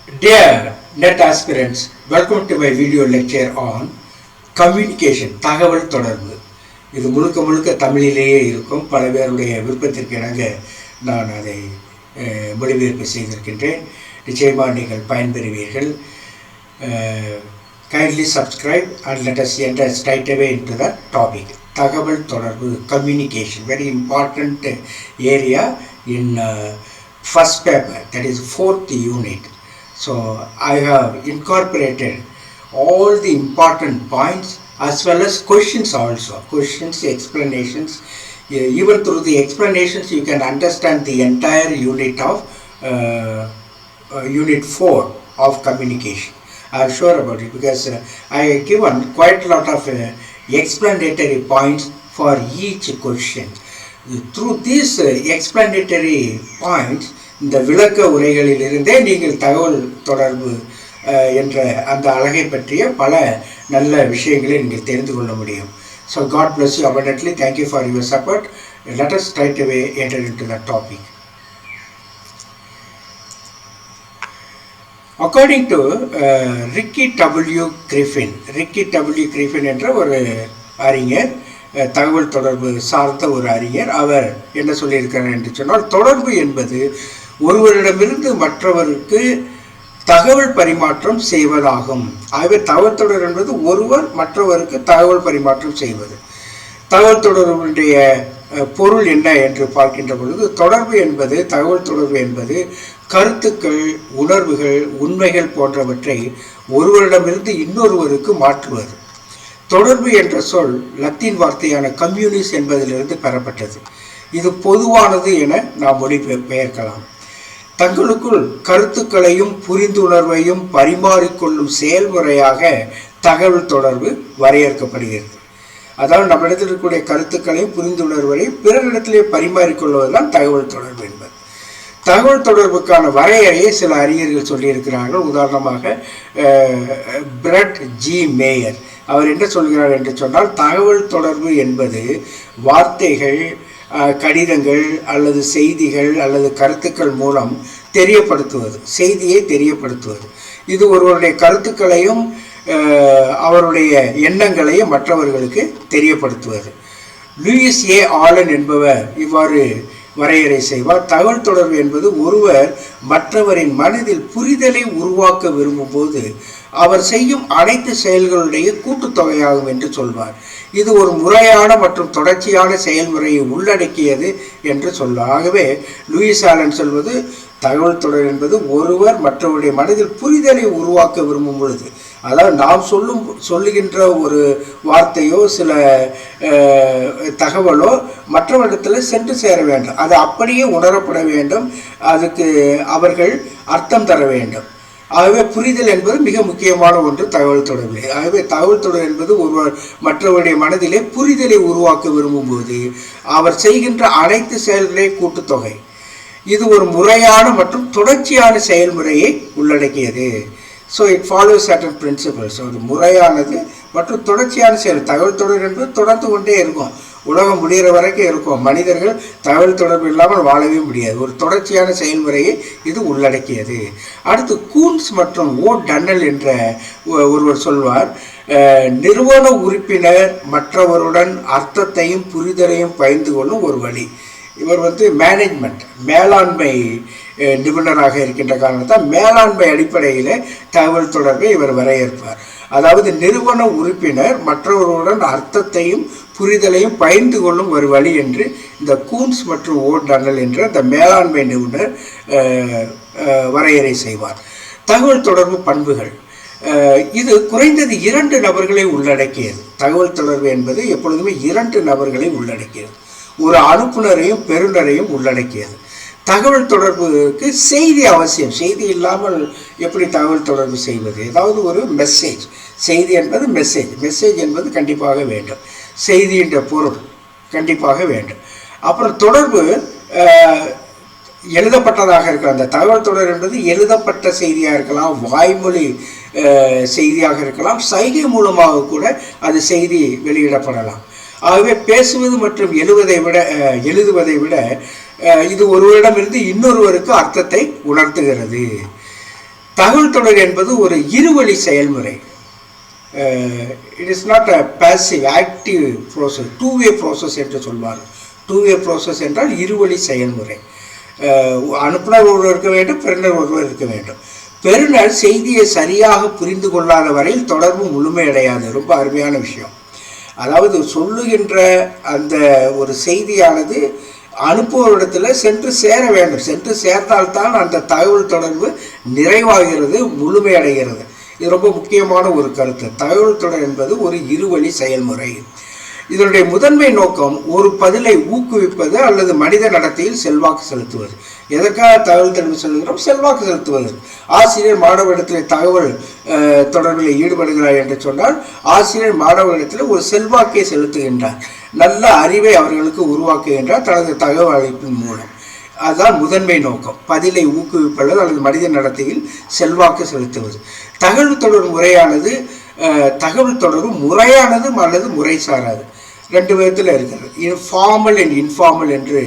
Dear net aspirants, welcome to my video lecture on communication, தகவல் தொடர்பு. இது முழுக்க முழுக்க தமிழிலேயே இருக்கும். பல பேருடைய விருப்பத்திற்கு இணங்க நான் அதை மொழிபெயர்ப்பு செய்திருக்கின்றேன். நிச்சயமாக நீங்கள் பயன்பெறுவீர்கள். Kindly subscribe and let us enter straight away into the topic. தகவல் தொடர்பு, communication, very important area in first paper, that is fourth unit. So I have incorporated all the important points as well as questions also. Questions, explanations. Even through the explanations you can understand the entire unit of unit 4 of communication. I am sure about it because I have given quite a lot of explanatory points for each question. Through these explanatory points, இந்த விளக்க உரைகளிலிருந்தே நீங்கள் தகவல் தொடர்பு என்ற அந்த அழகை பற்றிய பல நல்ல விஷயங்களை நீங்கள் தெரிந்து கொள்ள முடியும். So God bless you abundantly. Thank you for your support. Let us straight away enter into the topic. According to Ricky W. Griffin என்ற ஒரு அறிஞர், தகவல் தொடர்பு சார்ந்த ஒரு அறிஞர், அவர் என்ன சொல்லியிருக்கிறார் என்று சொன்னால், தொடர்பு என்பது ஒருவரிடமிருந்து மற்றவருக்கு தகவல் பரிமாற்றம் செய்வதாகும். ஆகவே தகவல் தொடர்பு என்பது ஒருவர் மற்றவருக்கு தகவல் பரிமாற்றம் செய்வது. தகவல் தொடர்புடைய பொருள் என்ன என்று பார்க்கின்ற பொழுது, தகவல் தொடர்பு என்பது கருத்துக்கள், உணர்வுகள், உண்மைகள் போன்றவற்றை ஒருவரிடமிருந்து இன்னொருவருக்கு மாற்றுவது. தொடர்பு என்ற சொல் லத்தீன் வார்த்தையான கம்யூனிஸ் என்பதிலிருந்து பெறப்பட்டது. இது பொதுவானது என நாம் மொழிபெயர்க்கலாம். தங்களுக்குள் கருத்துக்களையும் புரிந்துணர்வையும் பரிமாறிக்கொள்ளும் செயல்முறையாக தகவல் தொடர்பு வரையறுக்கப்படுகிறது. அதாவது நம்மிடத்தில் இருக்கக்கூடிய கருத்துக்களையும் புரிந்துணர்வையும் பிறரிடத்திலே பரிமாறிக்கொள்வதுதான் தகவல் தொடர்பு என்பது. தகவல் தொடர்புக்கான வரையறையை சில அறிஞர்கள் சொல்லியிருக்கிறார்கள். உதாரணமாக பிரெட் ஜி மேயர் அவர் என்ன சொல்கிறார் என்று சொன்னால், தகவல் தொடர்பு என்பது வார்த்தைகள், கடிதங்கள் அல்லது செய்திகள் அல்லது கருத்துக்கள் மூலம் செய்தியை தெரியப்படுத்துவது. இது ஒருவருடைய கருத்துக்களையும் அவருடைய எண்ணங்களையும் மற்றவர்களுக்கு தெரியப்படுத்துவது. லூயிஸ் ஏ ஆலன் என்பவர் இவ்வாறு வரையறை செய்வார். தகவல் தொடர்பு என்பது ஒருவர் மற்றவரின் மனதில் புரிதலை உருவாக்க விரும்பும் போது அவர் செய்யும் அனைத்து செயல்களுடைய கூட்டுத்தொகையாகும் என்று சொல்வார். இது ஒரு முறையான மற்றும் தொடர்ச்சியான செயல்முறையை உள்ளடக்கியது என்று சொல்வார். ஆகவே லூயிஸ் ஆலன் சொல்வது, தகவல் தொடர்பு என்பது ஒருவர் மற்றவருடைய மனதில் புரிதலை உருவாக்க விரும்பும் பொழுது, அதாவது நாம் சொல்லுகின்ற ஒரு வார்த்தையோ சில தகவலோ மற்றவரிடத்தில் சென்று சேர வேண்டும். அது அப்படியே உணரப்பட வேண்டும். அதுக்கு அவர்கள் அர்த்தம் தர வேண்டும். ஆகவே புரிதல் என்பது மிக முக்கியமான ஒன்று தகவல் தொடர்பு. ஆகவே தகவல் தொடர்பு என்பது ஒருவர் மற்றவருடைய மனதிலே புரிதலை உருவாக்க விரும்பும் போது அவர் செய்கின்ற அனைத்து செயல்களே கூட்டுத்தொகை. இது ஒரு முறையான மற்றும் தொடர்ச்சியான செயல்முறையை உள்ளடக்கியது. So it follows certain principles. ஒரு முறையானது மற்றும் தொடர்ச்சியான செயல். தகவல் தொடர்பு என்பது தொடர்ந்து கொண்டே இருக்கும், உலகம் முடிகிற வரைக்கும் இருக்கும். மனிதர்கள் தகவல் தொடர்பு இல்லாமல் வாழவே முடியாது. ஒரு தொடர்ச்சியான செயல்முறையை இது உள்ளடக்கியது. அடுத்து கூன்ஸ் மற்றும் ஓ டன்னல் என்ற ஒருவர் சொல்வார், நிறுவன உறுப்பினர் மற்றவருடன் அர்த்தத்தையும் புரிதலையும் பகிர்ந்து கொள்ளும் ஒரு வழி. இவர் மேலாண்மை நிபுணராக இருக்கின்ற காரணத்தால் மேலாண்மை அடிப்படையில் தகவல் தொடர்பை இவர் வரையறுப்பார். அதாவது நிறுவன உறுப்பினர் மற்றவர்களுடன் அர்த்தத்தையும் புரிதலையும் பகிர்ந்து கொள்ளும் ஒரு வழி என்று இந்த கூன்ஸ் மற்றும் ஓ டன்னல் என்ற இந்த மேலாண்மை நிபுணர் வரையறை செய்வார். தகவல் தொடர்பு பண்புகள், இது குறைந்தது 2 நபர்களை உள்ளடக்கியது. தகவல் தொடர்பு என்பது எப்பொழுதுமே 2 நபர்களை உள்ளடக்கியது. ஒரு அனுப்புனரையும் பெறுநரையும் உள்ளடக்கியது. தகவல் தொடர்புக்கு செய்தி அவசியம். செய்தி இல்லாமல் எப்படி தகவல் தொடர்பு செய்வது? ஏதாவது ஒரு மெசேஜ், செய்தி என்பது மெசேஜ் என்பது கண்டிப்பாக வேண்டும். செய்தி என்ற பொருள் கண்டிப்பாக வேண்டும். அப்புறம் தொடர்பு எழுதப்பட்டதாக இருக்கலாம். அந்த தகவல் தொடர்பு என்பது எழுதப்பட்ட செய்தியாக இருக்கலாம், வாய்மொழி செய்தியாக இருக்கலாம், சைகை மூலமாக கூட அது செய்தி வெளியிடப்படலாம். ஆகவே பேசுவது மற்றும் எழுதுவதை விட இது ஒருவரிடமிருந்து இன்னொருவருக்கு அர்த்தத்தை உணர்த்துகிறது. தகவல் தொடர் என்பது ஒரு இருவழி செயல்முறை. It is not a passive active process, two way process என்று சொல்வார்கள். டூ வே ப்ரோசஸ் என்றால் இருவழி செயல்முறை. அனுப்புனர் ஒருவர் இருக்க வேண்டும், பெறுநர் ஒருவர் இருக்க வேண்டும். பெறுநர் செய்தியை சரியாக புரிந்து கொள்ளாத வரையில் தொடர்பு முழுமையடையாது. ரொம்ப அருமையான விஷயம். அதாவது சொல்லுகின்ற அந்த ஒரு செய்தியானது அனுப்புவரிடத்தில் சென்று சேர வேண்டும். சென்று சேர்ந்தால்தான் அந்த தகவல் தொடர்பு நிறைவாகிறது, முழுமையடைகிறது. இது ரொம்ப முக்கியமான ஒரு கருத்து. தகவல் தொடர் என்பது ஒரு இருவழி செயல்முறை. இதனுடைய முதன்மை நோக்கம் ஒரு பதிலை ஊக்குவிப்பது அல்லது மனித நடத்தையில் செல்வாக்கு செலுத்துவது. எதற்காக தகவல் தொடர்பு சொல்கிறோம்? செல்வாக்கு செலுத்துவது. ஆசிரியர் மாணவரிடத்தில் தகவல் தொடர்பில் ஈடுபடுகிறார் என்று சொன்னால் ஆசிரியர் மாணவரிடத்தில் ஒரு செல்வாக்கை செலுத்துகின்றார், நல்ல அறிவை அவர்களுக்கு உருவாக்குகின்றார் தனது தகவல் அளிப்பின் மூலம். அதுதான் முதன்மை நோக்கம், பதிலை ஊக்குவிப்பது அல்லது மனித நடத்தையில் செல்வாக்கு செலுத்துவது. தகவல் தொடர் முறையானது தகவல் தொடர்பு முறையானது அல்லது முறை சாராது, ரெண்டு விதத்தில் இருக்கிறது. ஃபார்மல் அண்ட் இன்ஃபார்மல் என்று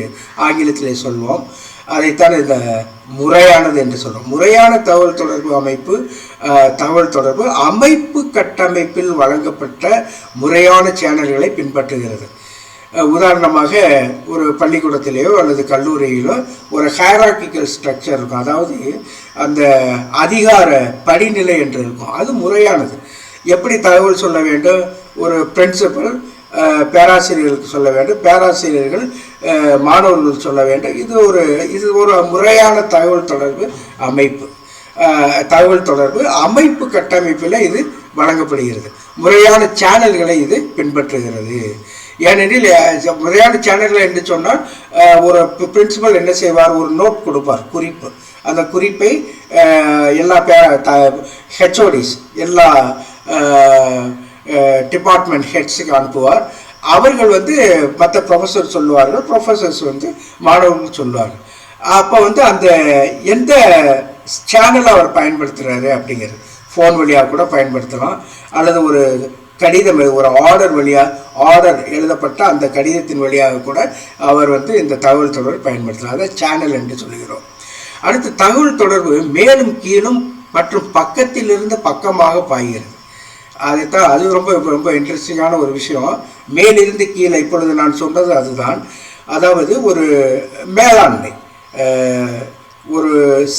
ஆங்கிலத்திலே சொல்வோம். அதைத்தான் இந்த முறையானது என்று சொல்றோம். முறையான தகவல் தொடர்பு அமைப்பு தகவல் தொடர்பு அமைப்பு கட்டமைப்பில் வழங்கப்பட்ட முறையான சேனல்களை பின்பற்றுகிறது. உதாரணமாக ஒரு பள்ளிக்கூடத்திலேயோ அல்லது கல்லூரியிலோ ஒரு ஹைரார்கிக்கல் ஸ்ட்ரக்சர் இருக்கும். அதாவது அந்த அதிகார படிநிலை என்று இருக்கும். அது முறையானது. எப்படி தகவல் சொல்ல வேண்டும்? ஒரு பிரின்சிபல் பேராசிரியர்களுக்கு சொல்ல வேண்டும், பேராசிரியர்கள் மாணவர்கள் சொல்ல வேண்டும். இது ஒரு முறையான தகவல் தொடர்பு அமைப்பு. தகவல் தொடர்பு அமைப்பு கட்டமைப்பில் இது வழங்கப்படுகிறது. முறையான சேனல்களை இது பின்பற்றுகிறது. ஏனெனில் முறையான சேனல்கள் என்று சொன்னால் ஒரு பிரின்சிபல் என்ன செய்வார்? ஒரு நோட் கொடுப்பார், குறிப்பு. அந்த குறிப்பை எல்லா ஹெச்ஓடிஸ் எல்லா டிபார்ட்மெண்ட் ஹெட்ஸுக்கு அனுப்புவார். அவர்கள் மற்ற ப்ரொஃபஸர் சொல்லுவார்கள், ப்ரொஃபஸர்ஸ் மாணவர்கள் சொல்லுவார்கள். அப்போ அந்த எந்த சேனலை அவர் பயன்படுத்துகிறாரு அப்படிங்கிறது, ஃபோன் வழியாக கூட பயன்படுத்தலாம், அல்லது ஒரு கடிதம், ஒரு ஆர்டர் எழுதப்பட்ட அந்த கடிதத்தின் வழியாக கூட அவர் இந்த தகவல் தொடர்பு பயன்படுத்தலாம். அதை சேனல் என்று சொல்கிறோம். அடுத்து தகவல் தொடர்பு மேலும் கீழும் மற்றும் பக்கத்திலிருந்து பக்கமாக பாய்கிறது. அதைத்தான் அது ரொம்ப ரொம்ப இன்ட்ரெஸ்டிங்கான ஒரு விஷயம். மேலிருந்து கீழே இப்பொழுது நான் சொன்னது அதுதான். அதாவது ஒரு மேலாண்மை, ஒரு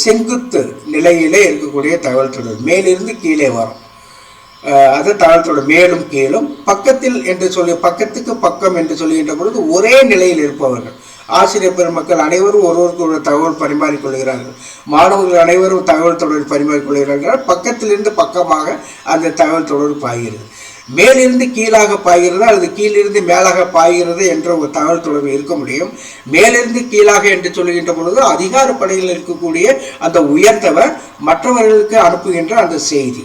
செங்குத்து நிலையிலே இருக்கக்கூடிய தகவல் தொடர்பு மேலிருந்து கீழே வரும். அது தகவல் தொடர்பு மேலும் கீழும். பக்கத்தில் என்று சொல்லி பக்கத்துக்கு பக்கம் என்று சொல்லுகின்ற பொழுது ஒரே நிலையில் இருப்பவர்கள், ஆசிரியர் பெருமக்கள் அனைவரும் ஒருவருக்கு ஒரு தகவல் பரிமாறிக்கொள்கிறார்கள், மாணவர்கள் அனைவரும் தகவல் தொடர்பு பரிமாறிக்கொள்கிறார்கள். பக்கத்திலிருந்து பக்கமாக அந்த தகவல் தொடர்பு பாய்கிறது. மேலிருந்து கீழாக பாய்கிறது அல்லது கீழிருந்து மேலாக பாய்கிறது என்ற ஒரு தகவல் தொடர்பு இருக்க முடியும். மேலிருந்து கீழாக என்று சொல்லுகின்ற பொழுது அதிகார படையில் இருக்கக்கூடிய அந்த உயர்ந்தவர் மற்றவர்களுக்கு அனுப்புகின்ற அந்த செய்தி.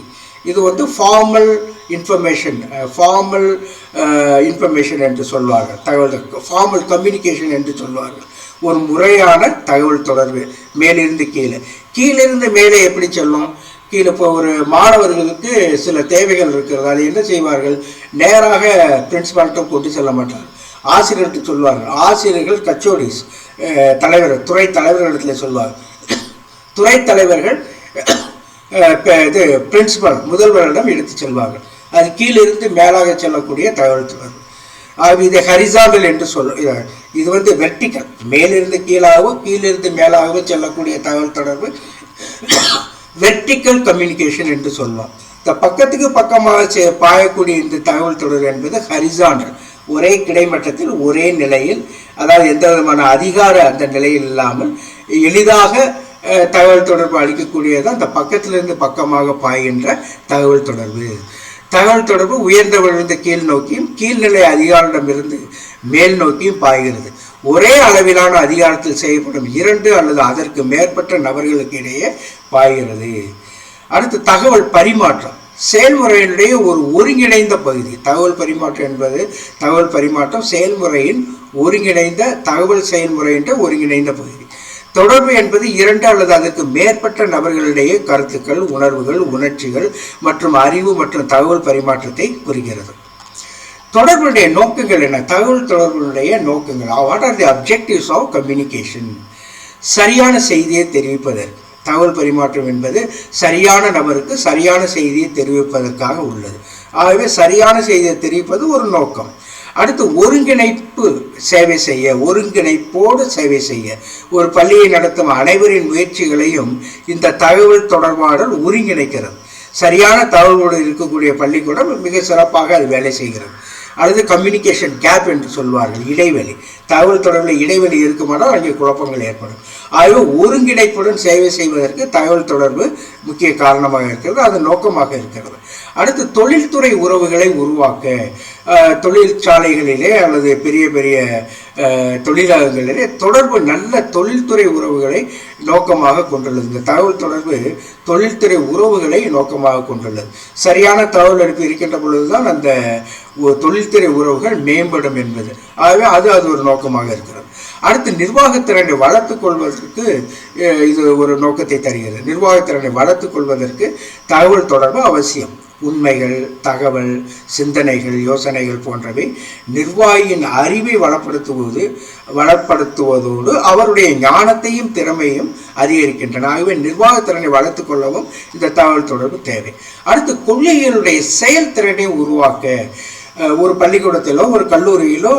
இது ஃபார்மல் இன்ஃபர்மேஷன், இன்ஃபர்மேஷன் என்று சொல்வார்கள். தகவல் ஃபார்மல் கம்யூனிகேஷன் என்று சொல்வார்கள். ஒரு முறையான தகவல் தொடர்பு மேலிருந்து கீழே. கீழிருந்து மேலே எப்படி சொல்லும்? கீழே இப்போ ஒரு மாணவர்களுக்கு சில தேவைகள் இருக்கிறது. அது என்ன செய்வார்கள்? நேராக பிரின்சிபால்கிட்ட கொண்டு செல்ல மாட்டார்கள், ஆசிரியர்கிட்ட சொல்வார்கள். ஆசிரியர்கள் கச்சோடிஸ் தலைவர், துறை தலைவர்களிடத்தில் சொல்வார்கள். துறை தலைவர்கள் இது பிரின்சிபல் முதல்வரிடம் எடுத்து செல்வார்கள். அது கீழிருந்து மேலாக செல்லக்கூடிய தகவல் தொடர்பு. இது ஹரிசாண்டல் என்று இது வெர்டிக்கல், மேலிருந்து கீழாகவோ கீழிருந்து மேலாகவோ செல்லக்கூடிய தகவல் தொடர்பு வெர்டிக்கல் கம்யூனிகேஷன் என்று சொல்லலாம். இந்த பக்கத்துக்கு பக்கமாக பாயக்கூடிய இந்த தகவல் தொடர்பு என்பது ஹரிசாண்டல், ஒரே கிடைமட்டத்தில் ஒரே நிலையில், அதாவது எந்த விதமான அதிகார அந்த நிலையில் இல்லாமல் எளிதாக தகவல் தொடர்பு அளிக்கக்கூடியது அந்த பக்கத்திலிருந்து பக்கமாக பாய்கின்ற தகவல் தொடர்பு. தகவல் தொடர்பு உயர்ந்தவரிலிருந்து கீழ் நோக்கியும் கீழ்நிலை அதிகாரிடமிருந்து மேல் நோக்கியும் பாய்கிறது. ஒரே அளவிலான அதிகாரத்தில் செய்யப்படும் 2 அல்லது அதற்கு மேற்பட்ட நபர்களுக்கு இடையே பாய்கிறது. அடுத்து தகவல் பரிமாற்றம், செயல்முறையினுடைய ஒரு ஒருங்கிணைந்த பகுதி. தகவல் பரிமாற்றம் என்பது தகவல் பரிமாற்றம் செயல்முறையின் ஒருங்கிணைந்த தகவல் செயல்முறையின் ஒருங்கிணைந்த பகுதி. தொடர்பு என்பது 2 அல்லது அதற்கு மேற்பட்ட நபர்களிடையே கருத்துக்கள், உணர்வுகள், உணர்ச்சிகள் மற்றும் அறிவு மற்றும் தகவல் பரிமாற்றத்தை குறிக்கிறது. தொடர்புடைய நோக்கங்கள் என்ன? தகவல் தொடர்புடைய நோக்கங்கள், what are the objectives of communication? சரியான செய்தியை தெரிவிப்பதற்கு. தகவல் பரிமாற்றம் என்பது சரியான நபருக்கு சரியான செய்தியை தெரிவிப்பதற்காக உள்ளது. ஆகவே சரியான செய்தியை தெரிவிப்பது ஒரு நோக்கம். அடுத்து ஒருங்கிணைப்பு சேவை செய்ய, ஒருங்கிணைப்போடு சேவை செய்ய, ஒரு பள்ளியை நடத்தும் அனைவரின் முயற்சிகளையும் இந்த தகவல் தொடர்பாடல் ஒருங்கிணைக்கிறது. சரியான தகவலோடு இருக்கக்கூடிய பள்ளிக்கூடம் மிக சிறப்பாக அது வேலை செய்கிறது. அல்லது கம்யூனிகேஷன் கேப் என்று சொல்வார்கள், இடைவெளி. தகவல் தொடர்பில் இடைவெளி இருக்குமானால் அங்கே குழப்பங்கள் ஏற்படும். ஆகவே ஒருங்கிணைப்புடன் சேவை செய்வதற்கு தகவல் தொடர்பு முக்கிய காரணமாக இருக்கிறது, அது நோக்கமாக இருக்கிறது. அடுத்து தொழில்துறை உறவுகளை உருவாக்க, தொழிற்சாலைகளிலே அல்லது பெரிய பெரிய தொழிலகங்களிலே தொடர்பு, நல்ல தொழில்துறை உறவுகளை நோக்கமாக கொண்டுள்ளது. இந்த தகவல் தொடர்பு தொழில்துறை உறவுகளை நோக்கமாக கொண்டுள்ளது. சரியான தகவல் எடுப்பு இருக்கின்ற பொழுதுதான் அந்த தொழில்துறை உறவுகள் மேம்படும் என்பது. ஆகவே அது ஒரு நோக்கமாக இருக்கிறது. அடுத்து நிர்வாகத்திறனை வளர்த்துக் கொள்வதற்கு இது ஒரு நோக்கத்தை தருகிறது. நிர்வாகத்திறனை வளர்த்துக் கொள்வதற்கு தகவல் தொடர்பு அவசியம். உண்மைகள், தகவல், சிந்தனைகள், யோசனைகள் போன்றவை நிர்வாகியின் அறிவை வளப்படுத்துவதோடு அவருடைய ஞானத்தையும் திறமையும் அதிகரிக்கின்றன. ஆகவே நிர்வாகத்திறனை வளர்த்துக் கொள்ளவும் இந்த தகவல் தொடர்பு தேவை. அடுத்து கொள்கைகளுடைய செயல்திறனை உருவாக்க, ஒரு பள்ளிக்கூடத்திலோ ஒரு கல்லூரியிலோ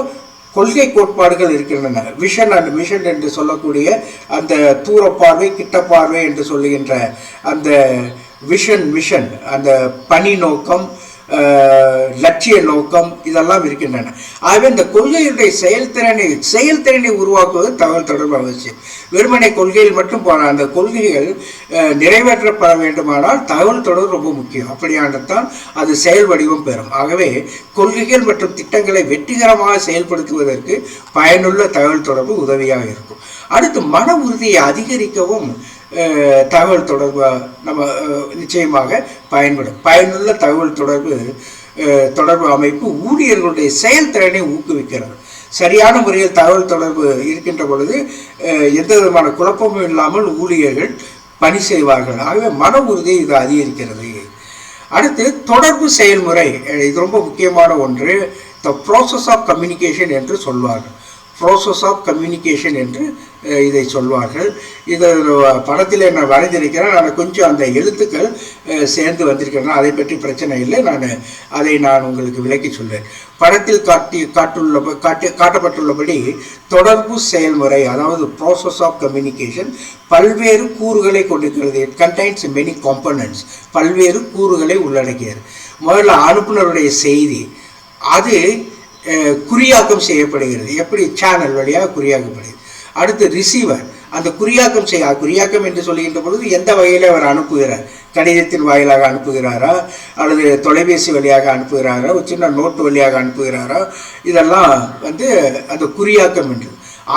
கொள்கை கோட்பாடுகள் இருக்கின்றன. விஷன் அண்ட் மிஷன் என்று சொல்லக்கூடிய அந்த தூரப்பார்வை, கிட்டப்பார்வை என்று சொல்லுகின்ற அந்த விஷன், மிஷன், அந்த பணி நோக்கம், லட்சிய நோக்கம், இதெல்லாம் இருக்கின்றன. ஆகவே இந்த கொள்கையுடைய செயல்திறனை உருவாக்குவது தகவல் தொடர்பு அவசியம். வெறுமனை கொள்கையில் மட்டும் போன அந்த கொள்கைகள் நிறைவேற்றப்பட வேண்டுமானால் தகவல் தொடர்பு ரொம்ப முக்கியம். அப்படியானதான் அது செயல் வடிவம் பெறும். ஆகவே கொள்கைகள் மற்றும் திட்டங்களை வெற்றிகரமாக செயல்படுத்துவதற்கு பயனுள்ள தகவல் தொடர்பு உதவியாக இருக்கும். அடுத்து மன உறுதியை அதிகரிக்கவும் தகவல் தொடர்பு நம்ம நிச்சயமாக பயன்படும். பயனுள்ள தகவல் தொடர்பு அமைப்பு ஊழியர்களுடைய செயல்திறனை ஊக்குவிக்கிறது. சரியான முறையில் தகவல் தொடர்பு இருக்கின்ற பொழுது எந்த விதமான குழப்பமும் இல்லாமல் ஊழியர்கள் பணி செய்வார்கள். ஆகவே மன உறுதியை இது அதிகரிக்கிறது. அடுத்து தொடர்பு செயல்முறை, இது ரொம்ப முக்கியமான ஒன்று. த ப்ராசஸ் ஆஃப் கம்யூனிகேஷன் என்று சொல்வார்கள். ப்ராசஸ் ஆஃப் கம்யூனிகேஷன் என்று இதை சொல்வார்கள். இதை படத்தில் நான் வரைந்திருக்கிறேன். நான் கொஞ்சம் அந்த எழுத்துக்கள் சேர்ந்து வந்திருக்கிறேன், அதை பற்றி பிரச்சனை இல்லை. அதை உங்களுக்கு விளக்கி சொல்வேன். படத்தில் காட்டப்பட்டுள்ளபடி தொடர்பு செயல்முறை, அதாவது ப்ராசஸ் ஆஃப் கம்யூனிகேஷன், பல்வேறு கூறுகளை கொண்டிருக்கிறது. இட் கண்டைன்ஸ் மெனி காம்பனன்ட்ஸ், பல்வேறு கூறுகளை உள்ளடக்கியது. முதல்ல அனுப்புனருடைய செய்தி, அது குறியாக்கம் செய்யப்படுகிறது. எப்படி? சேனல் வழியாக குறியாக்கப்படுகிறது. அடுத்து ரிசீவர், அந்த குறியாக்கம் என்று சொல்லுகின்ற பொழுது எந்த வகையில் அவர் அனுப்புகிறார்? கடிதத்தின் வாயிலாக அனுப்புகிறாரா, அல்லது தொலைபேசி வழியாக அனுப்புகிறாரா, ஒரு சின்ன நோட்டு வழியாக அனுப்புகிறாரா? இதெல்லாம் அந்த குறியாக்கம் என்று.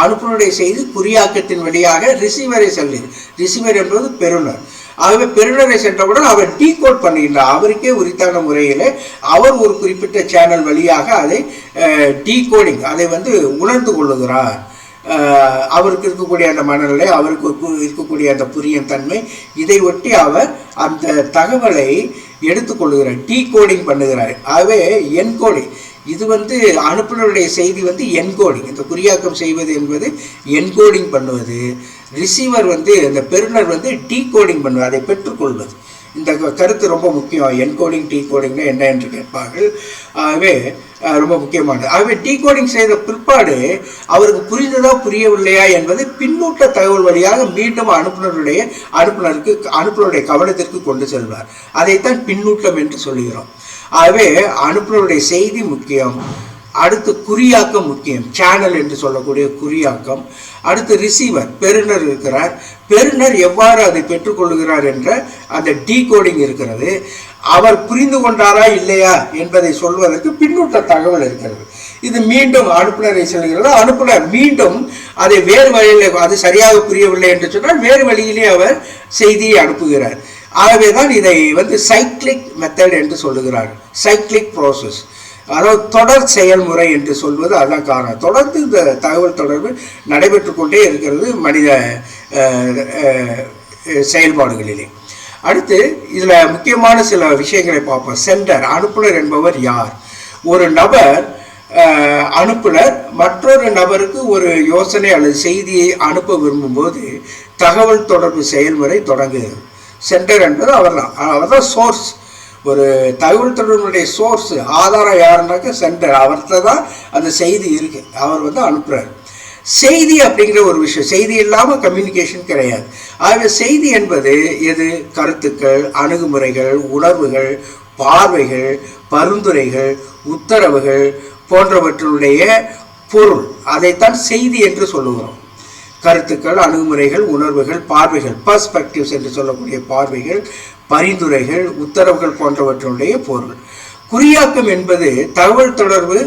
அனுப்புனருடைய செய்தி குறியாக்கத்தின் வழியாக ரிசீவரை செல்லுது. ரிசீவர் என்பது பெறுநர். ஆகவே பெறுநரை சென்றவுடன் அவர் டீகோட் பண்ணுகின்றார். அவருக்கே உரித்தான முறையில் அவர் ஒரு குறிப்பிட்ட சேனல் வழியாக அதை டீகோடிங், அதை உணர்ந்து கொள்ளுகிறார். அவருக்கு இருக்கக்கூடிய அந்த மனநிலை, அவருக்கு இருக்கக்கூடிய அந்த புரியும் தன்மை, இதை ஒட்டி அவர் அந்த தகவலை எடுத்துக்கொள்ளுகிறார், டீகோடிங் பண்ணுகிறார். ஆகவே என்கோடிங், இது அனுப்புனருடைய செய்தி என்கோடிங், இந்த குறியாக்கம் செய்வது என்பது என்கோடிங் பண்ணுவது. ரிசீவர் அந்த பெறுநர் டீகோடிங் பண்ணுவது, அதை பெற்றுக்கொள்வது. இந்த கருத்து ரொம்ப முக்கியம். என்கோடிங் டீகோடிங்னா என்ன என்று கேட்பார்கள். ஆகவே ரொம்ப முக்கியமானது. ஆகவே டீகோடிங் செய்த பிற்பாடு அவருக்கு புரிந்ததா புரியவில்லையா என்பதை பின்னூட்ட தகவல் வழியாக மீண்டும் அனுப்புனருடைய கவனத்திற்கு கொண்டு செல்வார். அதைத்தான் பின்னூட்டம் என்று சொல்லுகிறோம். ஆகவே அனுப்புனருடைய செய்தி முக்கியம். அடுத்து குறியாக்கம் முக்கியம், சேனல் என்று சொல்லக்கூடிய குறியாக்கம். அடுத்து ரிசீவர், பெறுநர் இருக்கிறார். பெறுநர் எவ்வாறு அதை பெற்றுக்கொள்கிறார் என்ற அந்த டீகோடிங் இருக்கிறது. அவர் புரிந்து கொண்டாரா இல்லையா என்பதை சொல்வதற்கு பின்னூட்ட தகவல் இருக்கிறது. இது மீண்டும் அனுப்புனரை செல்கிறது. அனுப்புனர் மீண்டும் அதை வேறு வழியில், அது சரியாக புரியவில்லை என்று சொன்னால் வேறு வழியிலே அவர் செய்தியை அனுப்புகிறார். ஆகவேதான் இதை சைக்கிளிக் மெத்தட் என்று சொல்லுகிறார்கள். சைக்கிளிக் ப்ராசஸ், அதாவது தொடர் செயல்முறை என்று சொல்வது அதுதான் காரணம். தொடர்ந்து இந்த தகவல் தொடர்பு நடைபெற்று கொண்டே இருக்கிறது மனித செயல்பாடுகளிலே. அடுத்து இதில் முக்கியமான சில விஷயங்களை பார்ப்போம். சென்டர், அனுப்புனர் என்பவர் யார்? ஒரு நபர் அனுப்புனர் மற்றொரு நபருக்கு ஒரு யோசனை அல்லது செய்தியை அனுப்ப விரும்பும்போது தகவல் தொடர்பு செயல்முறை தொடங்குகிறது. சென்டர் என்பது அவர் தான் சோர்ஸ். ஒரு தகவல் தொடர்புடைய சோர்ஸ் ஆதாரம் யாருன்னாக்க சென்டர். அவர்கிட்ட தான் அந்த செய்தி இருக்கு. அவர் அனுப்புறாரு. செய்தி அப்படிங்கிற ஒரு விஷயம், செய்தி இல்லாமல் கம்யூனிகேஷன் கிடையாது. ஆகவே செய்தி என்பது எது? கருத்துக்கள், அணுகுமுறைகள், உணர்வுகள், பார்வைகள், பரிந்துரைகள், உத்தரவுகள் போன்றவற்றுடைய பொருள். அதைத்தான் செய்தி என்று சொல்லுகிறோம். கருத்துக்கள், அணுகுமுறைகள், உணர்வுகள், பார்வைகள், பர்ஸ்பெக்டிவ்ஸ் என்று சொல்லக்கூடிய பார்வைகள், பரிந்துரைகள், உத்தரவுகள் போன்றவற்றுடைய பொருள். குறியாக்கம் என்பது தகவல் தொடர்பு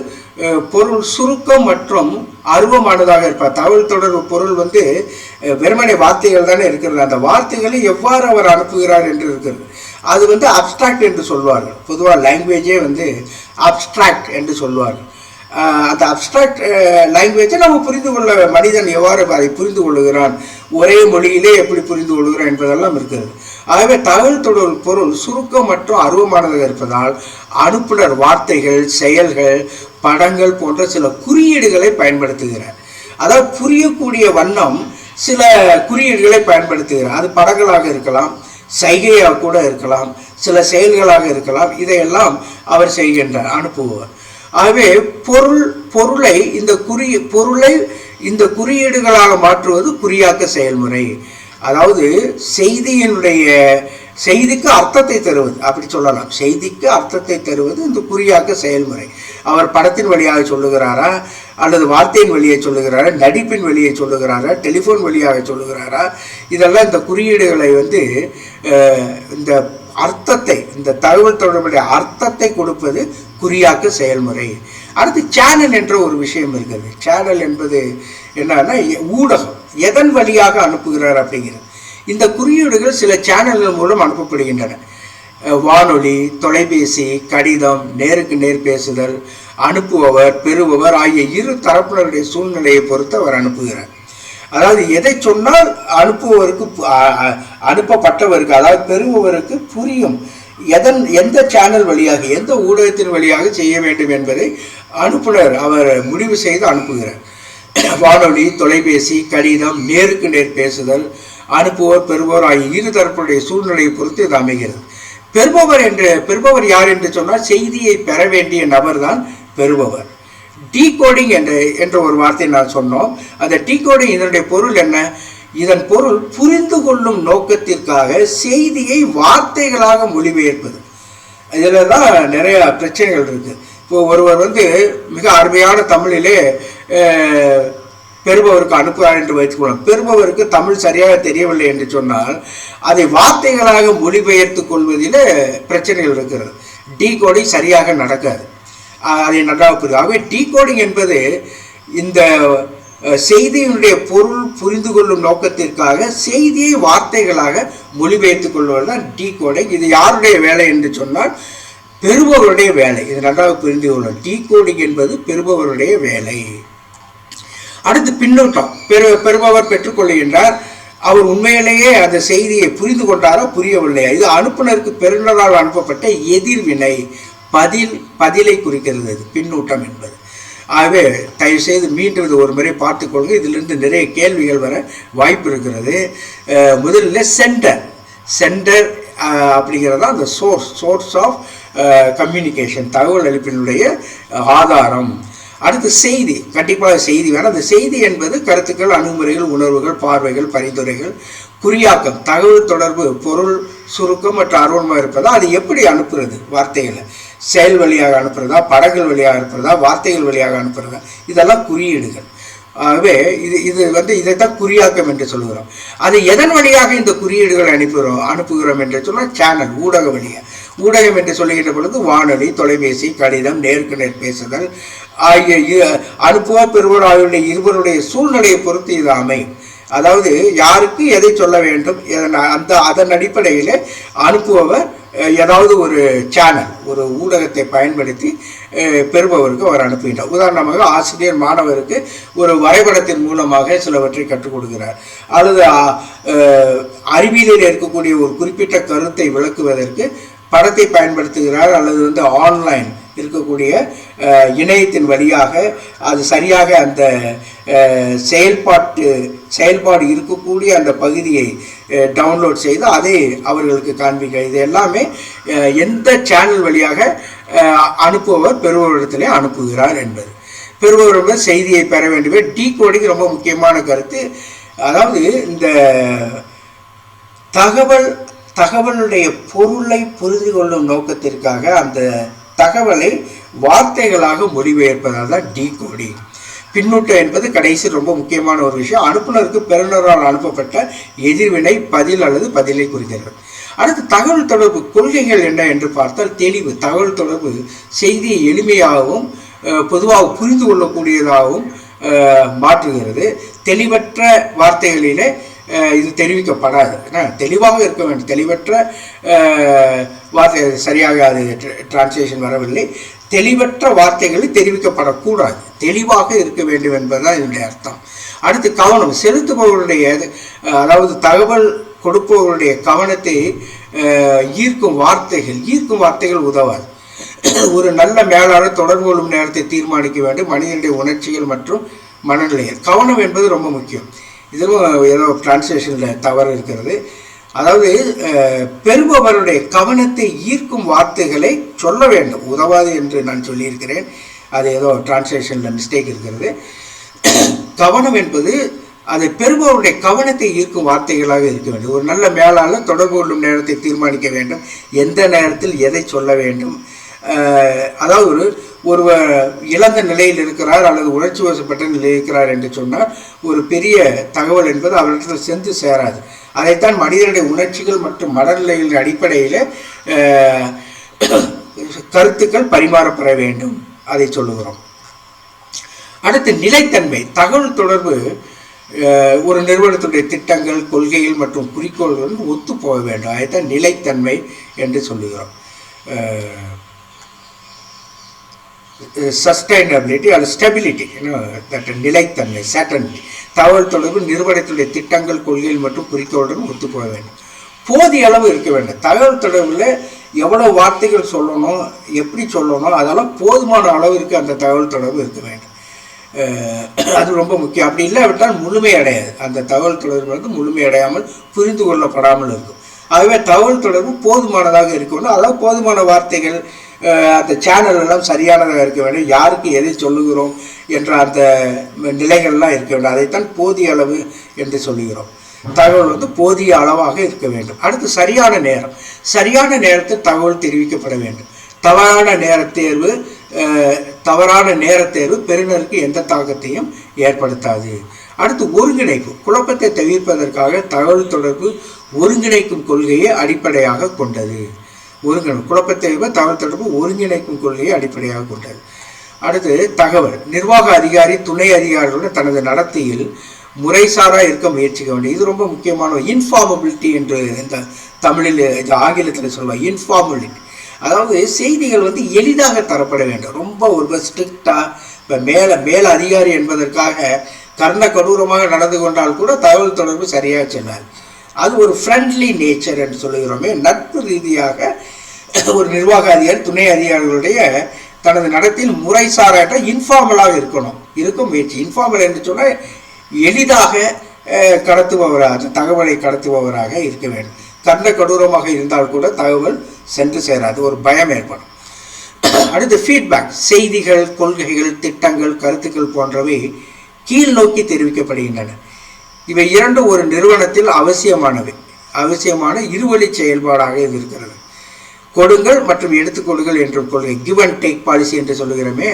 பொருள் சுருக்கம் மற்றும் அருவமானதாக இருப்பார். தகவல் தொடர்பு பொருள் வெறுமனை வார்த்தைகள் தானே இருக்கிறது. அந்த வார்த்தைகளை எவ்வாறு அவர் அனுப்புகிறார் என்று இருக்கிறது. அது அப்ஸ்ட்ராக்ட் என்று சொல்வார்கள். பொதுவாக லாங்குவேஜே அப்ஸ்ட்ராக்ட் என்று சொல்வார்கள். அந்த அப்ஸ்ட்ராக்ட் லாங்குவேஜை நம்ம புரிந்து கொள்ள, மனிதன் எவ்வாறு அதை புரிந்து கொள்ளுகிறான், ஒரே மொழியிலே எப்படி புரிந்து கொள்கிறான் என்பதெல்லாம் இருக்கிறது. ஆகவே தகவல் தொடர்பு பொருள் சுருக்கம் மற்றும் அருவமானதாக இருப்பதால் அனுப்புனர் வார்த்தைகள், செயல்கள், படங்கள் போன்ற சில குறியீடுகளை பயன்படுத்துகிறார். அதாவது புரியக்கூடிய வண்ணம் சில குறியீடுகளை பயன்படுத்துகிறார். அது படங்களாக இருக்கலாம், சைகையாக கூட இருக்கலாம், சில செயல்களாக இருக்கலாம். இதையெல்லாம் அவர் செய்கின்றார், அனுப்புவார். ஆகவே பொருளை இந்த குறியீடுகளாக மாற்றுவது குறியாக்க செயல்முறை. அதாவது செய்திக்கு அர்த்தத்தை தருவது, அப்படி சொல்லலாம். செய்திக்கு அர்த்தத்தை தருவது இந்த குறியாக்க செயல்முறை. அவர் படத்தின் வழியாக சொல்லுகிறாரா, அல்லது வார்த்தையின் வழியை சொல்லுகிறாரா, நடிப்பின் வழியை சொல்லுகிறாரா, டெலிஃபோன் வழியாக சொல்லுகிறாரா, இதெல்லாம் இந்த குறியீடுகளை இந்த அர்த்தத்தை, இந்த தகவல் தொடர்புடைய அர்த்தத்தை கொடுப்பது குறியாக்க செயல்முறை. அடுத்து சேனல் என்ற ஒரு விஷயம் இருக்கிறது. சேனல் என்பது என்னன்னா ஊடகம், எதன் வழியாக அனுப்புகிறார் அப்படிங்கிறது. இந்த குறியீடுகள் சில சேனல்கள் மூலம் அனுப்பப்படுகின்றன. வானொலி, தொலைபேசி, கடிதம், நேருக்கு நேர் பேசுதல், அனுப்புபவர் பெறுபவர் ஆகிய இரு தரப்பினருடைய சூழ்நிலையை பொறுத்து அவர் அனுப்புகிறார். அதாவது எதை சொன்னால் அனுப்பப்பட்டவருக்கு, அதாவது பெறுபவருக்கு புரியும், எந்த சேனல் வழியாக, எந்த ஊடகத்தின் வழியாக செய்ய வேண்டும் என்பதை அனுப்புனர் அவர் முடிவு செய்து அனுப்புகிறார். வானொலி, தொலைபேசி, கடிதம், நேருக்கு நேர் பேசுதல், அனுப்புவோர் பெறுபவர் ஆகிய இரு தரப்புடைய சூழ்நிலையை பொறுத்து இது அமைகிறது. பெறுபவர் யார் என்று சொன்னால் செய்தியை பெற வேண்டிய நபர் தான் பெறுபவர். டீகோடிங் என்ற ஒரு வார்த்தை நான் சொன்னோம். அந்த டீகோடிங் இதனுடைய பொருள் என்ன? இதன் பொருள் புரிந்து கொள்ளும் நோக்கத்திற்காக செய்தியை வார்த்தைகளாக மொழிபெயர்ப்பது. இதில் தான் நிறைய பிரச்சனைகள் இருக்கு. இப்போ ஒருவர் மிக அருமையான தமிழிலே பெறுபவருக்கு அனுப்புகிறார் என்று வைத்துக்கொள்ளலாம். பெறுபவருக்கு தமிழ் சரியாக தெரியவில்லை என்று சொன்னால் அதை வார்த்தைகளாக மொழிபெயர்த்து கொள்வதில் பிரச்சனைகள் இருக்கிறது. டீகோடிங் சரியாக நடக்காது. அதை நன்றாக புரியும். ஆகவே டீகோடிங் என்பது இந்த செய்தியினுடைய பொருள் புரிந்து கொள்ளும் நோக்கத்திற்காக செய்தியை வார்த்தைகளாக மொழிபெயர்த்துக் கொள்வது தான் டீகோடிங். இது யாருடைய வேலை என்று சொன்னால் பெறுபவருடைய வேலை. இது நன்றாக புரிந்து கொள்ளும். டீகோடிங் என்பது பெறுபவருடைய வேலை. அடுத்து பின்னூட்டம். பெறுபவர் பெற்றுக்கொள்கின்றார். அவர் உண்மையிலேயே அந்த செய்தியை புரிந்து கொண்டாரோ புரியவில்லையா, இது அனுப்புனருக்கு பெறுநரால் அனுப்பப்பட்ட எதிர்வினை, பதிலை குறிக்கிறது இது பின்னூட்டம் என்பது. ஆகவே தயவு செய்து மீண்டும் இது ஒரு முறை பார்த்துக்கொள்ளுங்க. இதிலிருந்து நிறைய கேள்விகள் வர வாய்ப்பு இருக்கிறது. முதல்ல சென்டர் அப்படிங்கிறதா அந்த சோர்ஸ் ஆஃப் கம்யூனிகேஷன், தகவல் அளிப்பினுடைய ஆதாரம். அடுத்து செய்தி, கண்டிப்பாக செய்தி வேணும். அந்த செய்தி என்பது கருத்துக்கள், அணுகுமுறைகள், உணர்வுகள், பார்வைகள், பரிந்துரைகள். குறியாக்கம், தகவல் தொடர்பு பொருள் சுருக்கம் மற்றும் ஆர்வமாக இருப்பதா, அது எப்படி அனுப்புறது, வார்த்தைகளை செயல் வழியாக அனுப்புறதா, படங்கள் வழியாக அனுப்புறதா, வார்த்தைகள் வழியாக அனுப்புறதா, இதெல்லாம் குறியீடுகள். ஆகவே இதைத்தான் குறியாக்கம் என்று சொல்கிறோம். அது எதன் வழியாக இந்த குறியீடுகள் அனுப்புகிறோம் என்று சொன்னால் சேனல், ஊடக வழியாக. ஊடகம் என்று சொல்லுகின்ற பொழுது வானொலி, தொலைபேசி, கடிதம், நேருக்கு நேர் பேசுதல் ஆகிய அனுப்புவோர் பெறுவோர் ஆகிய இருவருடைய சூழ்நிலையை பொறுத்து இது அமையும். அதாவது யாருக்கு எதை சொல்ல வேண்டும், அதன் அடிப்படையில் அனுப்புபவர் ஏதாவது ஒரு சேனல், ஒரு ஊடகத்தை பயன்படுத்தி பெறுபவருக்கு அவர் அனுப்புகின்றார். உதாரணமாக ஆசிரியர் மாணவருக்கு ஒரு வரைபடத்தின் மூலமாக சிலவற்றை கற்றுக் கொடுக்கிறார், அல்லது அறிவியலில் இருக்கக்கூடிய ஒரு குறிப்பிட்ட கருத்தை விளக்குவதற்கு படத்தை பயன்படுத்துகிறார், அல்லது ஆன்லைன் இருக்கக்கூடிய இணையத்தின் வழியாக அது சரியாக அந்த செயல்பாடு இருக்கக்கூடிய அந்த பகுதியை டவுன்லோட் செய்து அதை அவர்களுக்கு காண்பிக்க. இது எல்லாமே எந்த சேனல் வழியாக அனுப்புபவர் பெறுபவரிடத்திலே அனுப்புகிறார் என்பது. பெறுபவர்கள் செய்தியை பெற வேண்டுமே. டீகோடிங் ரொம்ப முக்கியமான கருத்து. அதாவது இந்த தகவலுடைய பொருளை புரிந்து கொள்ளும் நோக்கத்திற்காக அந்த தகவலை வார்த்தைகளாக மொழிபெயர்ப்பதால் தான் டீகோடிங். பின்னூட்டம் என்பது கடைசி ரொம்ப முக்கியமான ஒரு விஷயம். அனுப்புனருக்கு பெறுநரால் அனுப்பப்பட்ட எதிர்வினை பதில் அல்லது பதிலை குறிக்கிறது. அடுத்து தகவல் தொடர்பு கொள்கைகள் என்ன என்று பார்த்தால் தெளிவு. தகவல் தொடர்பு செய்தியை எளிமையாகவும் பொதுவாக புரிந்து கொள்ளக்கூடியதாகவும் மாற்றுகிறது. தெளிவற்ற வார்த்தைகளிலே இது தெரிவிக்கப்படாது. தெளிவாக இருக்க வேண்டும். தெளிவற்ற வார்த்தை சரியாக அது டிரான்ஸ்லேஷன் வரவில்லை. தெளிவற்ற வார்த்தைகளில் தெரிவிக்கப்படக்கூடாது. தெளிவாக இருக்க வேண்டும் என்பதுதான் இதனுடைய அர்த்தம். அடுத்து கவனம் செலுத்துபவருடைய, அதாவது தகவல் கொடுப்பவருடைய கவனத்தை ஈர்க்கும் வார்த்தைகள் உதவாது. ஒரு நல்ல மேலாளர் தொடர்பு கொள்ளும் நேரத்தை தீர்மானிக்க வேண்டும். மனிதனுடைய உணர்ச்சிகள் மற்றும் மனநிலைகள். கவனம் என்பது ரொம்ப முக்கியம். இதிலும் ஏதோ டிரான்ஸ்லேஷனில் தவறு இருக்கிறது. அதாவது பெறுபவருடைய கவனத்தை ஈர்க்கும் வார்த்தைகளை சொல்ல வேண்டும். உதவாது என்று நான் சொல்லியிருக்கிறேன். அது ஏதோ டிரான்ஸ்லேஷனில் மிஸ்டேக் இருக்கிறது. கவனம் என்பது அதை பெறுபவருடைய கவனத்தை ஈர்க்கும் வார்த்தைகளாக இருக்க வேண்டும். ஒரு நல்ல மேலாளர் தொடர்பு கொள்ளும் நேரத்தை தீர்மானிக்க வேண்டும். எந்த நேரத்தில் எதை சொல்ல வேண்டும். அதாவது ஒருவர் இழந்த நிலையில் இருக்கிறார் அல்லது உணர்ச்சி வசப்பட்ட நிலையில் இருக்கிறார் என்று சொன்னால் ஒரு பெரிய தகவல் என்பது அவரிடத்தில் சென்று சேராது. அதைத்தான் மனிதனுடைய உணர்ச்சிகள் மற்றும் மனநிலைகளின் அடிப்படையில் கருத்துக்கள் பரிமாறப்பட வேண்டும், அதை சொல்லுகிறோம். அடுத்து நிலைத்தன்மை. தகவல் தொடர்பு ஒரு நிறுவனத்துடைய திட்டங்கள், கொள்கைகள் மற்றும் குறிக்கோள்களுடன் ஒத்து போக வேண்டும். அதைத்தான் நிலைத்தன்மை என்று சொல்லுகிறோம். சஸ்டைனபிலிட்டி அல்லது ஸ்டெபிலிட்டி, நிலைத்தன்மை, சர்டனிட்டி. தகவல் தொடர்பு நிறுவனத்துடைய திட்டங்கள், கொள்கைகள் மற்றும் குறிக்கோளுடன் ஒத்து போக வேண்டும். போதிய அளவு இருக்க வேண்டும். தகவல் தொடர்பில் எவ்வளோ வார்த்தைகள் சொல்லணும், எப்படி சொல்லணும், அதெல்லாம் போதுமான அளவிற்கு அந்த தகவல் தொடர்பு இருக்க வேண்டும். அது ரொம்ப முக்கியம். அப்படி இல்லாவிட்டால் முழுமையடையாது. அந்த தகவல் தொடர்பு முழுமையடையாமல் புரிந்து கொள்ளப்படாமல் இருக்கும். ஆகவே தகவல் தொடர்பு போதுமானதாக இருக்கணும். அதாவது போதுமான வார்த்தைகள், அந்த சேனல் எல்லாம் சரியானதாக இருக்க வேண்டும். யாருக்கு எதை சொல்லுகிறோம் என்ற அந்த நிலைகள்லாம் இருக்க வேண்டும். அதைத்தான் போதிய அளவு என்று சொல்லுகிறோம். தகவல் போதிய அளவாக இருக்க வேண்டும். அடுத்து சரியான நேரம். சரியான நேரத்தில் தகவல் தெரிவிக்கப்பட வேண்டும். தவறான நேரத்தேர்வு பெறுநருக்கு எந்த தாக்கத்தையும் ஏற்படுத்தாது. அடுத்து ஒருங்கிணைப்பு. குழப்பத்தை தவிர்ப்பதற்காக தகவல் தொடர்பு ஒருங்கிணைக்கும் கொள்கையை அடிப்படையாக கொண்டது. குழப்பத்தை தகவல் தொடர்பு ஒருங்கிணைக்கும் கொள்கையை அடிப்படையாக கொண்டது. அடுத்து தகவல். நிர்வாக அதிகாரி துணை அதிகாரிகளுடன் தனது நடத்தையில் முறைசாரா இருக்க முயற்சிக்க வேண்டும். இது ரொம்ப முக்கியமான இன்ஃபார்மபிலிட்டி என்று இந்த தமிழில் ஆங்கிலத்தில் சொல்லுவாங்க. இன்ஃபார்மபிலிட்டி அதாவது செய்திகள் எளிதாக தரப்பட வேண்டும். ரொம்ப ஒரு ஸ்ட்ரிக்டாக இப்போ மேல அதிகாரி என்பதற்காக கர்ண கொடூரமாக நடந்து கொண்டால் கூட தகவல் தொடர்பு சரியாக செல்லாது. அது ஒரு ஃப்ரெண்ட்லி நேச்சர் என்று சொல்லுகிறோமே, நட்பு ரீதியாக ஒரு நிர்வாக அதிகாரி துணை அதிகாரிகளுடைய தனது நடத்தையில் முறைசாராட்ட இன்ஃபார்மலாக இருக்கும் முயற்சி. இன்ஃபார்மல் என்று சொன்னால் எளிதாக கடத்துபவராக, தகவலை கடத்துபவராக இருக்க வேண்டும். கர்ண கொடூரமாக இருந்தால் கூட தகவல் சென்று சேராது, ஒரு பயம் ஏற்படும். அடுத்து ஃபீட்பேக். செய்திகள், கொள்கைகள், திட்டங்கள், கருத்துக்கள் போன்றவை கீழ் நோக்கி தெரிவிக்கப்படுகின்றன. இவை இரண்டும் ஒரு நிறுவனத்தில் அவசியமான இருவழி செயல்பாடாக இது இருக்கிறது. கொடுங்கள் மற்றும் எடுத்துக்கொள்ளுங்கள் என்ற கொள்கை, கிவ் அண்ட் டேக் பாலிசி என்று சொல்லுகிறோமே,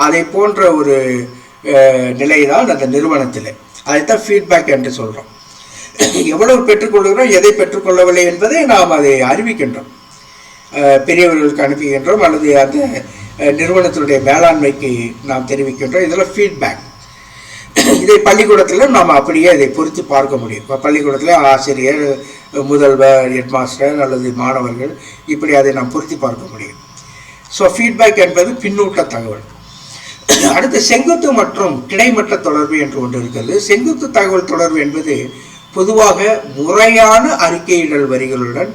அதை போன்ற ஒரு நிலைதான் அந்த நிறுவனத்தில். அதைத்தான் ஃபீட்பேக் என்று சொல்கிறோம். எவ்வளவு பெற்றுக்கொள்கிறோம், எதை பெற்றுக்கொள்ளவில்லை என்பதை நாம் அதை அறிவிக்கின்றோம், பெரியவர்களுக்கு அனுப்புகின்றோம், அல்லது அந்த நிறுவனத்தினுடைய மேலாண்மைக்கு நாம் தெரிவிக்கின்றோம். இதெல்லாம் ஃபீட்பேக். இதை பள்ளிக்கூடத்தில் நாம் அப்படியே இதை பொறுத்து பார்க்க முடியும். இப்போ பள்ளிக்கூடத்தில் ஆசிரியர், முதல்வர், ஹெட்மாஸ்டர் அல்லது மாணவர்கள், இப்படி அதை நாம் பொருத்தி பார்க்க முடியும். ஸோ ஃபீட்பேக் என்பது பின்னூட்ட தகவல். அடுத்து செங்குத்து மற்றும் கிடைமட்ட தொடர்பு என்று ஒன்று இருக்கிறது. செங்குத்து தகவல் தொடர்பு என்பது பொதுவாக முறையான அறிக்கையிடல் வரிகளுடன்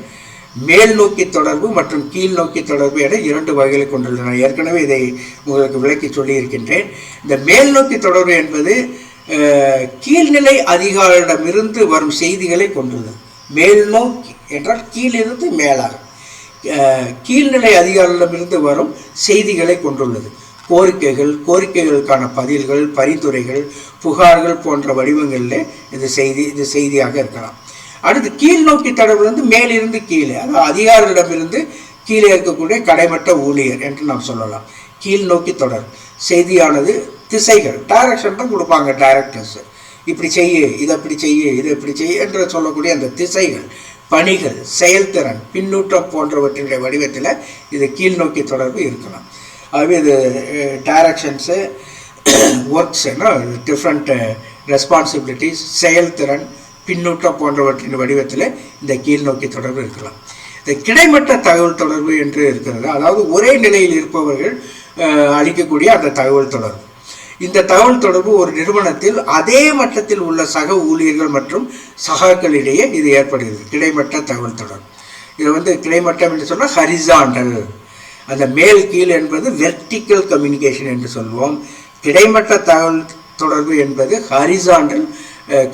மேல் நோக்கி தொடர்பு மற்றும் கீழ் நோக்கி தொடர்பு என 2 வகைகளை கொண்டுள்ளது. நான் ஏற்கனவே இதை உங்களுக்கு விளக்கி சொல்லியிருக்கின்றேன். இந்த மேல் நோக்கி தொடர்பு என்பது கீழ்நிலை அதிகாரிடமிருந்து வரும் செய்திகளை கொண்டுள்ளது. மேல் நோக்கி என்றால் கீழிருந்து மேலாக, கீழ்நிலை அதிகாரிடமிருந்து வரும் செய்திகளை கொண்டுள்ளது. கோரிக்கைகளுக்கான பதில்கள், பரிந்துரைகள், புகார்கள் போன்ற வடிவங்களில் இது செய்தியாக இருக்கலாம். அடுத்து கீழ் நோக்கி தொடர்பு வந்து மேலிருந்து கீழே, அதாவது அதிகாரிகளிடமிருந்து கீழே இருக்கக்கூடிய கடைமட்ட ஊழியர் என்று நாம் சொல்லலாம். கீழ் நோக்கி தொடர் செய்தியானது திசைகள், டைரக்ஷன் தான் கொடுப்பாங்க டைரக்டர்ஸ். இப்படி செய்ய, இதை இப்படி செய்ய, இதை இப்படி செய்ய என்று சொல்லக்கூடிய அந்த திசைகள், பணிகள், செயல்திறன், பின்னூட்டம் போன்றவற்றினுடைய வடிவத்தில் இது கீழ் நோக்கி தொடர்பு இருக்கலாம். ஆகவே இது டைரக்ஷன்ஸு, ஒர்க்ஸ்னா டிஃப்ரெண்ட் ரெஸ்பான்சிபிலிட்டிஸ், செயல்திறன், பின்னூட்டம் போன்றவற்றின் வடிவத்தில் இந்த கீழ் நோக்கி தொடர்பு இருக்கலாம். இந்த கிடைமட்ட தகவல் தொடர்பு என்று இருக்கிறது, அதாவது ஒரே நிலையில் இருப்பவர்கள் அளிக்கக்கூடிய அந்த தகவல் தொடர்பு. இந்த தகவல் தொடர்பு ஒரு நிறுவனத்தில் அதே மட்டத்தில் உள்ள சக ஊழியர்கள் மற்றும் சகாக்களிடையே இது ஏற்படுகிறது. கிடைமட்ட தகவல் தொடர்பு. இது வந்து கிடைமட்டம் என்று சொன்னால் ஹரிசாண்டல், அந்த மேல் கீழ் என்பது வெர்டிக்கல் கம்யூனிகேஷன் என்று சொல்வோம். கிடைமட்ட தகவல் தொடர்பு என்பது ஹரிசாண்டல்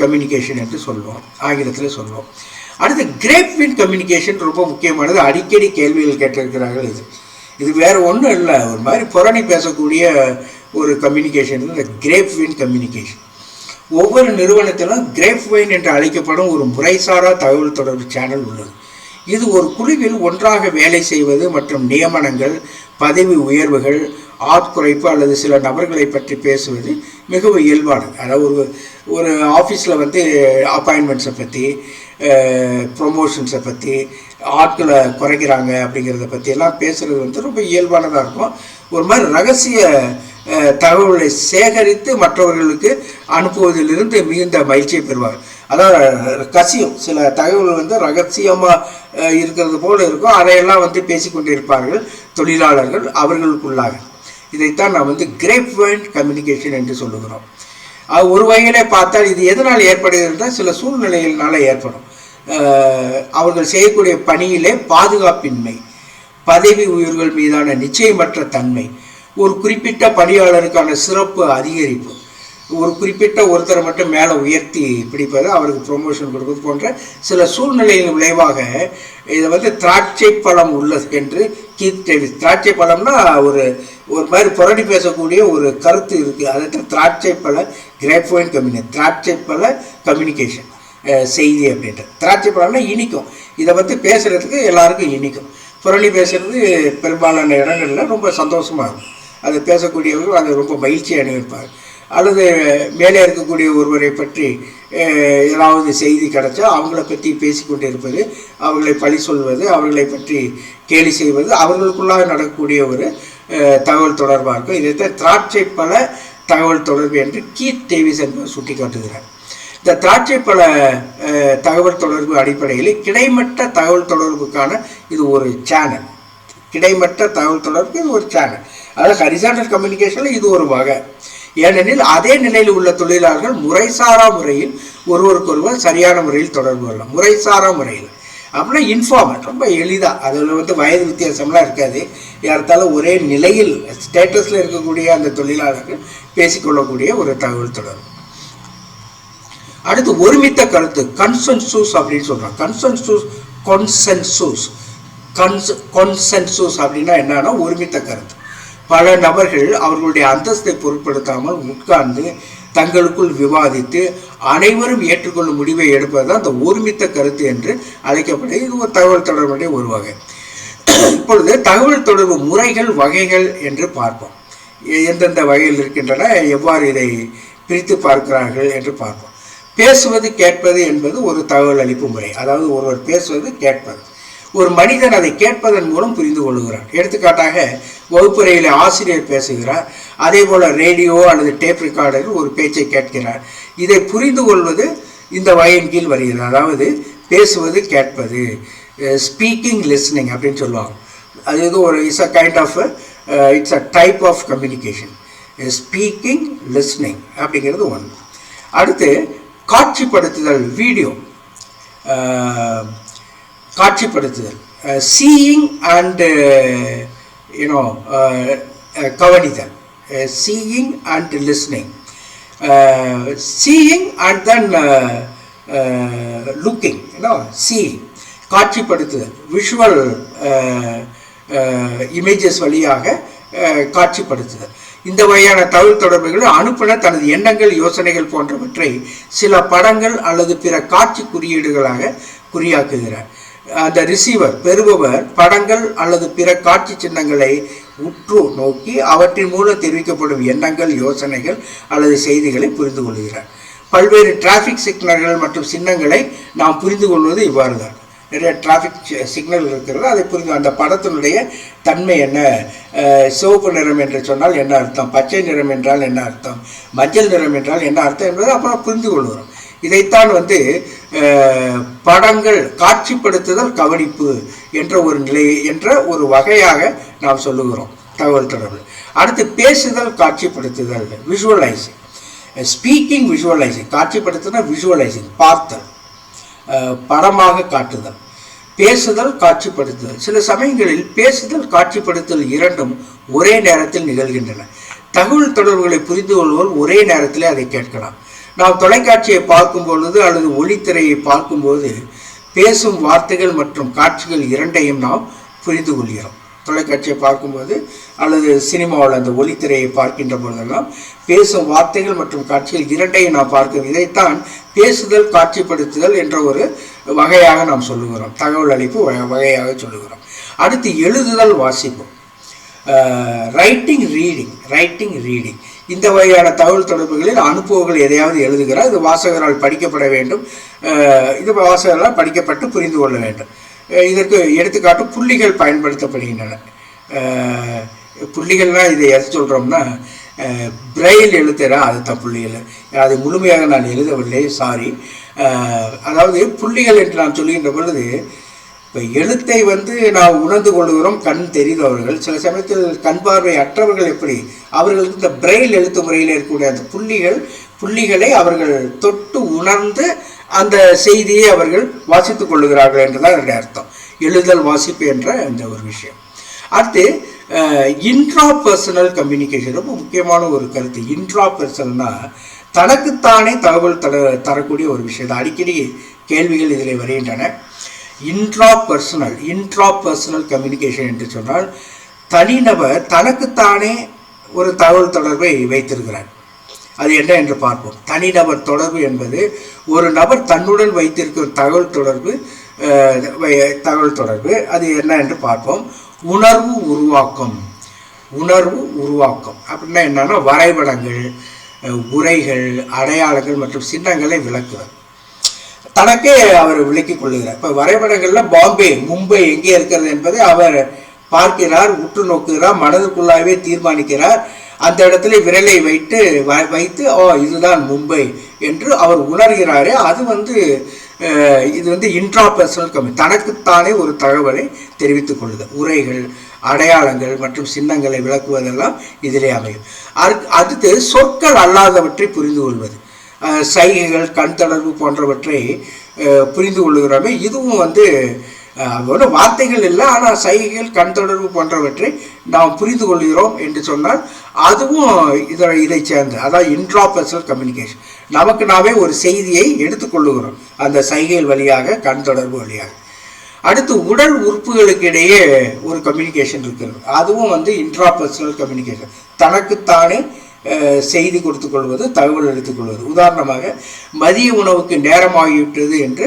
கம்யூனிகேஷன் என்று சொல்வோம், ஆங்கிலத்தில் சொல்வோம். அடுத்து கிரேப்வின் கம்யூனிகேஷன் ரொம்ப முக்கியமானது. அடிக்கடி கேள்விகள் கேட்டிருக்கிறார்கள். இது வேறு ஒன்றும் இல்லை, ஒரு மாதிரி புரணி பேசக்கூடிய ஒரு கம்யூனிகேஷன், இந்த கிரேப்வின் கம்யூனிகேஷன். ஒவ்வொரு நிறுவனத்திலும் கிரேப்வைன் என்று அழைக்கப்படும் ஒரு முறைசாரா தகவல் தொடர்பு சேனல் உள்ளது. இது ஒரு குழுவில் ஒன்றாக வேலை செய்வது மற்றும் நியமனங்கள், பதவி உயர்வுகள், ஆட்குறைப்பு அல்லது சில நபர்களை பற்றி பேசுவது மிகவும் இயல்பானது. அதாவது ஒரு ஆஃபீஸில் வந்து அப்பாயின்மெண்ட்ஸை பற்றி, ப்ரொமோஷன்ஸை பற்றி, ஆட்களை குறைக்கிறாங்க அப்படிங்கிறத பற்றியெல்லாம் பேசுகிறது வந்து ரொம்ப இயல்பானதாக இருக்கும். ஒரு மாதிரி ரகசிய தகவல்களை சேகரித்து மற்றவர்களுக்கு அனுப்புவதிலிருந்து மிகுந்த மகிழ்ச்சியை பெறுவாங்க. அதாவது கசியம், சில தகவல் வந்து ரகசியமாக இருக்கிறது போல் இருக்கும், அதையெல்லாம் வந்து பேசிக்கொண்டு இருப்பார்கள் தொழிலாளர்கள் அவர்களுக்குள்ளாக. இதைத்தான் நாம் வந்து கிரேப்வைன் கம்யூனிகேஷன் என்று சொல்லுகிறோம். ஒரு வகையிலே பார்த்தால் இது எதனால் ஏற்படுகிறது, சில சூழ்நிலைகளினால ஏற்படும். அவர்கள் செய்யக்கூடிய பணியிலே பாதுகாப்பின்மை, பதவி உயர்வுகள் மீதான நிச்சயமற்ற தன்மை, ஒரு குறிப்பிட்ட பணியாளருக்கான சிறப்பு அதிகரிப்பு, ஒரு குறிப்பிட்ட ஒருத்தரை மட்டும் மேலே உயர்த்தி பிடிப்பது, அவருக்கு ப்ரொமோஷன் கொடுப்பது போன்ற சில சூழ்நிலையின் விளைவாக இதை வந்து திராட்சை பழம் உள்ளது என்று கீத் டேவிஸ். திராட்சை பழம்னா ஒரு மாதிரி புரட்டி பேசக்கூடிய ஒரு கருத்து இருக்குது. அதை திராட்சை பழ கிரேப்வைன் திராட்சை பழ கம்யூனிகேஷன் செய்தி அப்படின்றது. திராட்சை பழம்னா இனிக்கும், இதை வந்து பேசுகிறதுக்கு எல்லாருக்கும் இனிக்கும். புரளி பேசுகிறது பெரும்பாலான இடங்களில் ரொம்ப சந்தோஷமாக இருக்கும். அதை பேசக்கூடியவர்கள் அதை ரொம்ப மகிழ்ச்சி அனுபவிப்பார். அல்லது மேலே இருக்கக்கூடிய ஒருவரை பற்றி ஏதாவது செய்தி கிடைச்சா அவங்கள பற்றி பேசிக்கொண்டு இருப்பது, அவர்களை பழி சொல்வது, அவர்களை பற்றி கேலி செய்வது அவர்களுக்குள்ளாக நடக்கக்கூடிய ஒரு தகவல் தொடர்பாக இருக்கும். இதைத்தான் திராட்சை பழ தகவல் தொடர்பு என்று கீத் டேவிஸ் என்பவர் சுட்டி காட்டுகிறார். இந்த திராட்சை பழ தகவல் தொடர்பு அடிப்படையில் கிடைமட்ட தகவல் தொடர்புக்கான இது ஒரு சேனல். கிடைமட்ட தகவல் தொடர்பு இது ஒரு சேனல். அதாவது ஹரிசாண்டல் கம்யூனிகேஷனில் இது ஒரு வகை. ஏனெனில் அதே நிலையில் உள்ள தொழிலாளர்கள் முறைசாரா முறையில் ஒருவருக்கொருவர் சரியான முறையில் தொடர்பு கொள்ளலாம். முறைசாரா முறையில் அப்படின்னா இன்ஃபார்மல், ரொம்ப எளிதாக, அதில் வந்து வயது வித்தியாசம்லாம் இருக்காது. யார்த்தாலும் ஒரே நிலையில் ஸ்டேட்டஸில் இருக்கக்கூடிய அந்த தொழிலாளர்கள் பேசிக்கொள்ளக்கூடிய ஒரு தகவல் தொடர்பு. அடுத்து ஒருமித்த கருத்து, கன்சென்சூஸ் அப்படின்னு சொல்கிறாங்க. கன்சென்சூஸ் அப்படின்னா என்னன்னா ஒருமித்த கருத்து. பல நபர்கள் அவர்களுடைய அந்தஸ்தை பொருட்படுத்தாமல் உட்கார்ந்து தங்களுக்குள் விவாதித்து அனைவரும் ஏற்றுக்கொள்ளும் முடிவை எடுப்பது தான் அந்த ஒருமித்த கருத்து என்று அழைக்கப்படுது. இது ஒரு தகவல் தொடர்புடைய ஒரு வகை. இப்பொழுது தகவல் தொடர்பு முறைகள், வகைகள் என்று பார்ப்போம். எந்தெந்த வகைகள் இருக்கின்றன, எவ்வாறு இதை பிரித்து பார்க்கிறார்கள் என்று பார்ப்போம். பேசுவது, கேட்பது என்பது ஒரு தகவல் அளிப்பு முறை. அதாவது ஒருவர் பேசுவது, கேட்பது. ஒரு மனிதன் அதை கேட்பதன் மூலம் புரிந்து கொள்கிறார். எடுத்துக்காட்டாக வகுப்பறையில் ஆசிரியர் பேசுகிறார், அதே போல ரேடியோ அல்லது டேப் ரெக்கார்டரில் ஒரு பேச்சை கேட்கிறார். இதை புரிந்து கொள்வது இந்த வகையின் கீழ் வருகிறது. அதாவது பேசுவது, கேட்பது, ஸ்பீக்கிங், லிஸ்னிங் அப்படின்னு சொல்லுவாங்க. அது இது ஒரு it's a type of communication. Speaking, listening அப்படிங்கிறது ஒன்று. அடுத்து காட்சிப்படுத்துதல், வீடியோ. காட்சிப்படுத்துதல், சீயிங் அண்ட் யூனோ கவனித்தல், seeing and listening, seeing and then looking, you know seeing காட்சிப்படுத்துதல், விஷுவல் இமேஜஸ் வழியாக காட்சிப்படுத்துதல். இந்த வகையான தகவல் தொடர்புகள் அனுப்புனர் தனது எண்ணங்கள், யோசனைகள் போன்றவற்றை சில படங்கள் அல்லது பிற காட்சி குறியீடுகளாக குறியாக்குகிறார். அந்த ரிசீவர், பெறுபவர் படங்கள் அல்லது பிற காட்சி சின்னங்களை உற்று நோக்கி அவற்றின் மூலம் தெரிவிக்கப்படும் எண்ணங்கள், யோசனைகள் அல்லது செய்திகளை புரிந்து கொள்கிறார். பல்வேறு டிராஃபிக் சிக்னல்கள் மற்றும் சின்னங்களை நாம் புரிந்து கொள்வது இவ்வாறு தான். நிறைய டிராஃபிக் சிக்னல் இருக்கிறது, அதை புரிந்து அந்த படத்தினுடைய தன்மை என்ன, சிவப்பு நிறம் என்று சொன்னால் என்ன அர்த்தம், பச்சை நிறம் என்றால் என்ன அர்த்தம், மஞ்சள் நிறம் என்றால் என்ன அர்த்தம் என்பதை அப்புறம் புரிந்து கொள்கிறோம். இதைத்தான் படங்கள் காட்சிப்படுத்துதல் கவனிப்பு என்ற ஒரு நிலை என்ற ஒரு வகையாக நாம் சொல்லுகிறோம் தகவல் தொடர்பு. அடுத்து பேசுதல் காட்சிப்படுத்துதல், விஷுவலைசிங், ஸ்பீக்கிங் விஷுவலைசிங், காட்சிப்படுத்துதல் விஷுவலைசிங் பார்த்தல், படமாக காட்டுதல், பேசுதல் காட்சிப்படுத்துதல். சில சமயங்களில் பேசுதல் காட்சிப்படுத்தல் இரண்டும் ஒரே நேரத்தில் நிகழ்கின்றன. தகவல் தொடர்புகளை புரிந்து கொள்வோர் ஒரே நேரத்தில் அதை கேட்கலாம். நாம் தொலைக்காட்சியை பார்க்கும் பொழுது அல்லது ஒளித்திரையை பார்க்கும்போது பேசும் வார்த்தைகள் மற்றும் காட்சிகள் இரண்டையும் நாம் புரிந்து கொள்கிறோம். தொலைக்காட்சியை பார்க்கும்போது அல்லது சினிமாவில் அந்த ஒளித்திரையை பார்க்கின்ற பொழுதெல்லாம் பேசும் வார்த்தைகள் மற்றும் காட்சிகள் இரண்டையும் நாம் பார்க்கிறோம். இதைத்தான் பேசுதல் காட்சிப்படுத்துதல் என்ற ஒரு வகையாக நாம் சொல்லுகிறோம், தகவல் அளிப்பு வகையாக சொல்லுகிறோம். அடுத்து எழுதுதல் வாசிப்பு, ரைட்டிங் ரீடிங். இந்த வகையான தகவல் தொடர்புகளில் அனுப்புவர்கள் எதையாவது எழுதுகிறார், இது வாசகரால் படிக்கப்பட வேண்டும், இது வாசகரால் படிக்கப்பட்டு புரிந்து கொள்ள வேண்டும். இதற்கு எடுத்துக்காட்டு புள்ளிகள் பயன்படுத்தப்படுகின்றன. புள்ளிகள்னால் இதை எது சொல்கிறோம்னா பிரெயில் எழுத்துறா, அதுதான் புள்ளிகள். அதை முழுமையாக நான் எழுதவில்லை, சாரி. அதாவது புள்ளிகள் என்று நான் சொல்லுகின்ற பொழுது இப்போ எழுத்தை நாம் உணர்ந்து கொள்கிறோம், கண் தெரிந்தவர்கள். சில சமயத்தில் கண் பார்வை அற்றவர்கள் எப்படி, அவர்களுக்கு இந்த பிரெயில் எழுத்து முறையில் இருக்கக்கூடிய அந்த புள்ளிகளை அவர்கள் தொட்டு உணர்ந்து அந்த செய்தியை அவர்கள் வாசித்துக் கொள்ளுகிறார்கள் என்றுதான் என்னுடைய அர்த்தம், எழுதல் வாசிப்பு என்ற இந்த ஒரு விஷயம். அடுத்து இன்ட்ராபர்சனல் கம்யூனிகேஷன், ரொம்ப முக்கியமான ஒரு கருத்து. இன்ட்ராபர்சனல்னா தனக்குத்தானே தகவல் தரக்கூடிய ஒரு விஷயம். அடிக்கடி கேள்விகள் இதில் வருகின்றன. இன்ட்ராபர்சனல் கம்யூனிகேஷன் என்று சொன்னால் தனிநபர் தனக்குத்தானே ஒரு தகவல் தொடர்பை வைத்திருக்கிறார். அது என்ன என்று பார்ப்போம். தனிநபர் தொடர்பு என்பது ஒரு நபர் தன்னுடன் வைத்திருக்கும் தகவல் தொடர்பு. அது என்ன என்று பார்ப்போம். உணர்வு உருவாக்கம் அப்படின்னா என்னன்னா வரைபடங்கள், உரைகள், அடையாளங்கள் மற்றும் சின்னங்களை விளக்குவர். தனக்கே அவர் விளக்கிக் கொள்ளுகிறார். இப்போ வரைபடங்கள்ல மும்பை எங்கே இருக்கிறது என்பதை அவர் பார்க்கிறார், உற்று நோக்குகிறார், மனதுக்குள்ளாகவே தீர்மானிக்கிறார். அந்த இடத்துல விரலை வைத்து இதுதான் மும்பை என்று அவர் உணர்கிறாரே, அது இது இன்ட்ராபர்சனல் கம்யூனிகேஷன், தனக்குத்தானே ஒரு தகவலை தெரிவித்துக் கொள்ளுதல். உரைகள், அடையாளங்கள் மற்றும் சின்னங்களை விளக்குவதெல்லாம் இதிலே அமையும். அடுத்து சொற்கள் அல்லாதவற்றை புரிந்து கொள்வது, சைகைகள், கண் தொடர்பு போன்றவற்றை புரிந்து கொள்ளுகிறோமே, இதுவும் வார்த்தைகள் இல்லை, ஆனால் சைகைகள், கண் தொடர்பு போன்றவற்றை நாம் புரிந்து கொள்கிறோம் என்று சொன்னால் அதுவும் இதை சேர்ந்து, அதாவது இன்ட்ராபர்சனல் கம்யூனிகேஷன். நமக்கு நாமே ஒரு செய்தியை எடுத்துக்கொள்ளுகிறோம் அந்த சைகைகள் வழியாக, கண் தொடர்பு வழியாக. அடுத்து உடல் உறுப்புகளுக்கு இடையே ஒரு கம்யூனிகேஷன் இருக்கிறது, அதுவும் இன்ட்ராபர்சனல் கம்யூனிகேஷன். தனக்குத்தானே செய்தி கொடுத்துக் கொள்வது, தகவல் எடுத்துக் கொள்வது. உதாரணமாக மதிய உணவுக்கு நேரமாகிவிட்டது என்று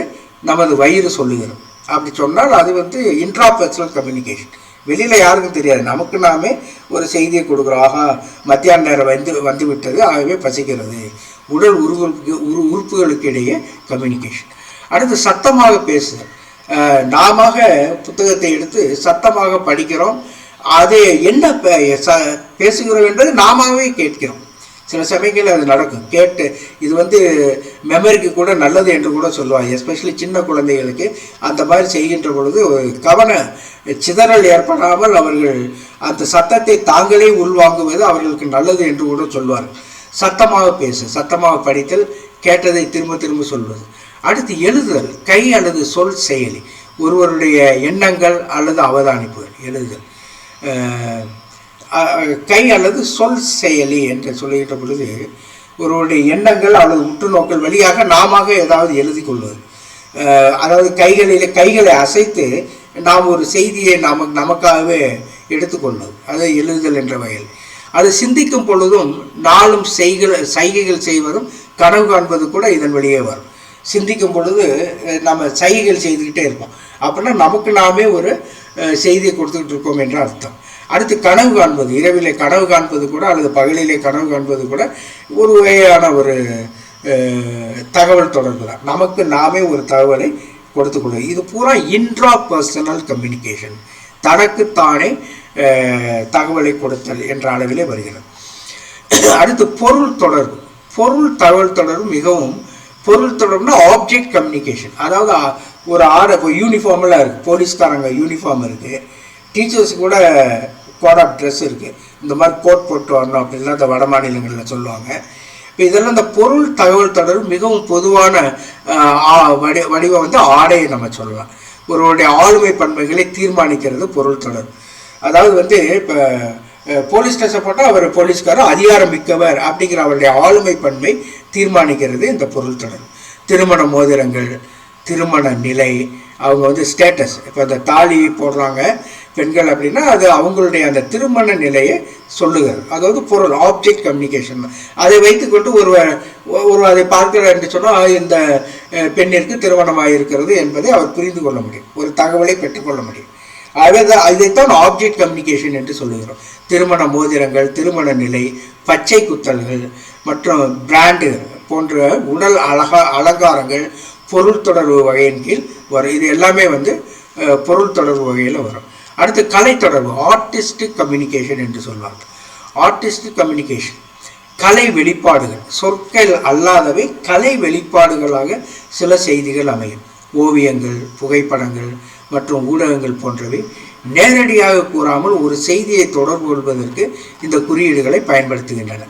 நமது வயிறு சொல்லுகிறோம். அப்படி சொன்னால் அது இன்ட்ராபர்சனல் கம்யூனிகேஷன். வெளியில் யாருக்கும் தெரியாது, நமக்கு நாமே ஒரு செய்தியை கொடுக்குறோம். ஆகா, மத்தியான நேரம் வந்து விட்டது, ஆகவே பசிக்கிறது. உடல் உறுப்புகளுக்கு இடையே கம்யூனிகேஷன். அடுத்து சத்தமாக பேசுதல். நாம புத்தகத்தை எடுத்து சத்தமாக படிக்கிறோம், அது என்ன பேசுகிறோம் என்பது நாமவே கேட்கிறோம். சில சமயங்களில் அது நடக்கும். கேட்டு இது மெமரிக்கு கூட நல்லது என்று கூட சொல்லுவாங்க. எஸ்பெஷலி சின்ன குழந்தைகளுக்கு அந்த மாதிரி செய்கின்ற பொழுது கவன சிதறல் ஏற்படாமல் அவர்கள் அந்த சத்தத்தை தாங்களே உள்வாங்குவது அவர்களுக்கு நல்லது என்று கூட சொல்வார்கள். சத்தமாக படித்தல், கேட்டதை திரும்ப திரும்ப சொல்வது. அடுத்து எழுதுதல், கை அல்லது சொல் செயலி. ஒருவருடைய எண்ணங்கள் அல்லது அவதானிப்புகள் எழுதுதல். கை அல்லது சொல் செயலி என்று சொல்லுகின்ற பொழுது ஒருவருடைய எண்ணங்கள் அல்லது உற்றுநோக்கல் வழியாக நாம ஏதாவது எழுதி கொள்வது. அதாவது கைகளை அசைத்து நாம் ஒரு செய்தியை நமக்காகவே எடுத்துக்கொள்வது, அதை எழுதுதல் என்ற வகையில். அது சிந்திக்கும் பொழுதும் நாளும் சைகைகள் செய்வதும் கனவு காண்பது கூட இதன் வழியே வரும். சிந்திக்கும் பொழுது நம்ம சைகைகள் செய்துக்கிட்டே இருப்போம், அப்படின்னா நமக்கு நாமே ஒரு செய்தியை கொடுத்துக்கிட்டு இருக்கோம் என்ற அர்த்தம். அடுத்து கனவு காண்பது, இரவிலே கனவு காண்பது கூட அல்லது பகலிலே கனவு காண்பது கூட ஒரு வகையான ஒரு தகவல் தொடர்பு தான். நமக்கு நாமே ஒரு தகவலை கொடுத்துக்கொள்வது. இது பூரா இன்ட்ரா பர்சனல் கம்யூனிகேஷன், தனக்குத்தானே தகவலை கொடுத்தல் என்ற அளவிலே வருகிறது. அடுத்து பொருள் தொடர்பு. தகவல் தொடர்பு மிகவும் பொருள் தொடர்புனா ஆப்ஜெக்ட் கம்யூனிகேஷன். அதாவது ஒரு யூனிஃபார்மெல்லாம் இருக்குது, போலீஸ்காரங்க யூனிஃபார்ம் இருக்குது, டீச்சர்ஸ் கூட கோட் ஆஃப் ட்ரெஸ் இருக்குது. இந்த மாதிரி கோட் போட்டு வரணும் அப்படின்லாம் இந்த வட மாநிலங்களில் சொல்லுவாங்க. இப்போ இதெல்லாம் இந்த பொருள் தகவல் தொடர்பு மிகவும் பொதுவான வடிவம் வந்து ஆடையை நம்ம சொல்லலாம். ஒருவருடைய ஆளுமை பண்புகளை தீர்மானிக்கிறது பொருள் தொடர்பு. அதாவது வந்து இப்போ போலீஸ் ட்ரெஸ்ஸை போட்டால் அவர் போலீஸ்காரர் அதிகாரம் மிக்கவர் அப்படிங்கிற அவருடைய ஆளுமை பண்பை தீர்மானிக்கிறது இந்த பொருள் தொடர்பு. திருமண மோதிரங்கள், திருமண நிலை, அவங்க வந்து ஸ்டேட்டஸ், இப்போ அந்த தாலி போடுறாங்க பெண்கள் அப்படின்னா அது அவங்களுடைய அந்த திருமண நிலையை சொல்லுகிறது. அதாவது பொருள் ஆப்ஜெக்ட் கம்யூனிகேஷன். அதை வைத்துக்கொண்டு ஒரு அதை பார்க்கிறார் என்று சொன்னால் இந்த பெண்ணிற்கு திருமணமாக இருக்கிறது என்பதை அவர் புரிந்து கொள்ள முடியும், ஒரு தகவலை பெற்றுக்கொள்ள முடியும். இதைத்தான் ஆப்ஜெக்ட் கம்யூனிகேஷன் என்று சொல்லுகிறோம். திருமண மோதிரங்கள், திருமண நிலை, பச்சை குத்தல்கள் மற்றும் பிராண்டு போன்ற உடல் அலங்காரங்கள் பொருள் தொடர்பு வகையின் கீழ் வரும். இது எல்லாமே வந்து பொருள் தொடர்பு வகையில் வரும். அடுத்து கலை தொடர்பு, ஆர்டிஸ்டிக் கம்யூனிகேஷன் என்று சொல்வாங்க. ஆர்டிஸ்டிக் கம்யூனிகேஷன் கலை வெளிப்பாடுகள், சொற்கள் அல்லாதவை கலை வெளிப்பாடுகளாக சில செய்திகள் அமையும். ஓவியங்கள், புகைப்படங்கள் மற்றும் ஊடகங்கள் போன்றவை நேரடியாக கூறாமல் ஒரு செய்தியை தொடர்பு கொள்வதற்கு இந்த குறியீடுகளை பயன்படுத்துகின்றன.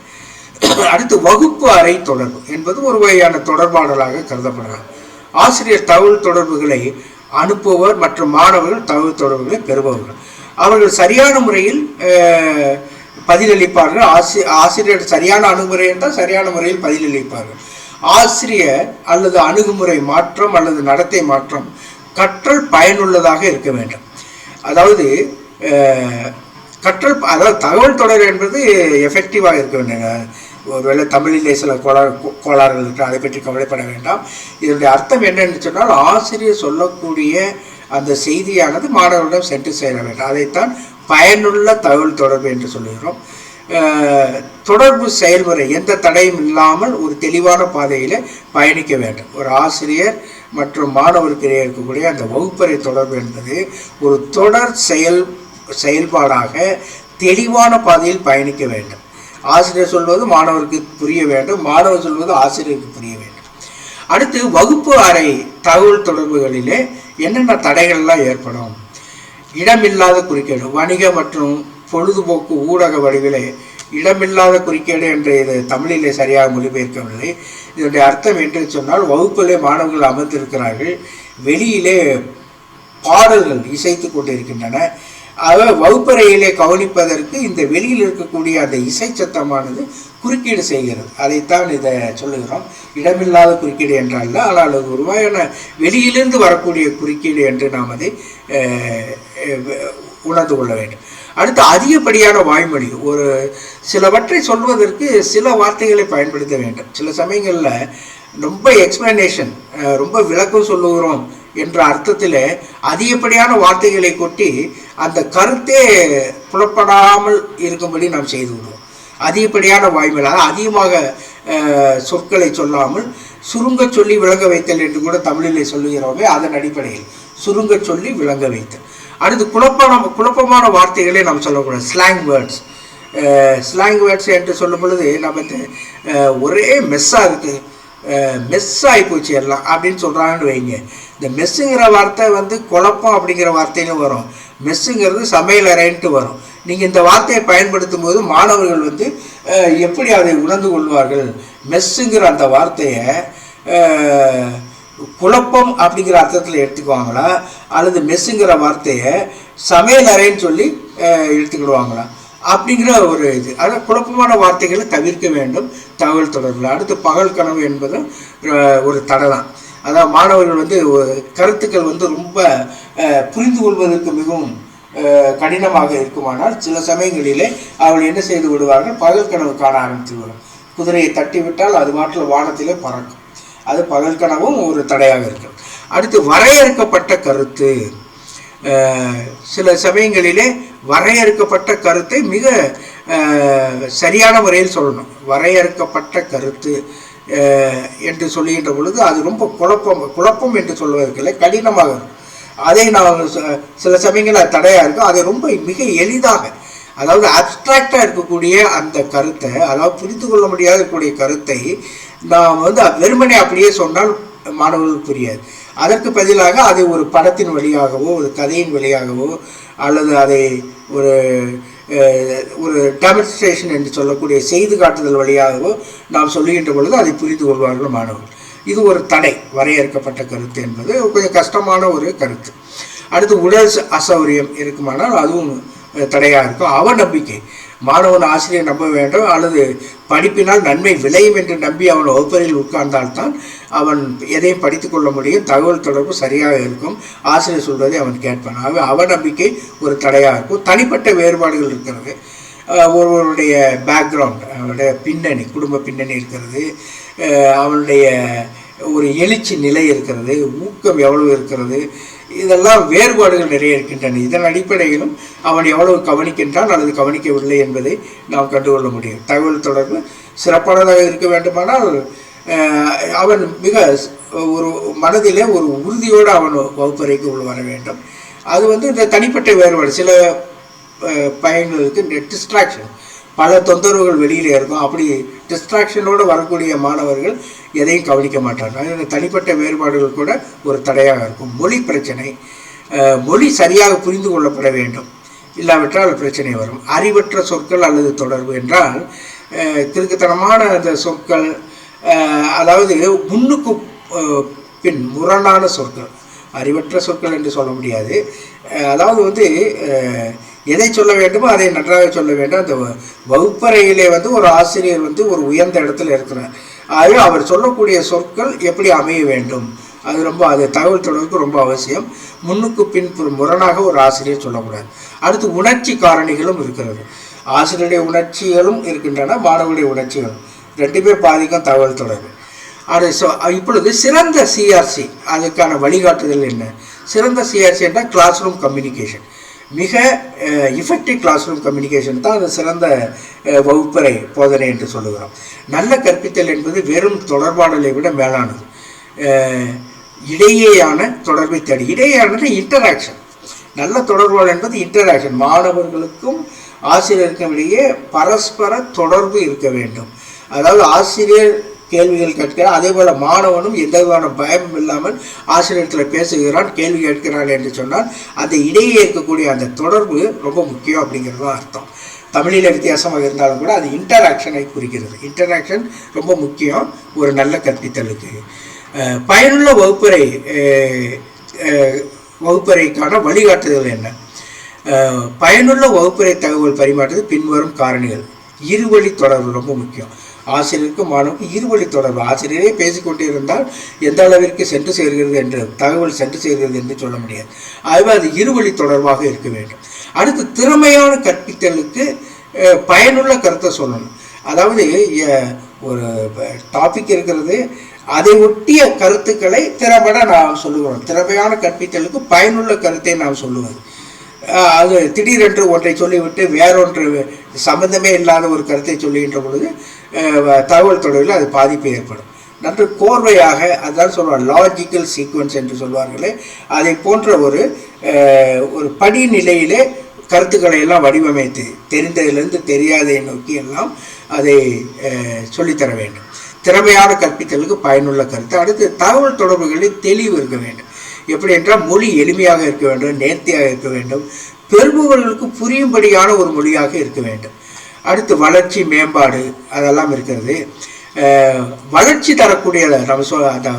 அடுத்து வகுப்பு அறை தொடர்பு என்பது ஒரு வகையான தொடர்பாடலாக கருதப்படுகிறது. ஆசிரியர் தகவல் தொடர்புகளை அனுப்புவர் மற்றும் மாணவர்கள் தகவல் தொடர்புகளை பெறுபவர்கள். அவர்கள் சரியான முறையில் பதிலளிப்பார்கள். ஆசிரியர் சரியான அணுகுமுறை என்றால் சரியான முறையில் பதிலளிப்பார்கள். ஆசிரியர் அல்லது அணுகுமுறை மாற்றம் அல்லது நடத்தை மாற்றம் கற்றல் பயனுள்ளதாக இருக்க வேண்டும். அதாவது தகவல் தொடர் என்பது எஃபெக்டிவாக இருக்க வேண்டும். ஒருவேளை தமிழிலே சில கோளாறுகள் இருக்கு, அதை பற்றி கவலைப்பட வேண்டாம். இதனுடைய அர்த்தம் என்னன்னு சொன்னால் ஆசிரியர் சொல்லக்கூடிய அந்த செய்தியானது மாணவர்களிடம் சென்று சேர வேண்டும். அதைத்தான் பயனுள்ள தகவல் தொடர்பு என்று சொல்லுகிறோம். தொடர்பு செயல்முறை எந்த தடையும் இல்லாமல் ஒரு தெளிவான பாதையில் பயணிக்க வேண்டும். ஒரு ஆசிரியர் மற்றும் மாணவருக்கு இடையே இருக்கக்கூடிய அந்த வகுப்பறை தொடர்பு என்பது ஒரு தொடர் செயல்பாடாக தெளிவான பாதையில் பயணிக்க வேண்டும். ஆசிரியர் சொல்வது மாணவருக்கு புரிய வேண்டும், மாணவர் சொல்வது ஆசிரியருக்கு புரிய வேண்டும். அடுத்து வகுப்பு அறை தகவல் தொடர்புகளிலே என்னென்ன தடைகள்லாம் ஏற்படும்? இடமில்லாத குறுக்கீடு, வணிக மற்றும் பொழுதுபோக்கு ஊடக வடிவிலே இடமில்லாத குறுக்கீடு என்று இது தமிழிலே சரியாக மொழிபெயர்க்கவில்லை. இதனுடைய அர்த்தம் என்று சொன்னால் வகுப்பிலே மாணவர்கள் அமர்ந்திருக்கிறார்கள், வெளியிலே பாடல்கள் இசைத்து கொண்டிருக்கின்றன. வகுப்பறையிலே கவனிப்பதற்கு இந்த வெளியில் இருக்கக்கூடிய அந்த இசை சத்தமானது குறுக்கீடு செய்கிறது. அதைத்தான் இதை சொல்லுகிறோம். இடமில்லாத குறுக்கீடு என்றால், ஆனால் அது ஒரு வகையான வெளியிலிருந்து வரக்கூடிய குறுக்கீடு என்று நாம் அதை உணர்ந்து கொள்ள வேண்டும். அடுத்து அதிகப்படியான வாய்மொழி, ஒரு சிலவற்றை சொல்வதற்கு சில வார்த்தைகளை பயன்படுத்த வேண்டும். சில சமயங்களில் ரொம்ப எக்ஸ்பிளனேஷன், ரொம்ப விளக்கம் சொல்லுகிறோம் என்ற அர்த்தத்தில் அதிகப்படியான வார்த்தைகளை கொட்டி அந்த கருத்தே புலப்படாமல் இருக்கும்படி நாம் செய்து விடுவோம். அதிகப்படியான வாய்மொழி, அதிகமாக சொற்களை சொல்லாமல் சுருங்க சொல்லி விளங்க வைத்தல் என்று கூட தமிழிலே சொல்லுகிறோமே, அதன் அடிப்படையில் சுருங்க சொல்லி விளங்க வைத்தல். அடுத்து குழப்பமான வார்த்தைகளே நாம் சொல்லக்கூடாது. ஸ்லாங் வேர்ட்ஸ் என்று சொல்லும் பொழுது நம்ம ஒரே மெஸ்ஸாக இருக்குது, மெஸ் ஆகி போச்சு எல்லாம் அப்படின்னு சொல்கிறாங்கன்னு வைங்க. இந்த மெஸ்ஸுங்கிற வார்த்தை குழப்பம் அப்படிங்கிற வார்த்தையிலும் வரும், மெஸ்ஸுங்கிறது சமையல் அறைன்ட்டு வரும். நீங்கள் இந்த வார்த்தையை பயன்படுத்தும் போது மாணவர்கள் எப்படி அதை உணர்ந்து கொள்வார்கள்? மெஸ்ஸுங்கிற அந்த வார்த்தையை குழப்பம் அப்படிங்கிற அர்த்தத்தில் எடுத்துக்குவாங்களா, அல்லது மெஸ்ஸுங்கிற வார்த்தையை சமையல் அறைன்னு சொல்லி எடுத்துக்கிடுவாங்களா அப்படிங்கிற ஒரு இது. அதாவது குழப்பமான வார்த்தைகளை தவிர்க்க வேண்டும் தகவல் தொடர்பில். அடுத்து பகல் கனவு என்பதும் ஒரு தடை தான். அதாவது மாணவர்கள் வந்து கருத்துக்கள் வந்து ரொம்ப புரிந்து கொள்வதற்கு மிகவும் கடினமாக இருக்குமானால் சில சமயங்களிலே அவள் என்ன செய்து விடுவார்கள், பகல் கனவு காண ஆரம்பித்துவிடும். குதிரையை தட்டி விட்டால் அது மாட்டில் வானத்திலே பறக்கும். அது பகல் கனவும் ஒரு தடையாக இருக்கும். அடுத்து வரையறுக்கப்பட்ட கருத்து. சில சமயங்களிலே வரையறுக்கப்பட்ட கருத்தை மிக சரியான முறையில் சொல்லணும். வரையறுக்கப்பட்ட கருத்து என்று சொல்லுகின்ற பொழுது அது ரொம்ப குழப்பம் என்று சொல்வதற்கில்லை, கடினமாக இருக்கும். அதை நான் சில சமயங்களில் தடையாக இருக்கும். அதை ரொம்ப மிக எளிதாக, அதாவது அப்ட்ராக்டாக இருக்கக்கூடிய அந்த கருத்தை, அதாவது புரிந்து கொள்ள முடியாத இருக்கக்கூடிய கருத்தை நாம் வந்து வெறுமனே அப்படியே சொன்னால் மாணவர்களுக்கு புரியாது. அதற்கு பதிலாக அதை ஒரு படத்தின் வழியாகவோ ஒரு கதையின் வழியாகவோ அல்லது அதை ஒரு டெமான்ஸ்ட்ரேஷன் என்று சொல்லக்கூடிய செய்து காட்டுதல் வழியாகவோ நாம் சொல்லுகின்ற பொழுது அதை புரிந்து கொள்வார்கள் மாணவர்கள். இது ஒரு தடை. வரையறுக்கப்பட்ட கருத்து என்பது கொஞ்சம் கஷ்டமான ஒரு கருத்து. அடுத்து உடல் அசௌரியம் இருக்குமானால் அதுவும் தடையாக இருக்கும். அவநம்பிக்கை. மாணவன் ஆசிரியர் நம்ப வேண்டும், அல்லது படிப்பினால் நன்மை விளையும் என்று நம்பி அவன் வகுப்பறையில் உட்கார்ந்தால்தான் அவன் எதையும் படித்து கொள்ள முடியும். தகவல் தொடர்பு சரியாக இருக்கும், ஆசிரியர் சொல்வதை அவன் கேட்பான். ஆகவே அவநம்பிக்கை ஒரு தடையாக இருக்கும். தனிப்பட்ட வேறுபாடுகள் இருக்கிறது. ஒருவருடைய பேக்ரவுண்ட், அவனுடைய பின்னணி, குடும்ப பின்னணி இருக்கிறது, அவனுடைய ஒரு எழுச்சி நிலை இருக்கிறது, ஊக்கம் எவ்வளவு இருக்கிறது, இதெல்லாம் வேறுபாடுகள் நிறைய இருக்கின்றன. இதன் அடிப்படையிலும் அவன் எவ்வளவு கவனிக்கின்றான் அல்லது கவனிக்கவில்லை என்பதை நாம் கண்டுகொள்ள முடியும். தகவல் தொடர்பு சிறப்பானதாக இருக்க வேண்டுமானால் அவன் மிக ஒரு மனதிலே ஒரு உறுதியோடு அவன் வகுப்பறைக்கு உள்ள வர வேண்டும். அது வந்து இந்த தனிப்பட்ட வேறுபாடு. சில பையன்களுக்கு டிஸ்ட்ராக்ஷன், பல தொந்தரவுகள் வெளியில் இருக்கும். அப்படி டிஸ்ட்ராக்ஷனோடு வரக்கூடிய மாணவர்கள் எதையும் கவனிக்க மாட்டார்கள். இந்த தனிப்பட்ட வேறுபாடுகள் கூட ஒரு தடையாக இருக்கும். மொழி பிரச்சனை. மொழி சரியாக புரிந்து கொள்ளப்பட வேண்டும், இல்லாவிட்டால் பிரச்சனை வரும். அறிவற்ற சொற்கள் அல்லது தொடர்பு என்றால் கிறுக்குத்தனமான அந்த சொற்கள், அதாவது முன்னுக்கு பின் முரணான சொற்கள். அறிவற்ற சொற்கள் என்று சொல்ல முடியாது. அதாவது வந்து எதை சொல்ல வேண்டுமோ அதை நன்றாக சொல்ல வேண்டும். அந்த வகுப்பறையிலே வந்து ஒரு ஆசிரியர் வந்து ஒரு உயர்ந்த இடத்துல இருக்கிறார். ஆகவே அவர் சொல்லக்கூடிய சொற்கள் எப்படி அமைய வேண்டும், அது தகவல் தொடர்புக்கு ரொம்ப அவசியம். முன்னுக்கு பின் முரணாக ஒரு ஆசிரியர் சொல்லக்கூடாது. அடுத்து உணர்ச்சி காரணிகளும் இருக்கிறது. ஆசிரியருடைய உணர்ச்சிகளும் இருக்கின்றன, மாணவருடைய உணர்ச்சிகளும், ரெண்டுமே பாதிக்கும் தகவல் தொடர்பு. இப்பொழுது சிறந்த சிஆர்சி, அதுக்கான வழிகாட்டுதல் என்ன? சிறந்த சிஆர்சி என்றால் கிளாஸ் ரூம் கம்யூனிகேஷன். மிக இஃபெக்டிவ் கிளாஸ் ரூம் கம்யூனிகேஷன் தான் அந்த சிறந்த வகுப்பறை போதனை என்று சொல்லுகிறோம். நல்ல கற்பித்தல் என்பது வெறும் தொடர்பாடலை விட மேலானது. இடையேயான தொடர்பை தேடி, இடையேயானது இன்டராக்ஷன். நல்ல தொடர்பாடல் என்பது இன்டராக்ஷன். மாணவர்களுக்கும் ஆசிரியருக்கும் இடையே பரஸ்பர தொடர்பு இருக்க வேண்டும். அதாவது ஆசிரியர் கேள்விகள் கேட்கிறார், அதே போல் மாணவனும் எந்த விதமான பயமும் இல்லாமல் ஆசிரியத்தில் பேசுகிறான், கேள்வி கேட்கிறான் என்று சொன்னால் அந்த இடையே இருக்கக்கூடிய அந்த தொடர்பு ரொம்ப முக்கியம் அப்படிங்கிறது தான் அர்த்தம். தமிழில் வித்தியாசமாக இருந்தாலும் கூட அது இன்டராக்ஷனை குறிக்கிறது. இன்டராக்ஷன் ரொம்ப முக்கியம் ஒரு நல்ல கற்பித்தலுக்கு. பயனுள்ள வகுப்பறைக்கான வழிகாட்டுதல் என்ன? பயனுள்ள வகுப்பறை தகவல் பரிமாற்றது பின்வரும் காரணிகள். இருவழி தொடர்பு ரொம்ப முக்கியம். ஆசிரியருக்கும் மாணவருக்கும் இருவழி தொடர்பு. ஆசிரியரே பேசிக்கொண்டே இருந்தால் எந்த அளவிற்கு சென்று சேர்கிறது என்று, தகவல் சென்று சேர்கிறது என்று சொல்ல முடியாது. ஆகவே அது இருவழி தொடர்பாக இருக்க வேண்டும். அடுத்து திறமையான கற்பித்தலுக்கு பயனுள்ள கருத்தை சொல்லணும். அதாவது ஒரு டாபிக் இருக்கிறது, அதை ஒட்டிய கருத்துக்களை திறம்பட நாம் சொல்லுகிறோம். திறமையான கற்பித்தலுக்கு பயனுள்ள கருத்தை நாம் சொல்லுவது. அது திடீரென்று ஒன்றை சொல்லிவிட்டு வேறொன்று சம்பந்தமே இல்லாத ஒரு கருத்தை சொல்லுகின்ற பொழுது தகவல் தொடர்பில் அது பாதிப்பு ஏற்படும். நன்று கோர்வையாக, அதான் சொல்வார் லாஜிக்கல் சீக்வன்ஸ் என்று சொல்வார்களே, அதை போன்ற ஒரு படிநிலையிலே கருத்துக்களை எல்லாம் வடிவமைத்து தெரிந்ததிலிருந்து தெரியாதை நோக்கி எல்லாம் அதை சொல்லித்தர வேண்டும். திறமையான கற்பித்தலுக்கு பயனுள்ள கருத்து. அடுத்து தகவல் தொடர்புகளில் தெளிவு இருக்க வேண்டும். எப்படி என்றால் மொழி எளிமையாக இருக்க வேண்டும், நேர்த்தியாக இருக்க வேண்டும், பெறுபவர்களுக்கு புரியும்படியான ஒரு மொழியாக இருக்க வேண்டும். அடுத்து வளர்ச்சி மேம்பாடு அதெல்லாம் இருக்கிறது. வளர்ச்சி தரக்கூடிய நம்ம அந்த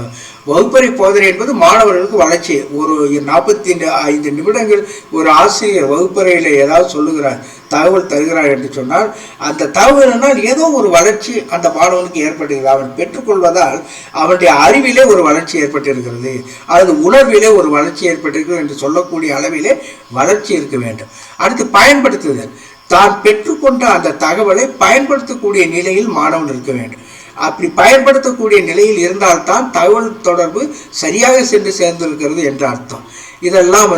வகுப்பறை போதனை என்பது மாணவர்களுக்கு வளர்ச்சி. ஒரு 45 நிமிடங்கள் ஒரு ஆசிரியர் வகுப்பறையில் ஏதாவது சொல்லுகிறார், தகவல் தருகிறார் என்று சொன்னால் அந்த தகவலினால் ஏதோ ஒரு வளர்ச்சி அந்த மாணவனுக்கு ஏற்பட்டிருக்கிறது. அவன் பெற்றுக்கொள்வதால் அவனுடைய அறிவிலே ஒரு வளர்ச்சி ஏற்பட்டிருக்கிறது, அல்லது உணர்விலே ஒரு வளர்ச்சி ஏற்பட்டிருக்கிறது என்று சொல்லக்கூடிய அளவிலே வளர்ச்சி இருக்க வேண்டும். அடுத்து பயன்படுத்துதல், தான் பெற்றுக்கொண்ட அந்த தகவலை பயன்படுத்தக்கூடிய நிலையில் மாணவன் இருக்க வேண்டும். அப்படி பயன்படுத்தக்கூடிய நிலையில் இருந்தால்தான் தகவல் தொடர்பு சரியாக சென்று சேர்ந்திருக்கிறது என்ற அர்த்தம். இதெல்லாம்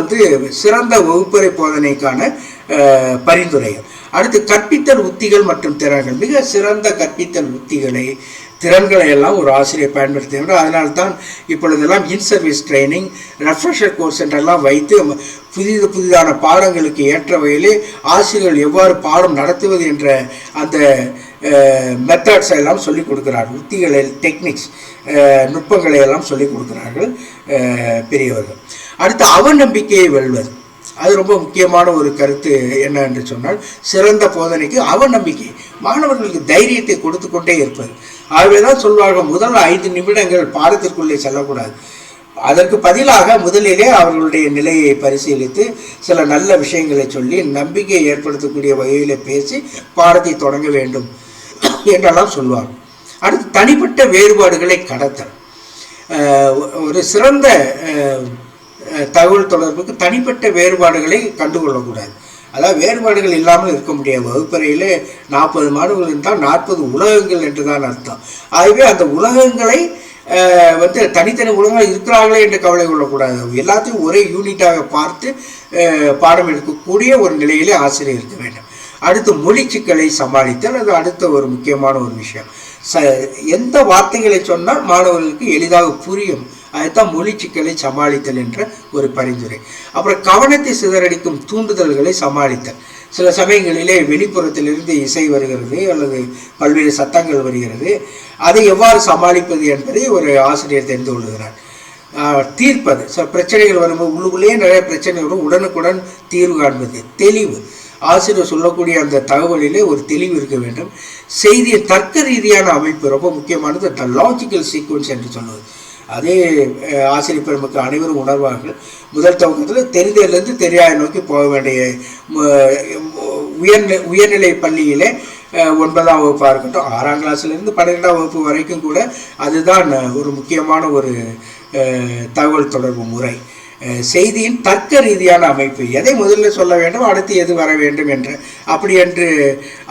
சிறந்த வகுப்பறை போதனைக்கான பரிந்துரைகள். அடுத்து கற்பித்தல் உத்திகள் மற்றும் திறன்கள். மிக சிறந்த கற்பித்தல் உத்திகளை திறன்களை எல்லாம் ஒரு ஆசிரியர் பயன்படுத்துகிறார். அதனால்தான் இப்பொழுதெல்லாம் இன் சர்வீஸ் ட்ரைனிங், ரெஃப்ரெஷர் கோர்ஸ் என்றெல்லாம் வைத்து புதிதான பாடங்களுக்கு ஏற்ற வகையிலே ஆசிரியர்கள் எவ்வாறு பாடம் நடத்துவது என்ற அந்த மெத்தட்ஸ் எல்லாம் சொல்லிக் கொடுக்கிறார்கள். உத்திகளை, டெக்னிக்ஸ், நுட்பங்களை எல்லாம் சொல்லிக் கொடுக்கிறார்கள் பெரியவர்கள். அடுத்து அவநம்பிக்கையை வெல்வது, அது ரொம்ப முக்கியமான ஒரு கருத்து. என்ன என்று சொன்னால், சிறந்த போதனைக்கு அவநம்பிக்கை, மாணவர்களுக்கு தைரியத்தை கொடுத்து கொண்டே இருப்பது. ஆகவே தான் சொல்வார்கள், முதல் 5 நிமிடங்கள் பாடத்திற்குள்ளே செல்லக்கூடாது. அதற்கு பதிலாக முதலிலே அவர்களுடைய நிலையை பரிசீலித்து சில நல்ல விஷயங்களை சொல்லி நம்பிக்கையை ஏற்படுத்தக்கூடிய வகையில் பேசி பாடத்தை தொடங்க வேண்டும் என்றெல்லாம் சொல்வார். அடுத்து தனிப்பட்ட வேறுபாடுகளை கடத்தல். ஒரு சிறந்த தகவல் தொடர்புக்கு தனிப்பட்ட வேறுபாடுகளை கண்டுகொள்ளக்கூடாது. அதாவது வேறுபாடுகள் இல்லாமல் இருக்க முடியாது. வகுப்பறையில் 40 மாணவர்கள் இருந்தால் 40 உலகங்கள் என்று தான் அர்த்தம். ஆகவே அந்த உலகங்களை தனித்தனி உலகங்கள் இருக்கிறார்களே என்று கவலை கொள்ளக்கூடாது. எல்லாத்தையும் ஒரே யூனிட்டாக பார்த்து பாடம் எடுக்கக்கூடிய ஒரு நிலையிலே ஆசிரியர் இருக்க வேண்டும். அடுத்து மொழி சிக்கலை சமாளித்தல், அது அடுத்த ஒரு முக்கியமான ஒரு விஷயம். எந்த வார்த்தைகளை சொன்னால் மாணவர்களுக்கு எளிதாக புரியும், அதுதான் மொழி சிக்கலை சமாளித்தல் என்ற ஒரு பரிந்துரை. அப்புறம் கவனத்தை சிதறடிக்கும் தூண்டுதல்களை சமாளித்தல். சில சமயங்களிலே வெளிப்புறத்திலிருந்து இசை வருகிறது அல்லது பல்வேறு சத்தங்கள் வருகிறது, அதை எவ்வாறு சமாளிப்பது என்பதை ஒரு ஆசிரியர் தெரிந்து கொள்கிறார். தீர்ப்பது, சில பிரச்சனைகள் வரும்போது உள்ளுக்குள்ளேயே நிறைய பிரச்சனை வரும், உடனுக்குடன் தீர்வு காண்பது. தெளிவு, ஆசிரியர் சொல்லக்கூடிய அந்த தகவலிலே ஒரு தெளிவு இருக்க வேண்டும். செய்தியின் தர்க்க ரீதியான அமைப்பு ரொம்ப முக்கியமானது, த லாஜிக்கல் சீக்வன்ஸ் என்று சொல்வது. அதே ஆசிரியர் பெருமக்கள் அனைவரும் உணர்வார்கள். முதல் துவக்கத்தில் தெரிந்ததிலிருந்து தெரியாத நோக்கி போக வேண்டிய உயர்நிலை பள்ளியிலே 9ஆம் வகுப்பாக இருக்கட்டும், 6ஆம் கிளாஸ்லேருந்து 12ஆம் வகுப்பு வரைக்கும் கூட அதுதான் ஒரு முக்கியமான ஒரு தகவல் தொடர்பு முறை. செய்தியின் தர்க்க ரீதியான அமைப்பு, எதை முதலில் சொல்ல வேண்டும், அடுத்து எது வர வேண்டும் என்று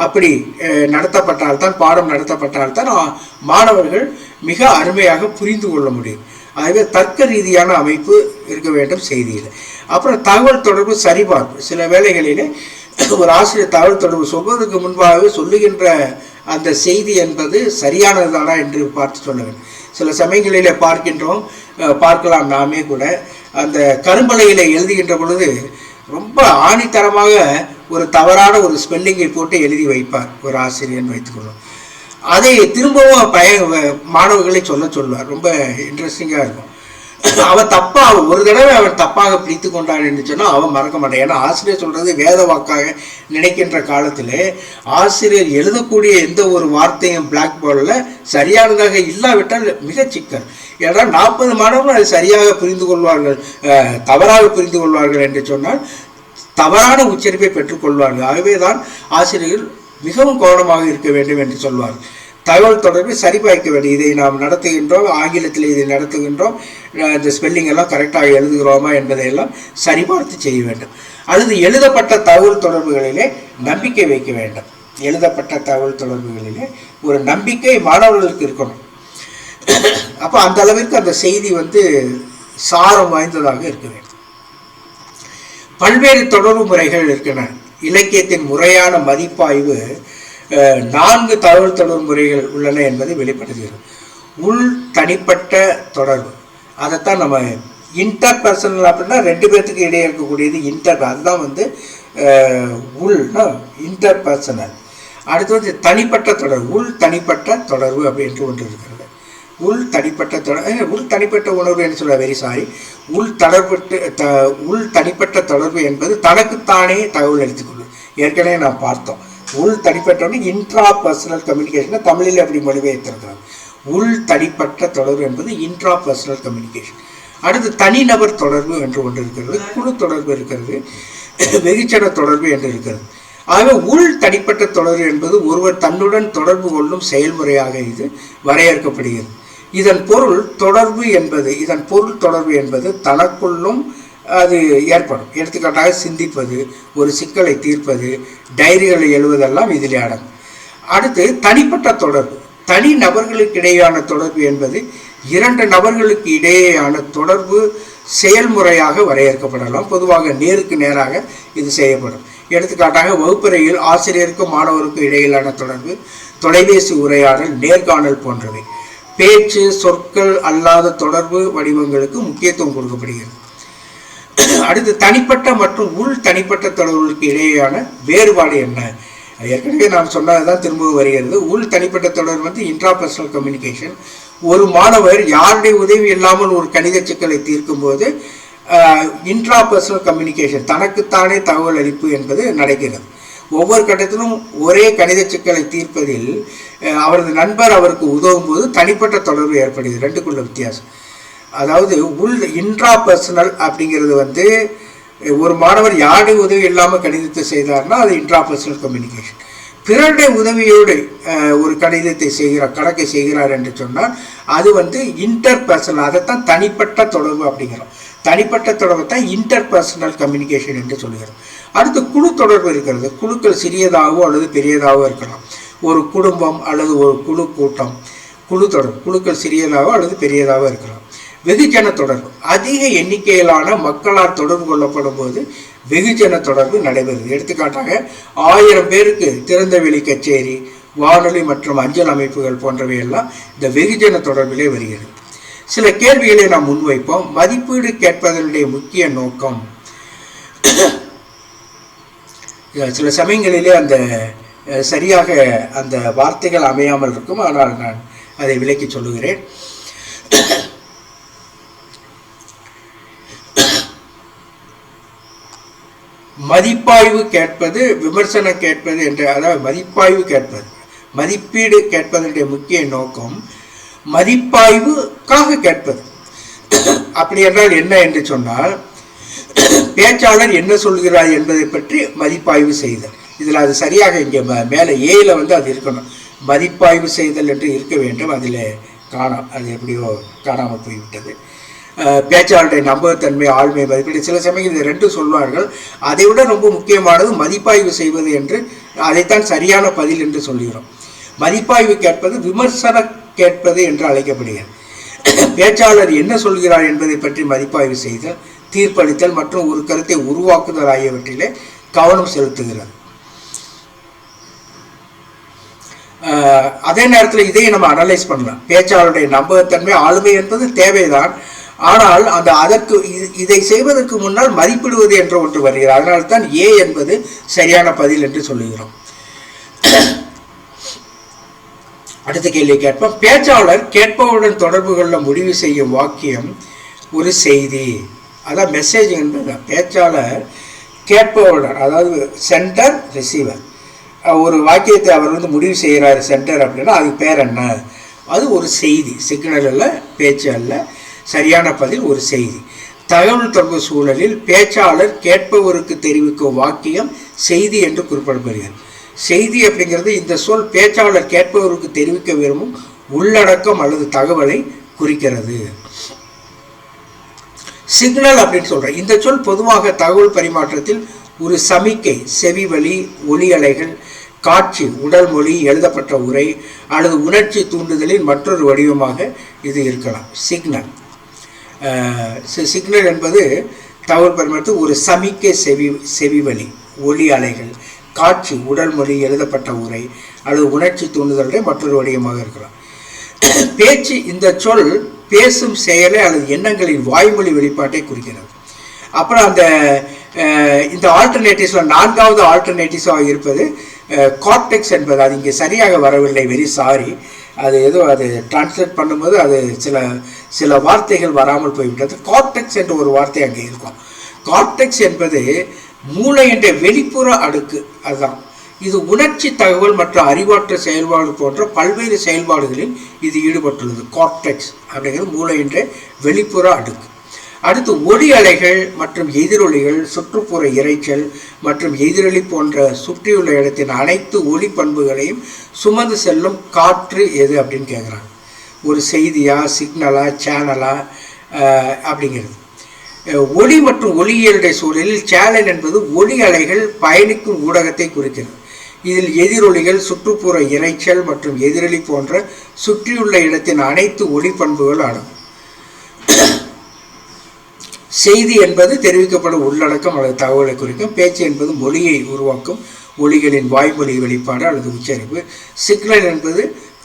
அப்படி நடத்தப்பட்டால்தான், பாடம் நடத்தப்பட்டால்தான் மாணவர்கள் மிக அருமையாக புரிந்து கொள்ள முடியும். ஆகவே தர்க்க ரீதியான அமைப்பு இருக்க வேண்டும் செய்தியில். அப்புறம் தகவல் தொடர்பு சரிபார்ப்பு. சில வேளைகளிலே ஒரு ஆசிரியர் தகவல் தொடர்பு சொல்வதற்கு முன்பாகவே சொல்லுகின்ற அந்த செய்தி என்பது சரியானதுதானா என்று பார்த்து சொல்ல வேண்டும். சில சமயங்களிலே பார்க்கலாம் நாமே கூட, அந்த கரும்பலையில் எழுதுகின்ற பொழுது ரொம்ப ஆணித்தரமாக ஒரு தவறான ஒரு ஸ்பெல்லிங்கை போட்டு எழுதி வைப்பார் ஒரு ஆசிரியர் வைத்துக்கொள்ளும். அதை திரும்பவும் மாணவர்களை சொல்லுவார். ரொம்ப இன்ட்ரெஸ்டிங்காக இருக்கும். அவன் ஒரு தடவை அவன் தப்பாக பிடித்து கொண்டான் என்று சொன்னால் அவன் மறக்க மாட்டான். ஏன்னா ஆசிரியர் சொல்றது வேத வாக்காக நினைக்கின்ற காலத்தில் ஆசிரியர் எழுதக்கூடிய எந்த ஒரு வார்த்தையும் பிளாக் போர்டில் சரியானதாக இல்லாவிட்டால் மிக சிக்கல். ஏன்னா 40 மாணவர்கள் அதை சரியாக புரிந்து கொள்வார்கள், தவறாக புரிந்து கொள்வார்கள் என்று சொன்னால் தவறான உச்சரிப்பை பெற்றுக்கொள்வார்கள். ஆகவே தான் ஆசிரியர்கள் மிகவும் கவனமாக இருக்க வேண்டும் என்று சொல்வார்கள். தகவல் தொடர்பை சரிபாய்க்க வேண்டும். இதை நாம் நடத்துகின்றோம், ஆங்கிலத்தில் இதை நடத்துகின்றோம், இந்த ஸ்பெல்லிங் எல்லாம் கரெக்டாக எழுதுகிறோமா என்பதையெல்லாம் சரிபார்த்து செய்ய வேண்டும். அல்லது எழுதப்பட்ட தகவல் தொடர்புகளிலே நம்பிக்கை வைக்க வேண்டும். எழுதப்பட்ட தகவல் தொடர்புகளிலே ஒரு நம்பிக்கை மாணவர்களுக்கு இருக்கணும். அப்போ அந்த அளவிற்கு அந்த செய்தி சாரம் வாய்ந்ததாக இருக்க வேண்டும். பல்வேறு தொடர்பு முறைகள் இருக்கின்றன. இலக்கியத்தின் முறையான மதிப்பாய்வு 4 தகவல் தொடர்பு முறைகள் உள்ளன என்பதை வெளிப்படுத்துகிறது. உள் தனிப்பட்ட தொடர்பு, அதைத்தான் நம்ம இன்டர் பர்சனல் அப்படின்னா 2 பேர்த்துக்கு இடையே இருக்கக்கூடியது இன்டர், அதுதான் உள்னா இன்டர் பர்சனல். அடுத்து தனிப்பட்ட தொடர்பு, உள் தனிப்பட்ட தொடர்பு அப்படின்ட்டு ஒன்று இருக்கிறது. உள் தனிப்பட்ட உணர்வு என்று சொல்ல வெரி சாரி. உள் தனிப்பட்ட தொடர்பு என்பது தனக்குத்தானே தகவல் எடுத்துக்கொள்ளும். ஏற்கனவே நாம் பார்த்தோம், உள் தனிப்பட்ட இன்ட்ரா பர்சனல் கம்யூனிகேஷன் தமிழில் எப்படி மொழிபெயர்த்திருக்கிறாங்க. உள் தனிப்பட்ட தொடர்பு என்பது இன்ட்ரா பர்சனல் கம்யூனிகேஷன். அடுத்து தனிநபர் தொடர்பு என்று ஒன்று இருக்கிறது, குழு தொடர்பு இருக்கிறது, வெகுஜன தொடர்பு என்று இருக்கிறது. ஆகவே உள் தனிப்பட்ட தொடர்பு என்பது ஒருவர் தன்னுடன் தொடர்பு கொள்ளும் செயல்முறையாக இது வரையறுக்கப்படுகிறது. இதன் பொருள் தொடர்பு என்பது தனக்குள்ளும் அது ஏற்படும். எடுத்துக்காட்டாக சிந்திப்பது, ஒரு சிக்கலை தீர்ப்பது, டைரிகளை எழுவதெல்லாம் இதிலே அடங்கும். அடுத்து தனிப்பட்ட தொடர்பு, தனி நபர்களுக்கு இடையேயான தொடர்பு என்பது இரண்டு நபர்களுக்கு இடையேயான தொடர்பு செயல்முறையாக வரையறுக்கப்படலாம். பொதுவாக நேருக்கு நேராக இது செய்யப்படும். எடுத்துக்காட்டாக வகுப்பறையில் ஆசிரியருக்கும் மாணவருக்கும் இடையிலான தொடர்பு, தொலைபேசி உரையாடல், நேர்காணல் போன்றவை. பேச்சு சொற்கள் அல்லாத தொடர்பு வடிவங்களுக்கு முக்கியத்துவம் கொடுக்கப்படுகிறது. அடுத்து தனிப்பட்ட மற்றும் உள் தனிப்பட்ட தொடர்புகளுக்கு இடையேயான வேறுபாடு என்ன? ஏற்கனவே நாம் சொன்னதுதான் திரும்பவும் வருகிறது. உள் தனிப்பட்ட தொடர்பு இன்ட்ராபர்சனல் கம்யூனிகேஷன். ஒரு மாணவர் யாருடைய உதவி இல்லாமல் ஒரு கணித சிக்கலை தீர்க்கும் போது இன்ட்ராபர்சனல் கம்யூனிகேஷன், தனக்குத்தானே தகவல் அளிப்பு என்பது நடக்கிறது. ஒவ்வொரு கட்டத்திலும் ஒரே கணித சிக்கலை தீர்ப்பதில் அவரது நண்பர் அவருக்கு உதவும் போது தனிப்பட்ட தொடர்பு ஏற்படுகிறது. ரெண்டுக்குள்ள வித்தியாசம். அதாவது இன்ட்ராபர்சனல் அப்படிங்கிறது ஒரு மாணவர் யாருடைய உதவி இல்லாமல் கணிதத்தை செய்தார்னா அது இன்ட்ராபர்சனல் கம்யூனிகேஷன். பிறருடைய உதவியோடு ஒரு கணிதத்தை கணக்கை செய்கிறார் என்று சொன்னால் அது இன்டர்பர்சனல். அதைத்தான் தனிப்பட்ட தொடர்பு அப்படிங்கிறோம். தனிப்பட்ட தொடர்பு தான் இன்டர்பர்சனல் கம்யூனிகேஷன் என்று சொல்கிறோம். அடுத்து குழு தொடர்பு இருக்கிறது. குழுக்கள் சிறியதாகவோ அல்லது பெரியதாகவோ இருக்கலாம். ஒரு குடும்பம் அல்லது ஒரு குழு கூட்டம், குழு தொடர்பு. குழுக்கள் சிறியதாகவோ அல்லது பெரியதாகவோ இருக்கலாம். வெகுஜன தொடர்பு, அதிக எண்ணிக்கையிலான மக்களால் தொடர்பு கொள்ளப்படும் போது வெகுஜன தொடர்பு நடைபெறுது. எடுத்துக்காட்டாக 1000 பேருக்கு திறந்தவெளி கச்சேரி, வானொலி மற்றும் அஞ்சல் அமைப்புகள் போன்றவையெல்லாம் இந்த வெகுஜன தொடர்பிலே வருகிறது. சில கேள்விகளை நாம் முன்வைப்போம். மதிப்பீடு கேட்பதனுடைய முக்கிய நோக்கம். சில சமயங்களிலே அந்த சரியாக அந்த வார்த்தைகள் அமையாமல் இருக்கும். ஆனால் நான் அதை விளக்கி சொல்லுகிறேன். மதிப்பாய்வு கேட்பது, விமர்சனம் கேட்பது என்று, அதாவது மதிப்பாய்வு கேட்பது, மதிப்பீடு கேட்பதனுடைய முக்கிய நோக்கம் மதிப்பாய்வுக்காக கேட்பது. அப்படி என்றால் என்ன என்று சொன்னால், பேச்சாளர் என்ன சொல்கிறார் என்பதை பற்றி மதிப்பாய்வு செய்தல். இதில் அது சரியாக இங்கே மேலே ஏல அது இருக்கணும். மதிப்பாய்வு செய்தல் என்று இருக்க வேண்டும். அதில் அது எப்படியோ காணாமல் போய்விட்டது. பேச்சாளருடைய நம்பகத்தன்மை, ஆழ்மை, மதிப்பீடு. சில சமயம் இது ரெண்டும் சொல்வார்கள். அதை விட ரொம்ப முக்கியமானது மதிப்பாய்வு செய்வது என்று, அதைத்தான் சரியான பதில் என்று சொல்கிறோம். மதிப்பாய்வு கேட்பது விமர்சனம் கேட்பது என்று அழைக்கப்படுகிறது. பேச்சாளர் என்ன சொல்கிறார் என்பதை பற்றி மதிப்பாய்வு செய்தல், தீர்ப்பளித்தல் மற்றும் ஒரு கருத்தை உருவாக்குதல் ஆகியவற்றிலே கவனம் செலுத்துகிறது. அதே நேரத்தில் இதை நம்ம அனலைஸ் பண்ணலாம். பேச்சாளருடைய நம்பகத்தன்மை, ஆளுமை என்பது தேவைதான். ஆனால் அதற்கு இதை செய்வதற்கு முன்னால் மதிப்பிடுவது என்ற ஒன்று வருகிறது. அதனால்தான் ஏ என்பது சரியான பதில் என்று சொல்லுகிறோம். அடுத்த கேள்வி கேட்போம். பேச்சாளர் கேட்பவருடன் தொடர்பு கொள்ள முடிவு செய்யும் வாக்கியம் ஒரு செய்தி. அதான் மெசேஜ் என்பது. பேச்சாளர் கேட்பவருடன், அதாவது சென்டர் ரிசீவர், ஒரு வாக்கியத்தை அவர் முடிவு செய்கிறார் சென்டர் அப்படின்னா அது பேர் என்ன? அது ஒரு செய்தி. சிக்னல் அல்ல, பேச்சு அல்ல. சரியான பதில் ஒரு செய்தி. தகவல் தொடர்பு சூழலில் பேச்சாளர் கேட்பவருக்கு தெரிவிக்கும் வாக்கியம் செய்தி என்று குறிப்பிடப்படுகிறது. செய்தி அப்படிங்கிறது இந்த சொல் பேச்சாளர் கேட்பவருக்கு தெரிவிக்க விரும்பும் உள்ளடக்கம் அல்லது தகவலை குறிக்கிறது. சிக்னல் அப்படின்னு சொல்றேன். இந்த சொல் பொதுவாக தகவல் பரிமாற்றத்தில் ஒரு சமிக்கை, செவிவழி, ஒலி அலைகள், காட்சி, உடல் மொழி, எழுதப்பட்ட உரை அல்லது உணர்ச்சி தூண்டுதலின் மற்றொரு வடிவமாக இது இருக்கலாம். சிக்னல் என்பது தகவல் பரிமாற்றத்தில் ஒரு சமிக்கை, செவிவழி, ஒலி அலைகள், காட்சி, உடல் மொழி, எழுதப்பட்ட உரை அல்லது உணர்ச்சி தூண்டுதலுடைய மற்றொரு வடிவமாக இருக்கலாம். பேச்சு, இந்த சொல் பேசும் செயலை அல்லது எண்ணங்களின் வாய்மொழி வெளிப்பாட்டை குறிக்கிறது. அப்புறம் இந்த ஆல்டர்னேட்டிவ்ஸில் 4வது ஆல்டர்னேட்டிவ்ஸாக இருப்பது கார்டெக்ஸ் என்பது. அது இங்கே சரியாக வரவில்லை, வெரி சாரி. அது ஏதோ அது டிரான்ஸ்லேட் பண்ணும்போது அது சில வார்த்தைகள் வராமல் போய்விட்டது. கார்டெக்ஸ் என்ற ஒரு வார்த்தை அங்கே இருக்கும். கார்டெக்ஸ் என்பது மூளை என்ற வெளிப்புற அடுக்கு. அதுதான் இது உணர்ச்சி தகவல் மற்றும் அறிவாற்றல் செயல்பாடு போன்ற பல்வேறு செயல்பாடுகளில் இது ஈடுபட்டுள்ளது. கார்டெக்ஸ் அப்படிங்கிறது மூளையின் வெளிப்புற அடுக்கு. அடுத்து ஒளி அலைகள் மற்றும் எதிரொலிகள், சுற்றுப்புற இரைச்சல் மற்றும் எதிரொலி போன்ற சுற்றியுள்ள இடத்தின் அனைத்து ஒளி பண்புகளையும் சுமந்து செல்லும் காற்று எது அப்படின்னு கேட்குறாங்க. ஒரு செய்தியா, சிக்னலா, சேனலா அப்படிங்கிறது. ஒளி மற்றும் ஒளியியலுடைய சூழலில் சேனல் என்பது ஒளி அலைகள் பயணிக்கும் ஊடகத்தை குறிக்கிறது. இதில் எதிரொலிகள், சுற்றுப்புற இரைச்சல் மற்றும் எதிரொலி போன்ற சுற்றியுள்ள இடத்தின் அனைத்து ஒளி பண்புகள் அடங்கும். செய்தி என்பது தெரிவிக்கப்படும் உள்ளடக்கம் அல்லது தகவலை குறிக்கும். பேச்சு என்பது மொழியை உருவாக்கும் ஒலிகளின் வாய்மொழி வெளிப்பாடு அல்லது உச்சரிப்பு. சிக்னல் என்பது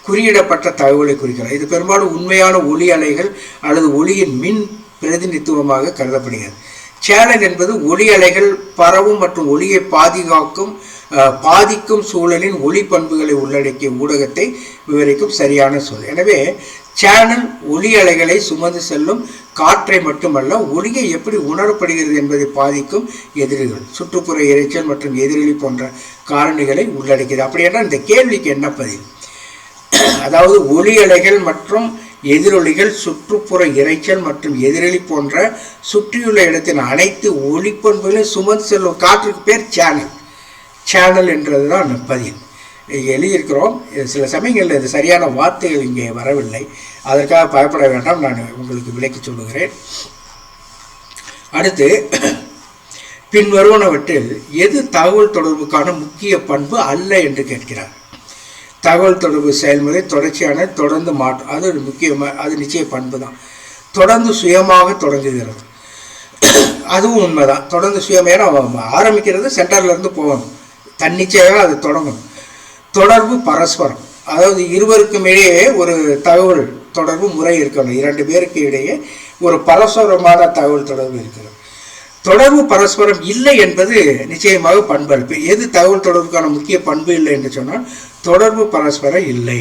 குறியிடப்பட்ட தகவலை குறிக்கிறது. இது பெரும்பாலும் உண்மையான ஒளி அலைகள் அல்லது ஒளியின் மின் பிரதிநிதித்துவமாக கருதப்படுகிறது. சேனல் என்பது ஒளி அலைகள் பரவும் மற்றும் ஒளியை பாதிக்கும் சூழலின் ஒளி பண்புகளை உள்ளடக்கிய ஊடகத்தை விவரிக்கும் சரியான சொல். எனவே சேனல் ஒளி அலைகளை சுமந்து செல்லும் காற்றை மட்டுமல்ல, ஒளியை எப்படி உணரப்படுகிறது என்பதை பாதிக்கும் எதிரிகள், சுற்றுப்புற இரைச்சல் மற்றும் எதிரொலி போன்ற காரணிகளை உள்ளடக்கியது. அப்படி என்றால் இந்த கேள்விக்கு என்ன பதில்? அதாவது ஒளி அலைகள் மற்றும் எதிரொலிகள், சுற்றுப்புற இரைச்சல் மற்றும் எதிரொலி போன்ற சுற்றியுள்ள இடத்தின் அனைத்து ஒளிப்பண்புகளையும் சுமந்து செல்லும் காற்றுக்கு பேர் சேனல். சேனல் என்றது தான் பதில். எழுதியிருக்கிறோம். சில சமயங்களில் இது சரியான வார்த்தைகள் இங்கே வரவில்லை, அதற்காக பயப்பட வேண்டாம், நான் உங்களுக்கு விளக்கி சொல்லுகிறேன். அடுத்து பின்வருவனவற்றில் எது தகவல் தொடர்புக்கான முக்கிய பண்பு அல்ல என்று கேட்கிறார். தகவல் தொடர்பு செயல்முறை தொடர்ச்சியான தொடர்ந்து மாற்றம், அது ஒரு முக்கியமாக, அது நிச்சய பண்பு தான். தொடர்ந்து சுயமாக தொடங்குகிறது, அதுவும் உண்மைதான். தொடர்ந்து சுயமாக ஆரம்பிக்கிறது, சென்டர்லேருந்து போகணும், தன்னிச்சையாக அது தொடங்கணும். தொடர்பு பரஸ்பரம், அதாவது இருவருக்கும் இடையே ஒரு தகவல் தொடர்பு முறை இருக்கணும். இரண்டு பேருக்கு இடையே ஒரு பரஸ்பரமான தகவல் தொடர்பு இருக்கிறது. தொடர்பு பரஸ்பரம் இல்லை என்பது நிச்சயமாக பண்பளிப்பு. எது தகவல் தொடர்புக்கான முக்கிய பண்பு இல்லை என்று சொன்னால் தொடர்பு பரஸ்பரம் இல்லை.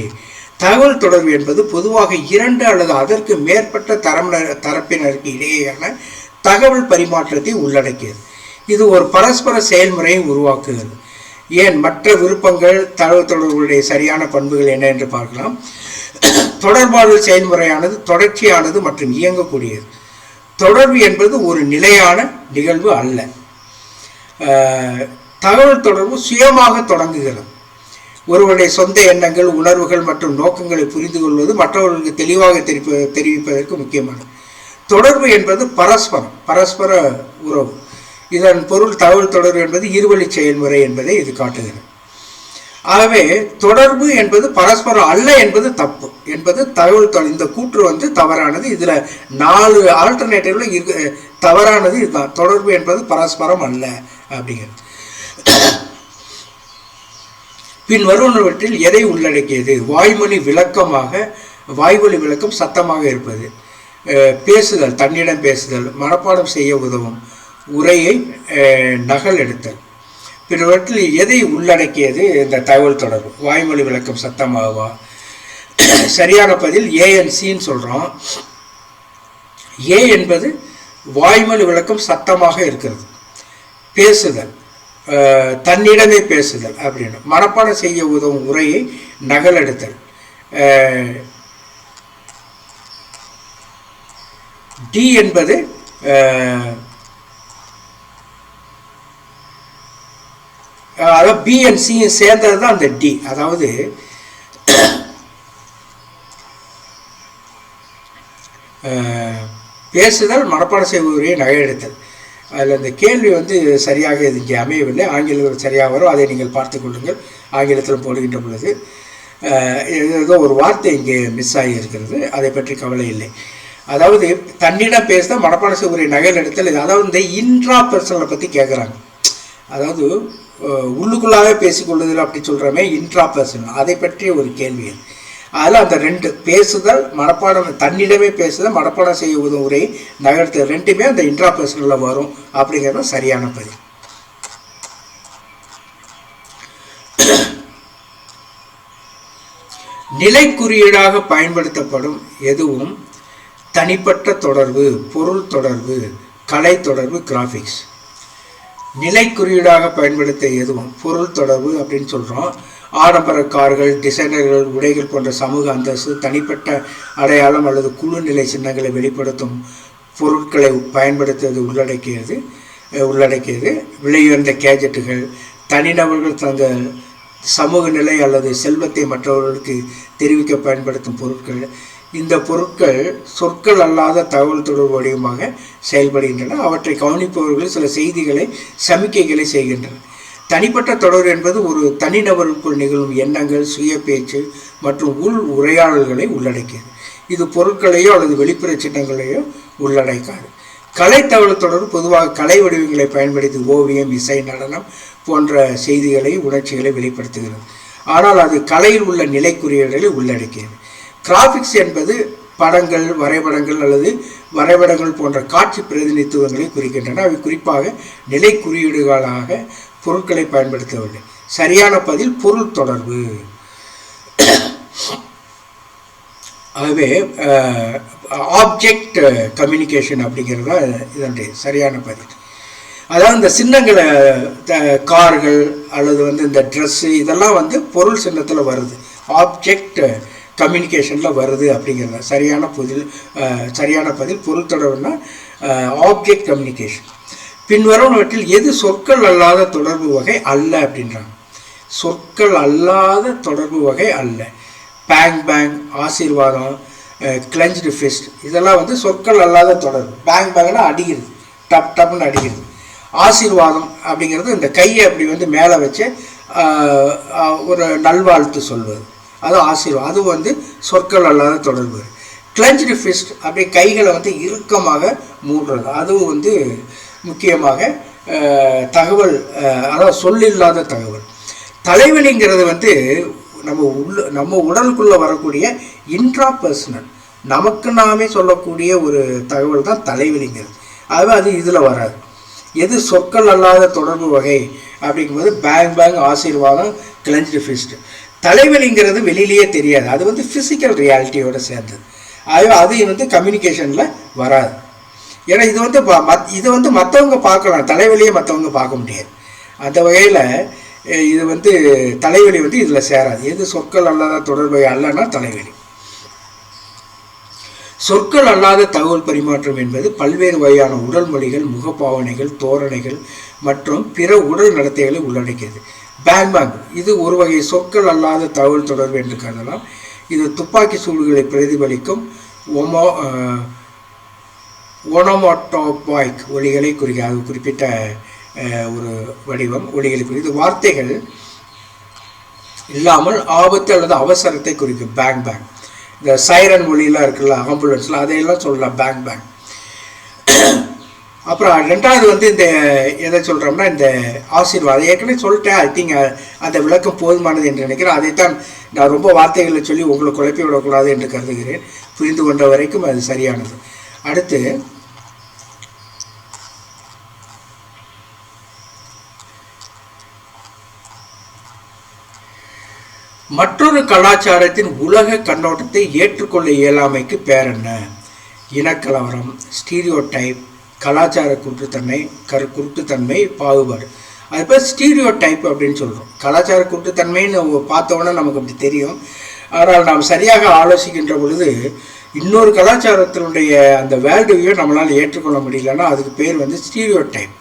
தகவல் தொடர்பு என்பது பொதுவாக இரண்டு அல்லது அதற்கு மேற்பட்ட தரப்பினருக்கு இடையேயான தகவல் பரிமாற்றத்தை உள்ளடக்கியது. இது ஒரு பரஸ்பர செயல்முறையை உருவாக்குகிறது. ஏன் மற்ற விருப்பங்கள் தகவல் தொடர்புடைய சரியான பண்புகள் என்ன என்று பார்க்கலாம். தொடர்பாடல் செயல்முறையானது தொடர்ச்சியானது மற்றும் இயங்கக்கூடியது. தொடர்பு என்பது ஒரு நிலையான நிகழ்வு அல்ல. தகவல் தொடர்பு சுயமாக தொடங்குகிறது. ஒருவருடைய சொந்த எண்ணங்கள், உணர்வுகள் மற்றும் நோக்கங்களை புரிந்து கொள்வது மற்றவர்களுக்கு தெளிவாக தெரிவிப்பதற்கு முக்கியமானது. தொடர்பு என்பது பரஸ்பர உறவு. இதன் பொருள் தகவல் தொடர்பு என்பது இருவழி செயல்முறை என்பதை இது காட்டுகிறது. ஆகவே தொடர்பு என்பது பரஸ்பரம் அல்ல என்பது தப்பு என்பது தகவல் இந்த கூற்று தவறானது. இதுல 4 ஆல்டர்னேட்டிவ்ல தவறானது இதுதான். தொடர்பு என்பது பரஸ்பரம் அல்ல அப்படிங்கிறது. பின் வருவனவற்றில் எதை உள்ளடக்கியது? வாய்மொழி விளக்கம் சத்தமாக இருப்பது, பேசுதல், தன்னிடம் பேசுதல், மனப்பாடம் செய்ய உதவும், உரையை நகல் எடுத்தல். பிறவற்றில் எதை உள்ளடக்கியது இந்த தகவல் தொடர்பு? வாய்மொழி விளக்கம் சத்தமாகவா? சரியான பதில் ஏஎன்சின்னு சொல்கிறோம். ஏ என்பது வாய்மொழி விளக்கம் சத்தமாக இருக்கிறது. பேசுதல், தன்னிடமே பேசுதல் அப்படின்னு. மனப்பாடம் செய்ய உதவும் உரையை நகல் எடுத்தல். டி என்பது அதாவது பி அண்ட் சி சேர்ந்தது தான் அந்த டி. அதாவது பேசுதல், மனப்பாடம் செய்வதை நகையெடுத்தல். அதில் அந்த கேள்வி சரியாக இது இங்கே அமையவில்லை. ஆங்கிலத்தில் சரியாக வரும், அதை நீங்கள் பார்த்து கொள்ளுங்கள். ஆங்கிலத்தில் போடுகின்ற பொழுது ஏதோ ஒரு வார்த்தை இங்கே மிஸ் ஆகி இருக்கிறது, அதை பற்றி கவலை இல்லை. அதாவது தன்னிடம் பேசுத மனப்பாடம் செய்வதை நகல் எடுத்தல். அதாவது இந்த இன்ட்ரா பர்சனலை பற்றி கேட்குறாங்க. அதாவது உள்ளுக்குள்ளாவே பேசிக்கொள்ளுதல் அப்படி சொல்கிறோமே, இன்ட்ரா பர்சனல், அதை பற்றிய ஒரு கேள்வி. அதில் அந்த 2 பேசுதல், மனப்பாடம், தன்னிடமே பேசுதல், மனப்பாடம் செய்ய உதவும் உரை நகர்த்தல், ரெண்டுமே அந்த இன்ட்ரா பர்சனலில் வரும் அப்படிங்கிறது சரியான பதில். நிலை குறியீடாக பயன்படுத்தப்படும் எதுவும் தனிப்பட்ட தொடர்பு, பொருள் தொடர்பு, கலை தொடர்பு, கிராஃபிக்ஸ். நிலை குறியீடாக பயன்படுத்த எதுவும் பொருள் தொடர்பு அப்படின்னு சொல்கிறோம். ஆடம்பர கார்கள், டிசைனர்கள், உடைகள் போன்ற சமூக அந்தஸ்து, தனிப்பட்ட அடையாளம் அல்லது குழு நிலை சின்னங்களை வெளிப்படுத்தும் பொருட்களை பயன்படுத்துவது உள்ளடக்கியது. விலையுயர்ந்த கேஜெட்டுகள், தனிநபர்கள் தங்கள் சமூக நிலை அல்லது செல்வத்தை மற்றவர்களுக்கு தெரிவிக்க பயன்படுத்தும் பொருட்கள். இந்த பொருட்கள் சொற்கள் அல்லாத தகவல் தொடர்பு வடிவமாக செயல்படுகின்றன. அவற்றை கவனிப்பவர்கள் சில செய்திகளை, சமிக்கைகளை செய்கின்றனர். தனிப்பட்ட தொடர்பு என்பது ஒரு தனிநபருக்குள் நிகழும் எண்ணங்கள், சுய பேச்சு மற்றும் உள் உரையாடல்களை உள்ளடக்கியது. இது பொருட்களையோ அல்லது வெளிப்புற சின்னங்களையோ உள்ளடக்காது. கலை தகவல் தொடர்பு பொதுவாக கலை வடிவங்களை பயன்படுத்தி ஓவியம், இசை, நடனம் போன்ற செய்திகளை, உணர்ச்சிகளை வெளிப்படுத்துகிறது. ஆனால் அது கலையில் உள்ள நிலை குறியீடுகளை உள்ளடக்கியது. கிராஃபிக்ஸ் என்பது படங்கள், வரைபடங்கள் அல்லது வரைபடங்கள் போன்ற காட்சி பிரதிநிதித்துவங்களை குறிக்கின்றன. அவை குறிப்பாக நிலை குறியீடுகளாக பொருட்களை பயன்படுத்தவில்லை. சரியான பதில் பொருள் தொடர்பு. ஆகவே ஆப்ஜெக்ட் கம்யூனிகேஷன் அப்படிங்கிறது தான் இதனுடைய சரியான பதில். அதாவது இந்த சின்னங்களை, கார்கள் அல்லது இந்த ட்ரெஸ்ஸு, இதெல்லாம் பொருள் சின்னத்தில் வருது, ஆப்ஜெக்ட் கம்யூனிகேஷனில் வருது அப்படிங்கிறது சரியான பதில் பொருள் தொடர்புனா ஆப்ஜெக்ட் கம்யூனிகேஷன். பின்வருவனவற்றில் எது சொற்கள் அல்லாத தொடர்பு வகை அல்ல அப்படின்றாங்க. சொற்கள் அல்லாத தொடர்பு வகை அல்ல. பேங், ஆசீர்வாதம், கிளெஞ்ச்டு ஃபிஸ்ட், இதெல்லாம் சொற்கள் அல்லாத தொடர்பு. பேங்னா அடிக்கிறது, டப்னு அடிக்கிறது. ஆசீர்வாதம் அப்படிங்கிறது இந்த கையை அப்படி மேலே வச்சு ஒரு நல்வாழ்த்து சொல்வது, அது ஆசீர்வாதம். அது சொற்கள் அல்லாத தொடர்பு. கிளெஞ்ச்டு ஃபிஸ்ட் அப்படி கைகளை இறுக்கமாக மூடுறது, அதுவும் முக்கியமாக தகவல், அதாவது சொல்லில்லாத தகவல். தலைவலிங்கிறது நம்ம உடலுக்குள்ளே வரக்கூடிய இன்ட்ராபர்சனல், நமக்கு நாமே சொல்லக்கூடிய ஒரு தகவல் தான் தலைவலிங்கிறது. அது இதில் வராது. எது சொற்கள் அல்லாத தொடர்பு வகை அப்படிங்கும்போது பேங், ஆசீர்வாதம், கிளெஞ்ச்டு ஃபிஸ்ட். தலைவலிங்கிறது வெளியிலேயே தெரியாது, அது ஃபிசிக்கல் ரியாலிட்டியோடு சேர்ந்தது. அது கம்யூனிகேஷனில் வராது. ஏன்னா இது மற்றவங்க பார்க்கலாம், தலைவலியை மற்றவங்க பார்க்க முடியாது. அந்த வகையில் இது தலைவலி இதில் சேராது. எது சொற்கள் அல்லாத தொடர்பு அல்லனா தலைவலி. சொற்கள் அல்லாத தகவல் பரிமாற்றம் என்பது பல்வேறு வகையான உடல் மொழிகள், முகப்பாவனைகள், தோரணைகள் மற்றும் பிற உடல் நடத்தைகளை உள்ளடக்கியது. பேங் இது ஒரு வகை சொற்கள் அல்லாத தகவல் தொடர்பு என்று கருதலாம். இது துப்பாக்கி சூடுகளை பிரதிபலிக்கும் ஓனோமாட்டோபாய்க் ஒலிகளை குறிக்க, அது குறிப்பிட்ட ஒரு வடிவம் ஒலிகளை குறித்து. வார்த்தைகள் இல்லாமல் ஆபத்து அல்லது அவசரத்தை குறிக்கும் பேங். இந்த சைரன் ஒலியெலாம் இருக்குல்ல, ஆம்புலன்ஸில், அதையெல்லாம் சொல்லலாம் பேங். அப்புறம் ரெண்டாவது இந்த எதை சொல்கிறோம்னா இந்த ஆசீர்வாதம். ஏற்கனவே சொல்லிட்டேன், ஐ திங்க் அந்த விளக்கம் போதுமானது என்று நினைக்கிறேன். அதைத்தான் நான் ரொம்ப வார்த்தைகளை சொல்லி உங்களை குழப்பி விடக்கூடாது என்று கருதுகிறேன். புரிந்து கொண்ட வரைக்கும் அது சரியானது. அடுத்து மற்றொரு கலாச்சாரத்தின் உலக கண்ணோட்டத்தை ஏற்றுக்கொள்ள இயலாமைக்கு பேர் என்ன? இனக்கலவரம், ஸ்டீரியோடைப், கலாச்சார குருட்டுத்தன்மை, பாகுபாடு. அது பேர் ஸ்டீரியோடைப் அப்படின்னு சொல்கிறோம். கலாச்சார குருட்டுத்தன்மைன்னு பார்த்தோன்னா நமக்கு அப்படி தெரியும். ஆனால் நாம் சரியாக ஆலோசிக்கின்ற பொழுது இன்னொரு கலாச்சாரத்தினுடைய அந்த வேல்யூவை நம்மளால் ஏற்றுக்கொள்ள முடியலன்னா அதுக்கு பேர் ஸ்டீரியோடைப்.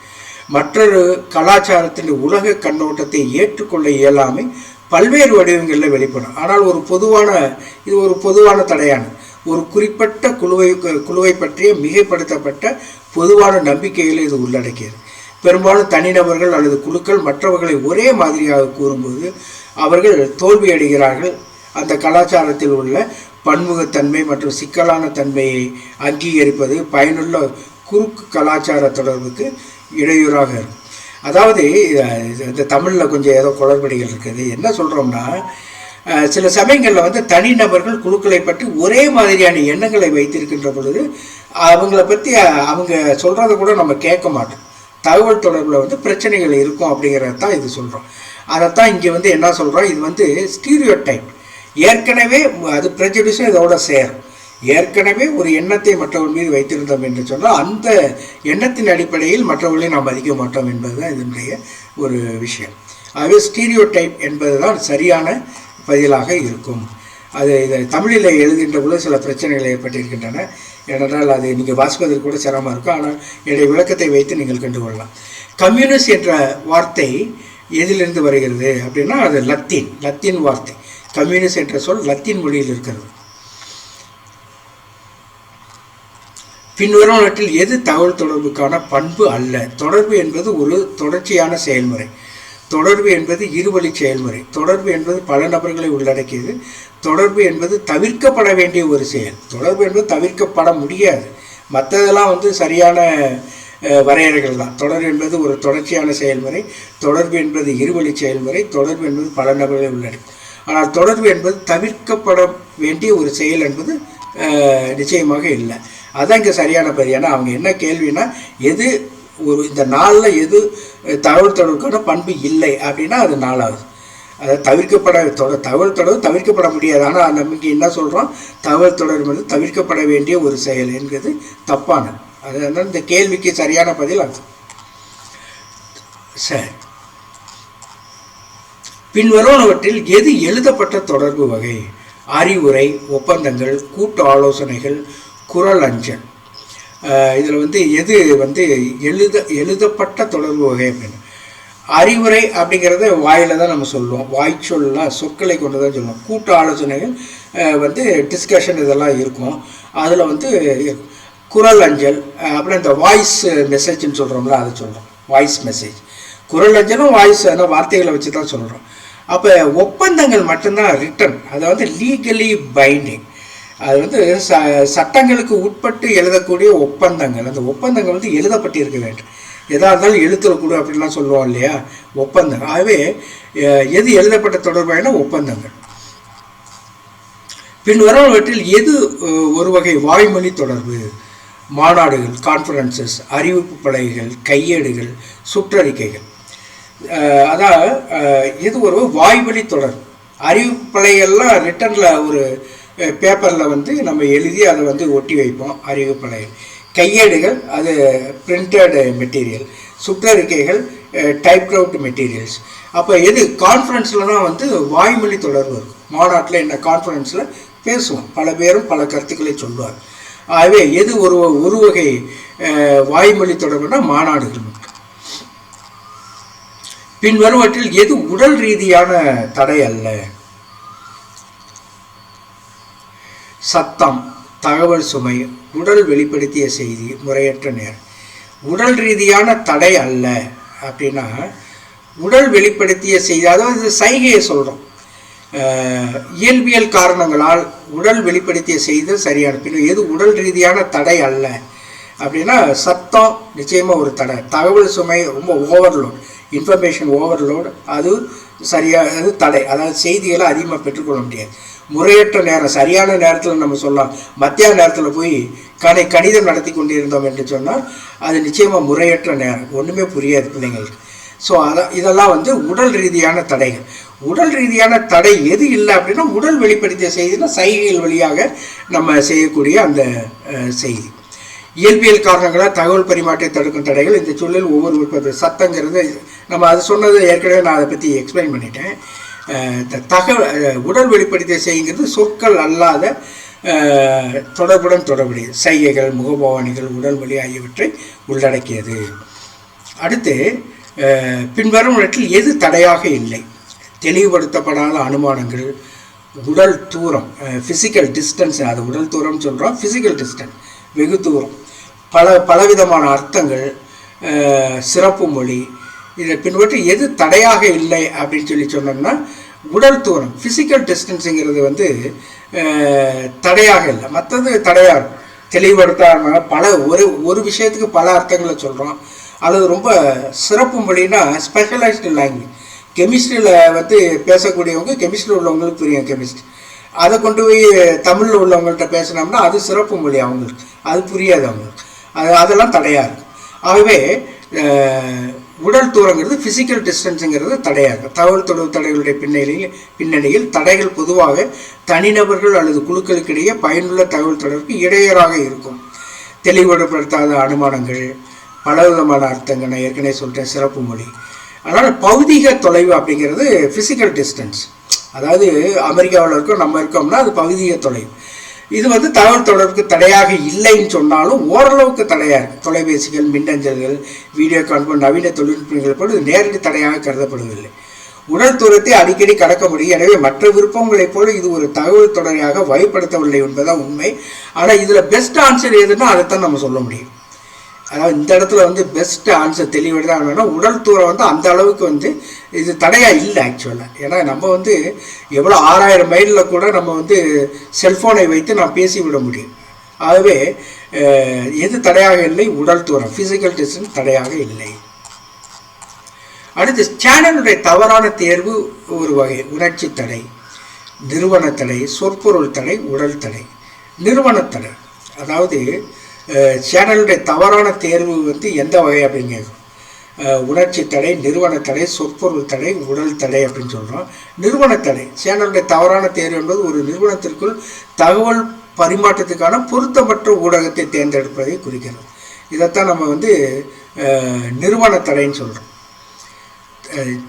மற்றொரு கலாச்சாரத்தின் உலக கண்ணோட்டத்தை ஏற்றுக்கொள்ள இயலாமை பல்வேறு வடிவங்களில் வெளிப்படும். ஆனால் இது ஒரு பொதுவான தடையானது. ஒரு குறிப்பிட்ட குழுவை பற்றிய மிகைப்படுத்தப்பட்ட பொதுவான நம்பிக்கைகளை இது உள்ளடக்கியது. பெரும்பாலும் தனிநபர்கள் அல்லது குழுக்கள் மற்றவர்களை ஒரே மாதிரியாக கூறும்போது அவர்கள் தோல்வியடைகிறார்கள். அந்த கலாச்சாரத்தில் உள்ள பன்முகத்தன்மை மற்றும் சிக்கலான தன்மையை அங்கீகரிப்பது பயனுள்ள குறுக்கு கலாச்சார தொடர்புக்கு இடையூறாக இருக்கும். அதாவது இந்த தமிழில் கொஞ்சம் ஏதோ குளறுபடிகள் இருக்குது. என்ன சொல்கிறோம்னா, சில சமயங்களில் தனிநபர்கள் குழுக்களை பற்றி ஒரே மாதிரியான எண்ணங்களை வைத்திருக்கின்ற பொழுது அவங்கள பற்றி அவங்க சொல்கிறத கூட நம்ம கேட்க மாட்டோம். தகவல் தொடர்பில் பிரச்சனைகள் இருக்கும் அப்படிங்கிறது தான் இது சொல்கிறோம். அதைத்தான் இங்கே என்ன சொல்கிறோம், இது ஸ்டீரியோடைப். ஏற்கனவே அது ப்ரெஜுடிஸும் இதோட சேரும். ஏற்கனவே ஒரு எண்ணத்தை மற்றவர்கள் மீது வைத்திருந்தோம் என்று சொன்னால் அந்த எண்ணத்தின் அடிப்படையில் மற்றவர்களை நாம் மதிக்க மாட்டோம் என்பதுதான் இதனுடைய ஒரு விஷயம். ஆகவே ஸ்டீரியோ டைப் என்பதுதான் சரியான பதிலாக இருக்கும். அது இதை தமிழில் எழுதுகின்ற பொழுது சில பிரச்சனைகள் ஏற்பட்டிருக்கின்றன. ஏனென்றால் அது நீங்கள் வாசிப்பதற்கு கூட சிரமமாக இருக்கும். ஆனால் என்னுடைய விளக்கத்தை வைத்து நீங்கள் கண்டுகொள்ளலாம். கம்யூனிஸ்ட் என்ற வார்த்தை எதிலிருந்து வருகிறது அப்படின்னா அது லத்தீன் வார்த்தை. கம்யூனிஸ்ட் என்ற சொல் லத்தீன் மொழியில் இருக்கிறது. பின்வருவனவற்றில் எது தகவல் தொடர்புக்கான பண்பு அல்ல? தொடர்பு என்பது ஒரு தொடர்ச்சியான செயல்முறை. தொடர்பு என்பது இருவழி செயல்முறை. தொடர்பு என்பது பல நபர்களை உள்ளடக்கியது. தொடர்பு என்பது தவிர்க்கப்பட வேண்டிய ஒரு செயல். தொடர்பு என்பது தவிர்க்கப்பட முடியாது. மற்றதெல்லாம் சரியான வரையறைகள் தான். தொடர்பு என்பது ஒரு தொடர்ச்சியான செயல்முறை. தொடர்பு என்பது இருவழி செயல்முறை. தொடர்பு என்பது பல நபர்களை உள்ளடக்கும். ஆனால் தொடர்பு என்பது தவிர்க்கப்பட வேண்டிய ஒரு செயல் என்பது நிச்சயமாக இல்லை. அதான் இங்கே சரியான பதில். ஏன்னா அவங்க என்ன கேள்வினா எது இந்த நாளில் எது தகவல் தொடர்புக்கான பண்பு இல்லை அப்படின்னா அது 4வது. அதை தகவல் தொடர்பு தவிர்க்கப்பட முடியாது. ஆனால் நமக்கு என்ன சொல்கிறோம், தகவல் தொடர்பு வந்து தவிர்க்கப்பட வேண்டிய ஒரு செயல் என்கிறது தப்பானது. அதனால இந்த கேள்விக்கு சரியான பதில் அது. சரி, பின்வருவனவற்றில் எது எழுதப்பட்ட தொடர்பு வகை? அறிவுரை, ஒப்பந்தங்கள், கூட்டு ஆலோசனைகள், குரல் அஞ்சல். இதில் எது எழுதப்பட்ட தொடர்பு வகை அப்படின்னு அறிவுரை அப்படிங்கிறத வாயில் தான் நம்ம சொல்லுவோம். வாய்ச்சொல்லாம் சொற்களை கொண்டு தான் சொல்லுவோம். கூட்டு ஆலோசனைகள் டிஸ்கஷன் இதெல்லாம் இருக்கும். அதில் குரல் அஞ்சல், அப்புறம் இந்த வாய்ஸ் மெசேஜ்னு சொல்கிறோம்ல அதை சொல்கிறோம். வாய்ஸ் மெசேஜ், குரல் அஞ்சலும் வாய்ஸ் வார்த்தைகளை வச்சு தான் சொல்கிறோம். அப்போ ஒப்பந்தங்கள் மட்டும்தான் ரிட்டன், அதை லீகலி பைண்டிங். அது சட்டங்களுக்கு உட்பட்டு எழுதக்கூடிய ஒப்பந்தங்கள். அந்த ஒப்பந்தங்கள் எழுதப்பட்டு இருக்க வேண்டும். எதாக இருந்தாலும் எழுத்துறக்கூட அப்படின்லாம் சொல்லுவோம் இல்லையா, ஒப்பந்தங்கள். ஆகவே எது எழுதப்பட்ட தொடர்பான ஒப்பந்தங்கள். பின்வருவனவற்றில் எது ஒரு வகை வாய்மொழி தொடர்பு? மாநாடுகள், கான்ஃபரன்சஸ், அறிவிப்பு பலகைகள், கையேடுகள், சுற்றறிக்கைகள். அதாவது இது ஒரு வாய்வழி தொடர்பு. அறிவிப்பு பலகைகள்லாம் ரிட்டனில் ஒரு பேப்பரில் நம்ம எழுதி அதை ஒட்டி வைப்போம், அறிவிப்பு பலகை. கையேடுகள் அது பிரிண்டட் மெட்டீரியல். சுற்றறிக்கைகள் டைப்ட் அவுட் மெட்டீரியல்ஸ். அப்போ எது கான்ஃபரன்ஸில் தான் வாய்மொழி தொடர்பு இருக்கும். மாநாட்டில் என்ன கான்ஃபரன்ஸில் பேசுவோம், பல பேரும் பல கருத்துக்களை சொல்லுவார். ஆகவே எது ஒரு வகை வாய்மொழி தொடர்புனா மாநாடுகள் மட்டும். பின்வருவற்றில் எது உடல் ரீதியான தடை அல்ல? சத்தம், தகவல் சுமை, உடல் வெளிப்படுத்திய செய்தி, முறையற்ற நேரம். உடல் ரீதியான தடை அல்ல அப்படின்னா உடல் வெளிப்படுத்திய செய்தி, அதாவது சைகையை சொல்கிறோம். இயல்பியல் காரணங்களால் உடல் வெளிப்படுத்திய செய்தி சரியான. பின் எது உடல் ரீதியான தடை அல்ல அப்படின்னா சத்தம் நிச்சயமாக ஒரு தடை. தகவல் சுமை ரொம்ப ஓவர்லோட், இன்ஃபர்மேஷன் ஓவர்லோடு, அது சரியாக அது தடை. அதாவது செய்திகளை அதிகமாக பெற்றுக்கொள்ள முடியாது. முறையற்ற நேரம், சரியான நேரத்தில் நம்ம சொல்லலாம். மத்தியான நேரத்தில் போய் கணிதம் நடத்தி கொண்டு இருந்தோம் என்று சொன்னால் அது நிச்சயமாக முறையற்ற நேரம், ஒன்றுமே புரியாது பிள்ளைங்களுக்கு. ஸோ இதெல்லாம் உடல் ரீதியான தடைகள். உடல் ரீதியான தடை எது இல்லை அப்படின்னா உடல் வெளிப்படுத்திய செய்தினா சைகைகள் வழியாக நம்ம செய்யக்கூடிய அந்த செய்தி. இயல்பியல் காரணங்களாக தகவல் பரிமாற்றத்தை தடுக்கும் தடைகள். இந்த சூழலில் ஒவ்வொரு சத்தங்கிறது நம்ம அது சொன்னது ஏற்கனவே நான் அதை பற்றி எக்ஸ்பிளைன் பண்ணிட்டேன். உடல் வெளிப்படுத்திய செய்கிறது சொற்கள் அல்லாத தொடர்புடன் தொடர்புடைய சைகைகள், முகபாவனைகள், உடல் மொழி ஆகியவற்றை உள்ளடக்கியது. அடுத்து பின்வரும் இடத்தில் எது தடையாக இல்லை? தெளிவுபடுத்தப்படாத அனுமானங்கள், உடல் தூரம், ஃபிசிக்கல் டிஸ்டன்ஸ், அது உடல் தூரம் சொல்கிறோம், ஃபிசிக்கல் டிஸ்டன்ஸ் வெகு தூரம், பலவிதமான அர்த்தங்கள், சிறப்பு மொழி. இதை பின்பற்றி எது தடையாக இல்லை அப்படின்னு சொன்னோம்னா உடல் தூரம், ஃபிசிக்கல் டிஸ்டன்ஸுங்கிறது தடையாக இல்லை. மற்றது தடையாக இருக்கும். தெளிவுபடுத்தாமல் ஒரு விஷயத்துக்கு பல அர்த்தங்களை சொல்கிறோம். அல்லது ரொம்ப சிறப்பு மொழின்னா ஸ்பெஷலைஸ்டு லாங்குவேஜ். கெமிஸ்ட்ரியில் பேசக்கூடியவங்க கெமிஸ்ட்ரியில் உள்ளவங்களுக்கு புரியும் கெமிஸ்ட்ரி. அதை கொண்டு போய் தமிழில் உள்ளவங்கள்ட்ட பேசினோம்னா அது சிறப்பு மொழி, அவங்களுக்கு அது புரியாது, அவங்களுக்கு அதெல்லாம் தடையாக இருக்கும். ஆகவே உடல் தூரங்கிறது ஃபிசிக்கல் டிஸ்டன்ஸுங்கிறது தடையாக தகவல் தொடர்பு தடைகளுடைய பின்னணியில் தடைகள் பொதுவாக தனிநபர்கள் அல்லது குழுக்களுக்கிடையே பயனுள்ள தகவல் தொடர்புக்கு இடையூறாக இருக்கும். தெளிவுபடுத்தாத அனுமானங்கள், பலவிதமான அர்த்தங்கள், நான் ஏற்கனவே சொல்லிட்டேன், சிறப்பு மொழி. அதனால் பௌதிக தொலைவு அப்படிங்கிறது ஃபிசிக்கல் டிஸ்டன்ஸ். அதாவது அமெரிக்காவில் இருக்கோம், நம்ம இருக்கோம்னா அது பௌதிக தொலைவு. இது வந்து தகவல் தொடர்புக்கு தடையாக இல்லைன்னு சொன்னாலும் ஓரளவுக்கு தடையாக இருக்குது. தொலைபேசிகள், மின்னஞ்சல்கள், வீடியோ கான்பரன்ஸ், நவீன தொழில்நுட்பங்கள் போல இது நேரடி தடையாக கருதப்படுவதில்லை. உடல் தூரத்தை அடிக்கடி கடக்க முடியும். எனவே மற்ற விருப்பங்களைப் போல இது ஒரு தகவல் தொடரையாக வகைப்படுத்தவில்லை என்பதுதான் உண்மை. ஆனால் இதில் பெஸ்ட் ஆன்சர் எதுன்னா அதைத்தான் நம்ம சொல்ல முடியும். அதாவது இந்த இடத்துல வந்து பெஸ்ட் ஆன்சர் தெளிவடைதான் வேணும். உடல் தூரம் வந்து அந்த அளவுக்கு வந்து இது தடையாக இல்லை ஆக்சுவலாக. ஏன்னா நம்ம வந்து எவ்வளோ 6000 மைலில் கூட நம்ம வந்து செல்ஃபோனை வைத்து நாம் பேசிவிட முடியும். ஆகவே எது தடையாக இல்லை? உடல் தூரம், ஃபிசிக்கல் டிஸ்டன்ஸ் தடையாக இல்லை. அடுத்து சேனலுடைய தவறான தேர்வு ஒரு வகை. உணர்ச்சி தடை, நிறுவன தடை, சொற்பொருள் தடை, உடல் தடை. நிறுவன தடை அதாவது சேனலுடைய தவறான தேர்வு வந்து எந்த வகை அப்படின்னு கேட்கும். உணர்ச்சி தடை, நிறுவன தடை, சொற்பொருள் தடை, உடல் தடை அப்படின்னு சொல்கிறோம். நிறுவன தடை சேனலுடைய தவறான தேர்வு என்பது ஒரு நிறுவனத்திற்குள் தகவல் பரிமாற்றத்துக்கான பொருத்தமற்ற ஊடகத்தை தேர்ந்தெடுப்பதை குறிக்கிறது. இதைத்தான் நம்ம வந்து நிறுவன தடைன்னு சொல்கிறோம்.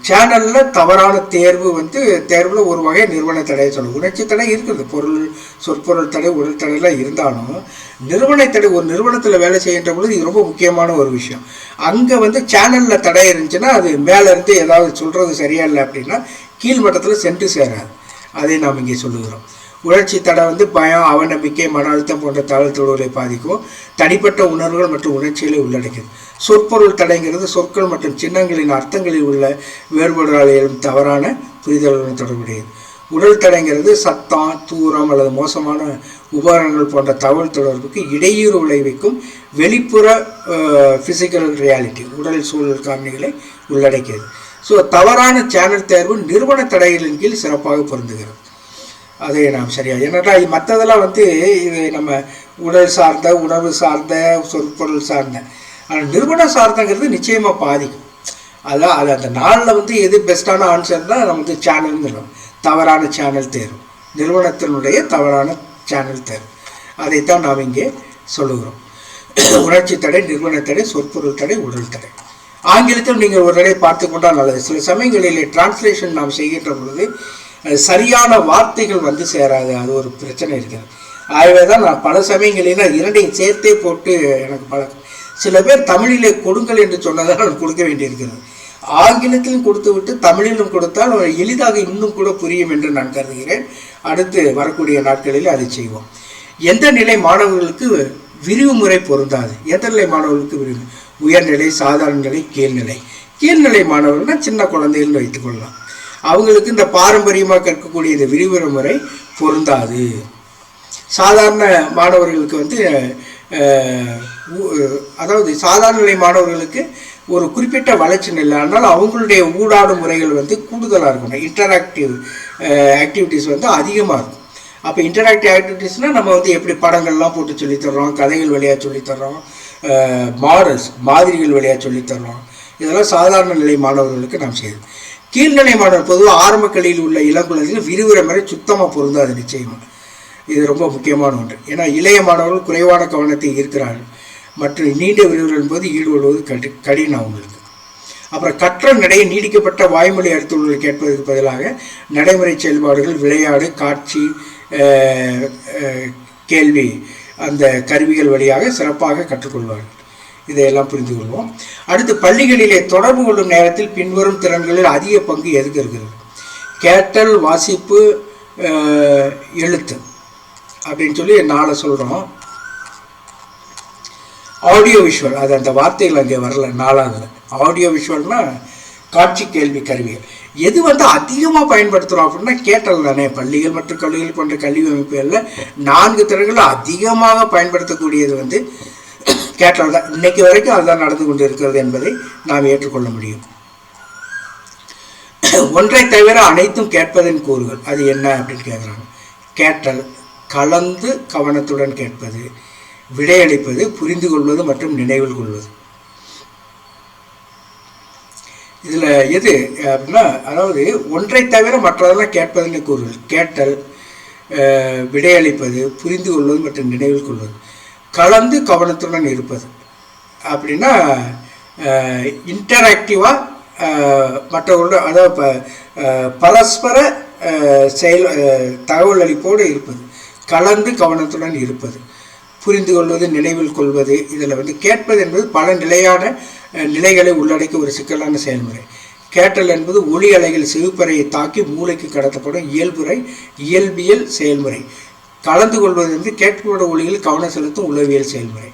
சேனலில் தவறான தேர்வு வந்து தேர்வில் ஒரு வகை நிறுவன தடையை சொல்லணும். உணர்ச்சி தடை இருக்குது, பொருள் சொற்பொருள் தடை, உடல் தடையெல்லாம் இருந்தாலும் நிறுவன தடை ஒரு நிறுவனத்தில் வேலை செய்கின்ற பொழுது இது ரொம்ப முக்கியமான ஒரு விஷயம். அங்கே வந்து சேனலில் தடை இருந்துச்சுன்னா அது மேலேருந்து ஏதாவது சொல்கிறது சரியா இல்லை அப்படின்னா கீழ்மட்டத்தில் சென்று சேராது. அதை நாம் இங்கே சொல்லுகிறோம். உணர்ச்சி தடை வந்து பயம், அவநம்பிக்கை, மன அழுத்தம் போன்ற தகவல் தொடர்புகளை பாதிக்கும். தனிப்பட்ட உணர்வுகள் மற்றும் உணர்ச்சிகளை உள்ளடக்கியது. சொற்பொருள் தடைங்கிறது சொற்கள் மற்றும் சின்னங்களின் அர்த்தங்களில் உள்ள வேறுபாடுகளால் எழும் தவறான புரிதல்களுடன் தொடர்புடையது. உடல் தடைங்கிறது சத்தம், தூரம் அல்லது மோசமான உபகரணங்கள் போன்ற தகவல் தொடர்புக்கு இடையூறு விளைவிக்கும் வெளிப்புற ஃபிசிக்கல் ரியாலிட்டி, உடல் சூழல் காரணிகளை உள்ளடக்கியது. ஸோ தவறான சேனல் தேர்வு நிறுவன தடைகளின் கீழ் சிறப்பாக பொருந்துகிறது. அதை நாம் சரியாக ஏன்னா மற்றதெல்லாம் வந்து இது நம்ம உடல் சார்ந்த, உணவு சார்ந்த, சொற்பொருள் சார்ந்த. ஆனால் நிறுவனம் சார்ந்தங்கிறது நிச்சயமாக பாதிக்கும். அதான் அது அந்த நாளில் வந்து எது பெஸ்ட்டான ஆன்சர் தான் நம்ம வந்து சேனல்ங்கிறோம். தவறான சேனல் தேர்வு, நிறுவனத்தினுடைய தவறான சேனல் தேர்வு, அதைத்தான் நாம் இங்கே சொல்லுகிறோம். உணர்ச்சி தடை, நிறுவன தடை, சொற்பொருள் தடை, உடல் தடை. ஆங்கிலத்தில் நீங்கள் ஒரு தடவை பார்த்து கொண்டால் நல்லது. சில சமயங்களிலே டிரான்ஸ்லேஷன் நாம் செய்கின்ற பொழுது சரியான வார்த்தைகள் வந்து சேராது, அது ஒரு பிரச்சனை இருக்கிறது. ஆகவே தான் நான் பல சமயங்களில் இரண்டையும் சேர்த்தே போட்டு எனக்கு பழக்கம். சில பேர் தமிழிலே கொடுங்கள் என்று சொன்னதால் நான் கொடுக்க வேண்டியிருக்கிறது. ஆங்கிலத்திலும் கொடுத்து விட்டு தமிழிலும் கொடுத்தால் எளிதாக இன்னும் கூட புரியும் என்று நான் கருதுகிறேன். அடுத்து வரக்கூடிய நாட்களில் அதை செய்வோம். எந்த நிலை மாணவர்களுக்கு விரிவு முறை பொருந்தாது? எந்த நிலை மாணவர்களுக்கு விரிவு? உயர்நிலை, சாதாரண நிலை, கீழ்நிலை. கீழ்நிலை மாணவர்கள்னால் சின்ன குழந்தைகள்னு வைத்துக்கொள்ளலாம். அவங்களுக்கு இந்த பாரம்பரியமாக கற்கக்கூடிய இந்த விரிவுரை முறை பொருந்தாது. சாதாரண மாணவர்களுக்கு வந்து அதாவது சாதாரண நிலை மாணவர்களுக்கு ஒரு குறிப்பிட்ட வளர்ச்சி நிலை, ஆனால் அவங்களுடைய ஊடாடும் முறைகள் வந்து கூடுதலாக இருக்கணும். இன்டராக்டிவ் ஆக்டிவிட்டீஸ் வந்து அதிகமாக இருக்கும். அப்போ இன்டராக்டிவ் ஆக்டிவிட்டீஸ்னால் நம்ம வந்து எப்படி படங்கள்லாம் போட்டு சொல்லித்தர்றோம், கதைகள் வழியாக சொல்லித்தர்றோம், மாடல்ஸ் மாதிரிகள் வழியாக சொல்லித்தர்றோம். இதெல்லாம் சாதாரண நிலை மாணவர்களுக்கு நாம் செய்வோம். கீழ்நிலை மாணவர் பொதுவாக ஆரம்ப கல்வியில் உள்ள இளங்குழந்தைகள் விரிவுரை முறை சுத்தமாக பொருந்தாது நிச்சயமாக. இது ரொம்ப முக்கியமான ஒன்று. ஏன்னா இளைய மாணவர்கள் குறைவான கவனத்தை ஈர்க்கிறார்கள் மற்றும் நீண்ட விரிவுரையின் போது ஈடுபடுவது கடினம் அவங்களுக்கு. அப்புறம் கற்றல் நடையை நீடிக்கப்பட்ட வாய்மொழி அடுத்துள்ளவர்கள் கேட்பதற்கு பதிலாக நடைமுறை செயல்பாடுகள், விளையாடு, காட்சி, கேள்வி அந்த கருவிகள் வழியாக சிறப்பாக கற்றுக்கொள்வார்கள். இதையெல்லாம் புரிந்து கொள்வோம். அடுத்து பள்ளிகளிலே தொடர்பு கொள்ளும் நேரத்தில் பின்வரும் திறன்களில் அதிக பங்கு எதுக்கு இருக்கிறது? கேட்டல், வாசிப்பு, எழுத்து அப்படின்னு சொல்லி 4 சொல்கிறோம். ஆடியோ விஷுவல், அது அந்த வார்த்தைகள் அங்கே வரல 4ஆவதுல. ஆடியோ விஷுவல்னால் காட்சி, கேள்வி, கருவிகள். எது வந்து அதிகமாக பயன்படுத்துகிறோம் அப்படின்னா கேட்டல் தானே. பள்ளிகள் மற்றும் கல்லூரிகள் போன்ற கல்வி அமைப்புகளில் 4 திறன்கள் அதிகமாக பயன்படுத்தக்கூடியது வந்து கேட்டல் தான். இன்னைக்கு வரைக்கும் அதுதான் நடந்து கொண்டு இருக்கிறது என்பதை நாம் ஏற்றுக்கொள்ள முடியும். ஒன்றை தவிர அனைத்தும் கேட்பதன் கூறுகள் அது என்ன அப்படின்னு கேட்குறாங்க. கேட்டல், கலந்து கவனத்துடன் கேட்பது, விடையளிப்பது, புரிந்து கொள்வது மற்றும் நினைவில் கொள்வது. இதில் எது அப்படின்னா, அதாவது ஒன்றை தவிர மற்றதெல்லாம் கேட்பதுன்னு கூறுகள். கேட்டல், விடையளிப்பது, புரிந்து கொள்வது மற்றும் நினைவில் கொள்வது, கலந்து கவனத்துடன் இருப்பது. அப்படின்னா இன்டராக்டிவாக மற்றவர்களோட, அதாவது பரஸ்பர செயல் தகவல் அளிப்போடு இருப்பது, கலந்து கவனத்துடன் இருப்பது, புரிந்து கொள்வது, நினைவில் கொள்வது. இதில் கேட்பது என்பது பல நிலையான நிலைகளை உள்ளடக்கிய ஒரு சிக்கலான செயல்முறை. கேட்டல் என்பது ஒளி அலைகள் செவிப்பறையை தாக்கி மூளைக்கு கடத்தப்படும் இயல்பியல் செயல்முறை. கலந்து கொள்வது என்பது கேட்கப்பட ஒளியில் கவனம் செலுத்தும் உளவியல் செயல்முறை.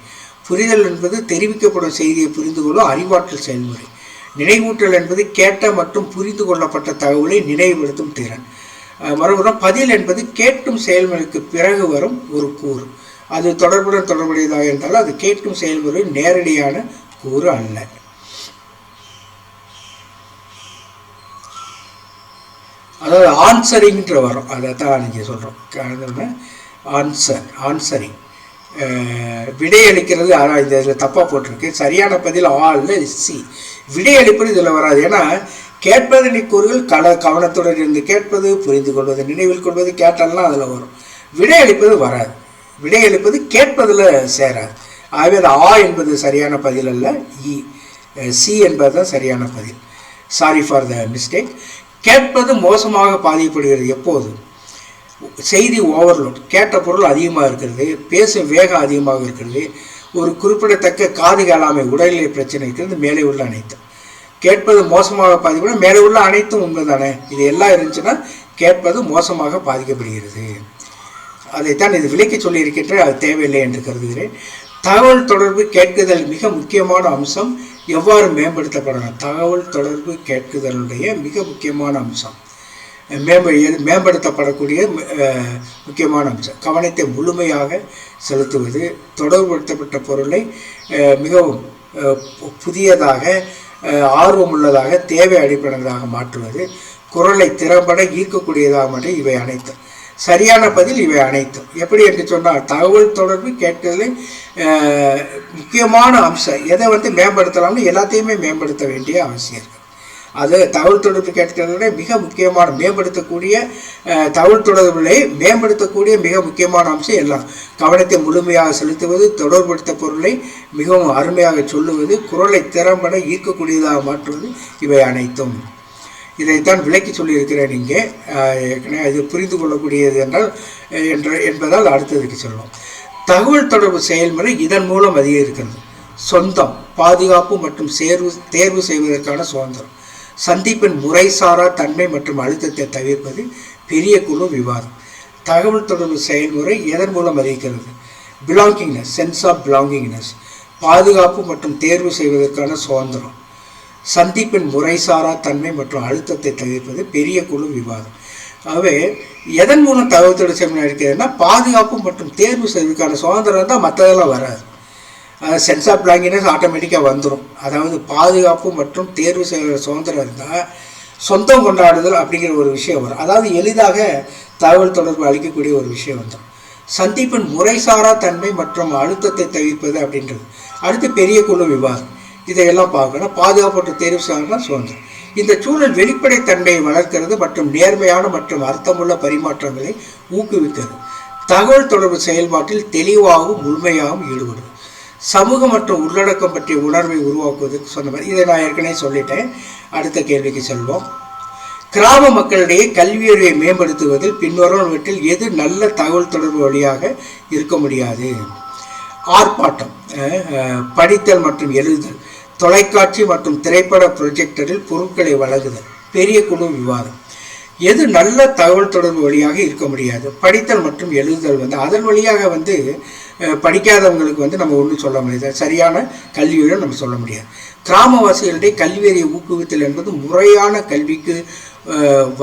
புரிதல் என்பது தெரிவிக்கப்படும் செய்தியை புரிந்து கொள்ளும் அறிவாற்றல் செயல்முறை. நினைவூட்டல் என்பது கேட்ட மற்றும் புரிந்து கொள்ளப்பட்ட தகவலை நினைவுபடுத்தும் திறன். மறுபுறம் பதில் என்பது கேட்கும் செயல்முறைக்கு பிறகு வரும் ஒரு கூறு. அது தொடர்புடையதாக இருந்தாலும் அது கேட்கும் செயல்முறை நேரடியான கூறு அல்ல. அதாவது ஆன்சரிங்ன்ற வரும், அதை தான் நீங்கள் சொல்கிறோம். ஆன்சரிங் விடையளிக்கிறது. ஆனால் இந்த இதில் தப்பாக போட்டிருக்கு. சரியான பதில் ஆல்ல சி. விடையளிப்பது இதில் வராது. ஏன்னா கேட்பது கூறுகள் கவனத்துடன் இருந்து கேட்பது, புரிந்து கொள்வது, நினைவில் கொள்வது, கேட்டல்லாம் அதில் வரும். விடையளிப்பது வராது. விடையளிப்பது கேட்பதில் சேராது. ஆகவே அது ஆ என்பது சரியான பதில் அல்ல, சி என்பது தான் சரியான பதில். Sorry for the mistake. கேட்பது மோசமாக பாதிக்கப்படுகிறது எப்போது? செய்தி ஓவர்லோட், கேட்ட பொருள் அதிகமாக இருக்கிறது, பேசும் வேகம் அதிகமாக இருக்கிறது, ஒரு குறிப்பிடத்தக்க காது கேளாமை, உடல்நிலை பிரச்சனை இருக்கிறது, மேலே உள்ள அனைத்தும். கேட்பது மோசமாக பாதிக்கப்படும், மேலே உள்ள அனைத்தும் உண்மைதானே. இது எல்லாம் இருந்துச்சுன்னா கேட்பது மோசமாக பாதிக்கப்படுகிறது. அதைத்தான் இது விலைக்கு சொல்லியிருக்கின்ற, அது தேவையில்லை என்று கருதுகிறேன். தகவல் தொடர்பு கேட்குதல் மிக முக்கியமான அம்சம். எவ்வாறு மேம்படுத்தப்படணும்? தகவல் தொடர்பு கேட்குதலுடைய மிக முக்கியமான அம்சம், மேம்படுத்தப்படக்கூடிய முக்கியமான அம்சம், கவனத்தை முழுமையாக செலுத்துவது, தொடர்புபடுத்தப்பட்ட பொருளை மிகவும் புதியதாக, ஆர்வமுள்ளதாக, தேவை அடிப்படையாக மாற்றுவது, குரலை திறம்பட ஈர்க்கக்கூடியதாக மாற்றி, இவை அனைத்தும். சரியான பதில் இவை அனைத்தும். எப்படி என்று சொன்னால், தகவல் தொடர்பு கேட்கறதுல முக்கியமான அம்சம் எதை மேம்படுத்தலாம்னு எல்லாத்தையுமே மேம்படுத்த வேண்டிய அவசியம் இருக்குது. அது தகவல் தொடர்பு கேட்கறதுல மிக முக்கியமான தகவல் தொடர்புகளை மேம்படுத்தக்கூடிய மிக முக்கியமான அம்சம் எல்லாம். கவனத்தை முழுமையாக செலுத்துவது, தொடர்படுத்த பொருளை மிகவும் அருமையாக சொல்லுவது, குரலை திறம்பட ஈர்க்கக்கூடியதாக மாற்றுவது, இவை அனைத்தும். இதைத்தான் விளக்கி சொல்லியிருக்கிறேன். இங்கே இது புரிந்து கொள்ளக்கூடியது என்பதால் அடுத்ததுக்கு சொல்லுவோம். தகவல் தொடர்பு செயல்முறை இதன் மூலம் அதிகரிக்கிறது. சொந்தம், பாதுகாப்பு மற்றும் தேர்வு செய்வதற்கான சுதந்திரம், சந்திப்பின் முறைசாரா தன்மை மற்றும் அழுத்தத்தை தவிர்ப்பது, பெரிய குழு விவாதம். தகவல் தொடர்பு செயல்முறை எதன் மூலம் அதிகரிக்கிறது? பிலாங்கிங்னஸ், சென்ஸ் ஆஃப் பிலாங்கிங்னஸ், பாதுகாப்பு மற்றும் தேர்வு செய்வதற்கான சுதந்திரம், சந்திப்பின் முறைசாரா தன்மை மற்றும் அழுத்தத்தை தவிர்ப்பது, பெரிய குழு விவாதம். ஆகவே எதன் மூலம் தகவல் தொடர்பு செயல்முறை இருக்கிறதுனா, பாதுகாப்பு மற்றும் தேர்வு செய்வதற்கான சுதந்திரம் தான், மற்றதெல்லாம் வராது. சென்ஸ் ஆஃப் பிலாங்கிங்னஸ் ஆட்டோமேட்டிக்காக வந்துடும். அதாவது பாதுகாப்பு மற்றும் தேர்வு செய்கிற சுதந்திரம் இருந்தால் சொந்தம் கொண்டாடுதல் அப்படிங்கிற ஒரு விஷயம் வரும். அதாவது எளிதாக தகவல் தொடர்பு அளிக்கக்கூடிய ஒரு விஷயம் வந்துடும். சந்திப்பின் முறைசாரா தன்மை மற்றும் அழுத்தத்தை தவிர்ப்பது அப்படின்றது. அடுத்து பெரிய குழு விவாதம். இதையெல்லாம் பார்க்கணும். பாதுகாப்பு மற்றும் தேர்வு செய்யணும்னா சுதந்திரம். இந்த சூழல் வெளிப்படைத்தன்மையை வளர்க்கிறது மற்றும் நேர்மையான மற்றும் அர்த்தமுள்ள பரிமாற்றங்களை ஊக்குவிக்கிறது. தகவல் தொடர்பு செயல்பாட்டில் தெளிவாகவும் முழுமையாகவும் ஈடுபடும். சமூக மற்றும் உள்ளடக்கம் பற்றிய உணர்வை உருவாக்குவதற்கு சொன்ன மாதிரி இதை நான் ஏற்கனவே சொல்லிட்டேன். அடுத்த கேள்விக்கு செல்வோம். கிராம மக்களிடையே கல்வியறிவை மேம்படுத்துவதில் பின்வருவனவற்றில் எது நல்ல தகவல் தொடர்பு வழியாக இருக்க முடியாது? ஆர்ப்பாட்டம், படித்தல் மற்றும் எழுதுதல், தொலைக்காட்சி மற்றும் திரைப்பட ப்ரொஜெக்டரில் பொருட்களை வழங்குதல், பெரிய குழு விவாதம். எது நல்ல தகவல் தொடர்பு வழியாக இருக்க முடியாது? படித்தல் மற்றும் எழுதுதல் அதன் வழியாக படிக்காதவங்களுக்கு நம்ம ஒன்றும் சொல்ல முடியாது. சரியான கல்வியுடன் நம்ம சொல்ல முடியாது. கிராமவாசிகளிடையே கல்வியறியை ஊக்குவித்தல் என்பது முறையான கல்விக்கு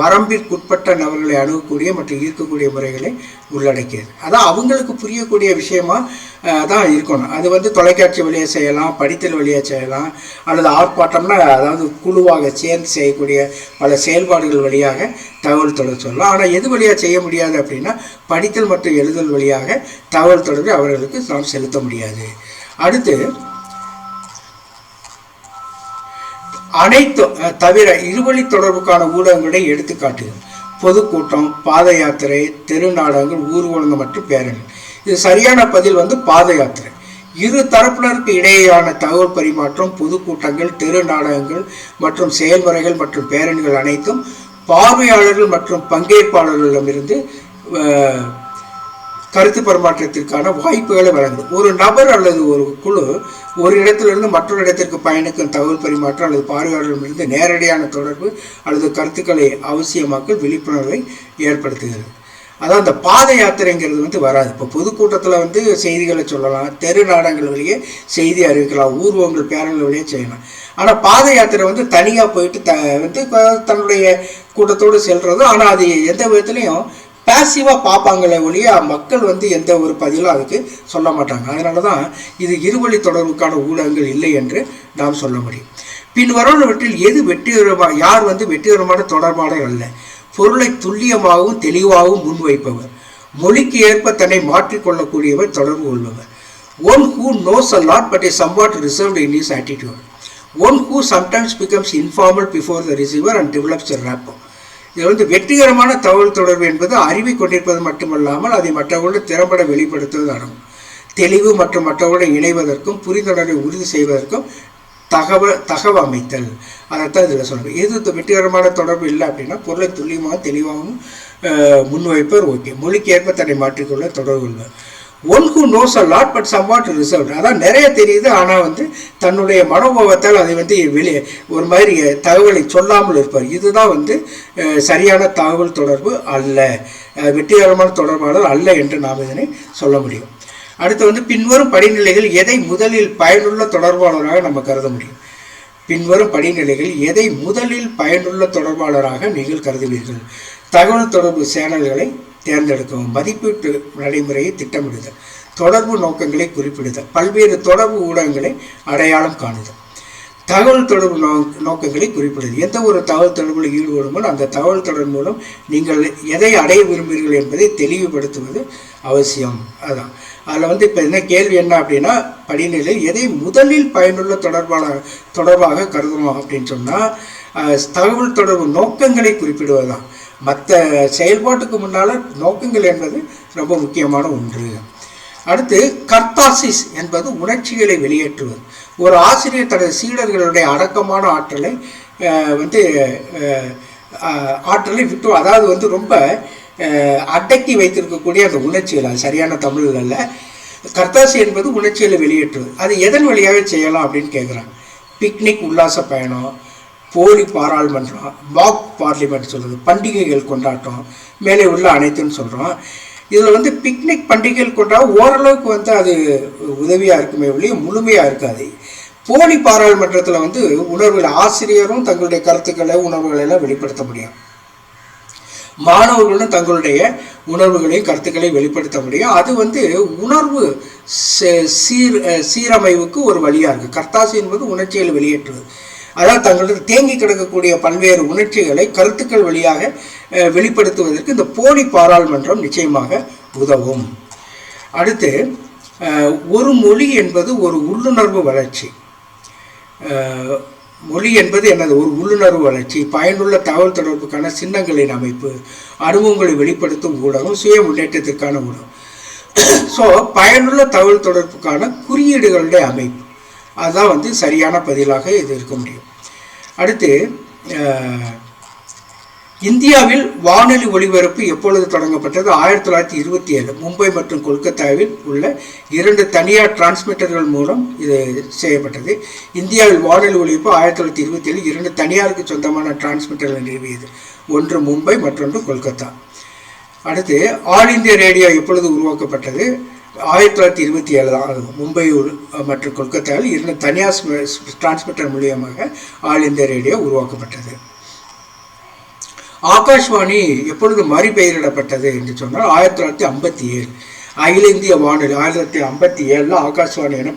வரம்பிற்குட்பட்ட நபர்களை அணுகக்கூடிய மற்றும் ஈர்க்கக்கூடிய முறைகளை உள்ளடக்கியது. அதான் அவங்களுக்கு புரியக்கூடிய விஷயமா தான் இருக்கணும். அது தொலைக்காட்சி வழியாக செய்யலாம், படித்தல் வழியாக செய்யலாம், அல்லது ஆர்ப்பாட்டம்னா அதாவது குழுவாக சேர்ந்து செய்யக்கூடிய பல செயல்பாடுகள் வழியாக தகவல் தொடர்பு சொல்லலாம். ஆனால் எது வழியாக செய்ய முடியாது அப்படின்னா, படித்தல் மற்றும் எழுதல் வழியாக தகவல் தொடர்பு அவர்களுக்கு நாம் செலுத்த முடியாது. அடுத்து அனைத்தும் தவிர இருவழி தொடர்புக்கான ஊடகங்களை எடுத்துக்காட்டுது. பொதுக்கூட்டம், பாத யாத்திரை, தெரு நாடகங்கள், ஊர்வலங்கள் மற்றும் பேரணி. இது சரியான பதில் பாத யாத்திரை. இரு தரப்பினருக்கு இடையேயான தகவல் பரிமாற்றம், பொதுக்கூட்டங்கள், தெரு நாடகங்கள் மற்றும் செயல்முறைகள் மற்றும் பேரணிகள் அனைத்தும் பார்வையாளர்கள் மற்றும் பங்கேற்பாளர்களிடமிருந்து கருத்து பரிமாற்றத்திற்கான வாய்ப்புகளை வழங்குது. ஒரு நபர் அல்லது ஒரு குழு ஒரு இடத்திலிருந்து மற்றொரு இடத்திற்கு பயணிக்கும் தகவல் பரிமாற்றம் அல்லது பார்வையாளர்களிடமிருந்து நேரடியான தொடர்பு அல்லது கருத்துக்களை அவசியமாக்க விழிப்புணர்வை ஏற்படுத்துகிறது. அதான் அந்த பாத யாத்திரைங்கிறது வராது. இப்போ பொதுக்கூட்டத்தில் செய்திகளை சொல்லலாம், தெரு நாடகங்கள் வழியே செய்தி அறிவிக்கலாம், ஊர்வலங்கள் பேரங்கள் வழியே செய்யலாம். ஆனால் பாத யாத்திரை தனியாக போயிட்டு தன்னுடைய கூட்டத்தோடு செல்றது. ஆனால் அது எந்த விதத்துலையும் பேசிவாக பார்ப்பாங்களே ஒழிய மக்கள் எந்த ஒரு பதிலும் அதுக்கு சொல்ல மாட்டாங்க. அதனால தான் இது இருவழி தொடர்புக்கான ஊடகங்கள் இல்லை என்று நாம் சொல்ல முடியும். பின் வரவற்றில் எது வெற்றிகரமாக, யார் வெற்றிகரமான தொடர்பாளர் அல்ல? பொருளை துல்லியமாகவும் தெளிவாகவும் முன்வைப்பவர், மொழிக்கு ஏற்ப தன்னை மாற்றிக்கொள்ளக்கூடியவர், தொடர்பு கொள்பவர். One who knows a lot but is somewhat reserved in his attitude. One who sometimes becomes informal before the receiver and develops a rapport. இது வெற்றிகரமான தகவல் தொடர்பு என்பது அறிவை கொண்டிருப்பது மட்டுமல்லாமல் அதை மற்றவர்களோடு திறம்பட வெளிப்படுத்துவது அடங்கும். தெளிவு மற்றும் மற்றவர்களுடன் இணைவதற்கும் புரிந்துணர்வை உறுதி செய்வதற்கும் தகவல் அமைத்தல். அதைத்தான் இதில் சொல்கிறேன். எது வெற்றிகரமான தொடர்பு இல்லை அப்படின்னா பொருளை துல்லியமாக தெளிவாகவும் முன்வைப்பர், ஓகே, மொழிக்கு ஏற்ப தன்னை மாற்றிக்கொள்ள தொடர்பு கொள்வார். One who knows a lot but somewhat reserved. அதான் நிறைய தெரியுது, ஆனால் தன்னுடைய மனோபாவத்தால் அதை வெளியே ஒரு மாதிரி தகவலை சொல்லாமல் இருப்பார். இதுதான் சரியான தகவல் தொடர்பு அல்ல, வெற்றிகரமான தொடர்பாளர் அல்ல என்று நாம் இதனை சொல்ல முடியும். அடுத்து பின்வரும் படிநிலைகள் எதை முதலில் பயனுள்ள தொடர்பாளராக நம்ம கருத முடியும்? பின்வரும் படிநிலைகள் எதை முதலில் பயனுள்ள தொடர்பாளராக நீங்கள் கருதுவீர்கள்? தகவல் தொடர்பு சேனல்களை தேர்ந்தெடுக்கவும், மதிப்பீட்டு நடைமுறையை திட்டமிடுதல், தொடர்பு நோக்கங்களை குறிப்பிடுதல், பல்வேறு தொடர்பு ஊடகங்களை அடையாளம் காணுதல். தகவல் தொடர்பு நோக்கங்களை குறிப்பிடுதல். எந்த ஒரு தகவல் தொடர்பில் ஈடுபடும்போது அந்த தகவல் தொடர்பு மூலம் நீங்கள் எதை அடைய விரும்புகிறீர்கள் என்பதை தெளிவுபடுத்துவது அவசியம். அதுதான் அதில் இப்போ என்ன கேள்வி என்ன அப்படின்னா, படிநிலை எதை முதலில் பயனுள்ள தொடர்பாக கருதணும் அப்படின்னு சொன்னால் தகவல் தொடர்பு நோக்கங்களை குறிப்பிடுவதுதான். மற்ற செயல்பாட்டுக்கு முன்னால் நோக்கங்கள் என்பது ரொம்ப முக்கியமான ஒன்று. அடுத்து கர்த்தாசிஸ் என்பது உணர்ச்சிகளை வெளியேற்றுவது. ஒரு ஆசிரியர் தனது சீடர்களுடைய அடக்கமான ஆற்றலை விட்டு, அதாவது ரொம்ப அடக்கி வைத்திருக்கக்கூடிய அந்த உணர்ச்சிகள், அது சரியான தமிழ் அல்ல. கர்த்தாசி என்பது உணர்ச்சிகளை வெளியேற்றுவது. அது எதன் வழியாக செய்யலாம் அப்படின்னு கேட்குறாங்க. பிக்னிக், உல்லாச பயணம், போலி பாராளுமன்றம், மாக் பார்லிமெண்ட் சொல்கிறது, பண்டிகைகள் கொண்டாட்டம், மேலே உள்ள அனைத்துன்னு சொல்கிறோம். இதில் பிக்னிக் பண்டிகைகள் கொண்டாட ஓரளவுக்கு அது உதவியாக இருக்குமே ஒழிய முழுமையாக இருக்காது. போலி பாராளுமன்றத்தில் உணர்வுகள், ஆசிரியரும் தங்களுடைய கருத்துக்களை உணர்வுகளை எல்லாம் வெளிப்படுத்த முடியும், மாணவர்களும் தங்களுடைய உணர்வுகளையும் கருத்துக்களை வெளிப்படுத்த முடியும். அது உணர்வு சீரமைவுக்கு ஒரு வழியாக இருக்குது. கர்த்தாசி என்பது உணர்ச்சிகளை வெளியேற்றுவது. அதாவது தங்களுக்கு தேங்கி கிடக்கக்கூடிய பல்வேறு உணர்ச்சிகளை கருத்துக்கள் வழியாக வெளிப்படுத்துவதற்கு இந்த போலி பாராளுமன்றம் நிச்சயமாக உதவும். அடுத்து ஒரு மொழி என்பது ஒரு உள்ளுணர்வு வளர்ச்சி. மொழி என்பது என்னது? ஒரு உள்ளுணர்வு வளர்ச்சி, பயனுள்ள தகவல் தொடர்புக்கான சின்னங்களின் அமைப்பு, அனுபவங்களை வெளிப்படுத்தும் ஊடகம், சுய முன்னேற்றத்திற்கான ஊடகம். ஸோ பயனுள்ள தகவல் தொடர்புக்கான குறியீடுகளுடைய அமைப்பு, அதுதான் சரியான பதிலாக இது இருக்க முடியும். அடுத்து இந்தியாவில் வானொலி ஒளிபரப்பு எப்பொழுது தொடங்கப்பட்டது? 1927 மும்பை மற்றும் கொல்கத்தாவில் உள்ள 2 தனியார் டிரான்ஸ்மிட்டர்கள் மூலம் இது செய்யப்பட்டது. இந்தியாவில் வானொலி ஒளிபரப்பு 1927 2 தனியாருக்கு சொந்தமான டிரான்ஸ்மிட்டர்கள் நிறுவியது. ஒன்று மும்பை, மற்றொன்று கொல்கத்தா. அடுத்து ஆல் இந்தியா ரேடியோ எப்பொழுது உருவாக்கப்பட்டது? 1927 தான். மும்பை மற்றும் கொல்கத்தாவில் 2 தனியார் டிரான்ஸ்மிட்டர் மூலியமாக ஆல் இந்தியா ரேடியோ உருவாக்கப்பட்டது. ஆகாஷ்வாணி எப்பொழுது மறுபெயரிடப்பட்டது என்று சொன்னால் 1957 அகில இந்திய வானொலி 1957 ஆகாஷ்வாணி என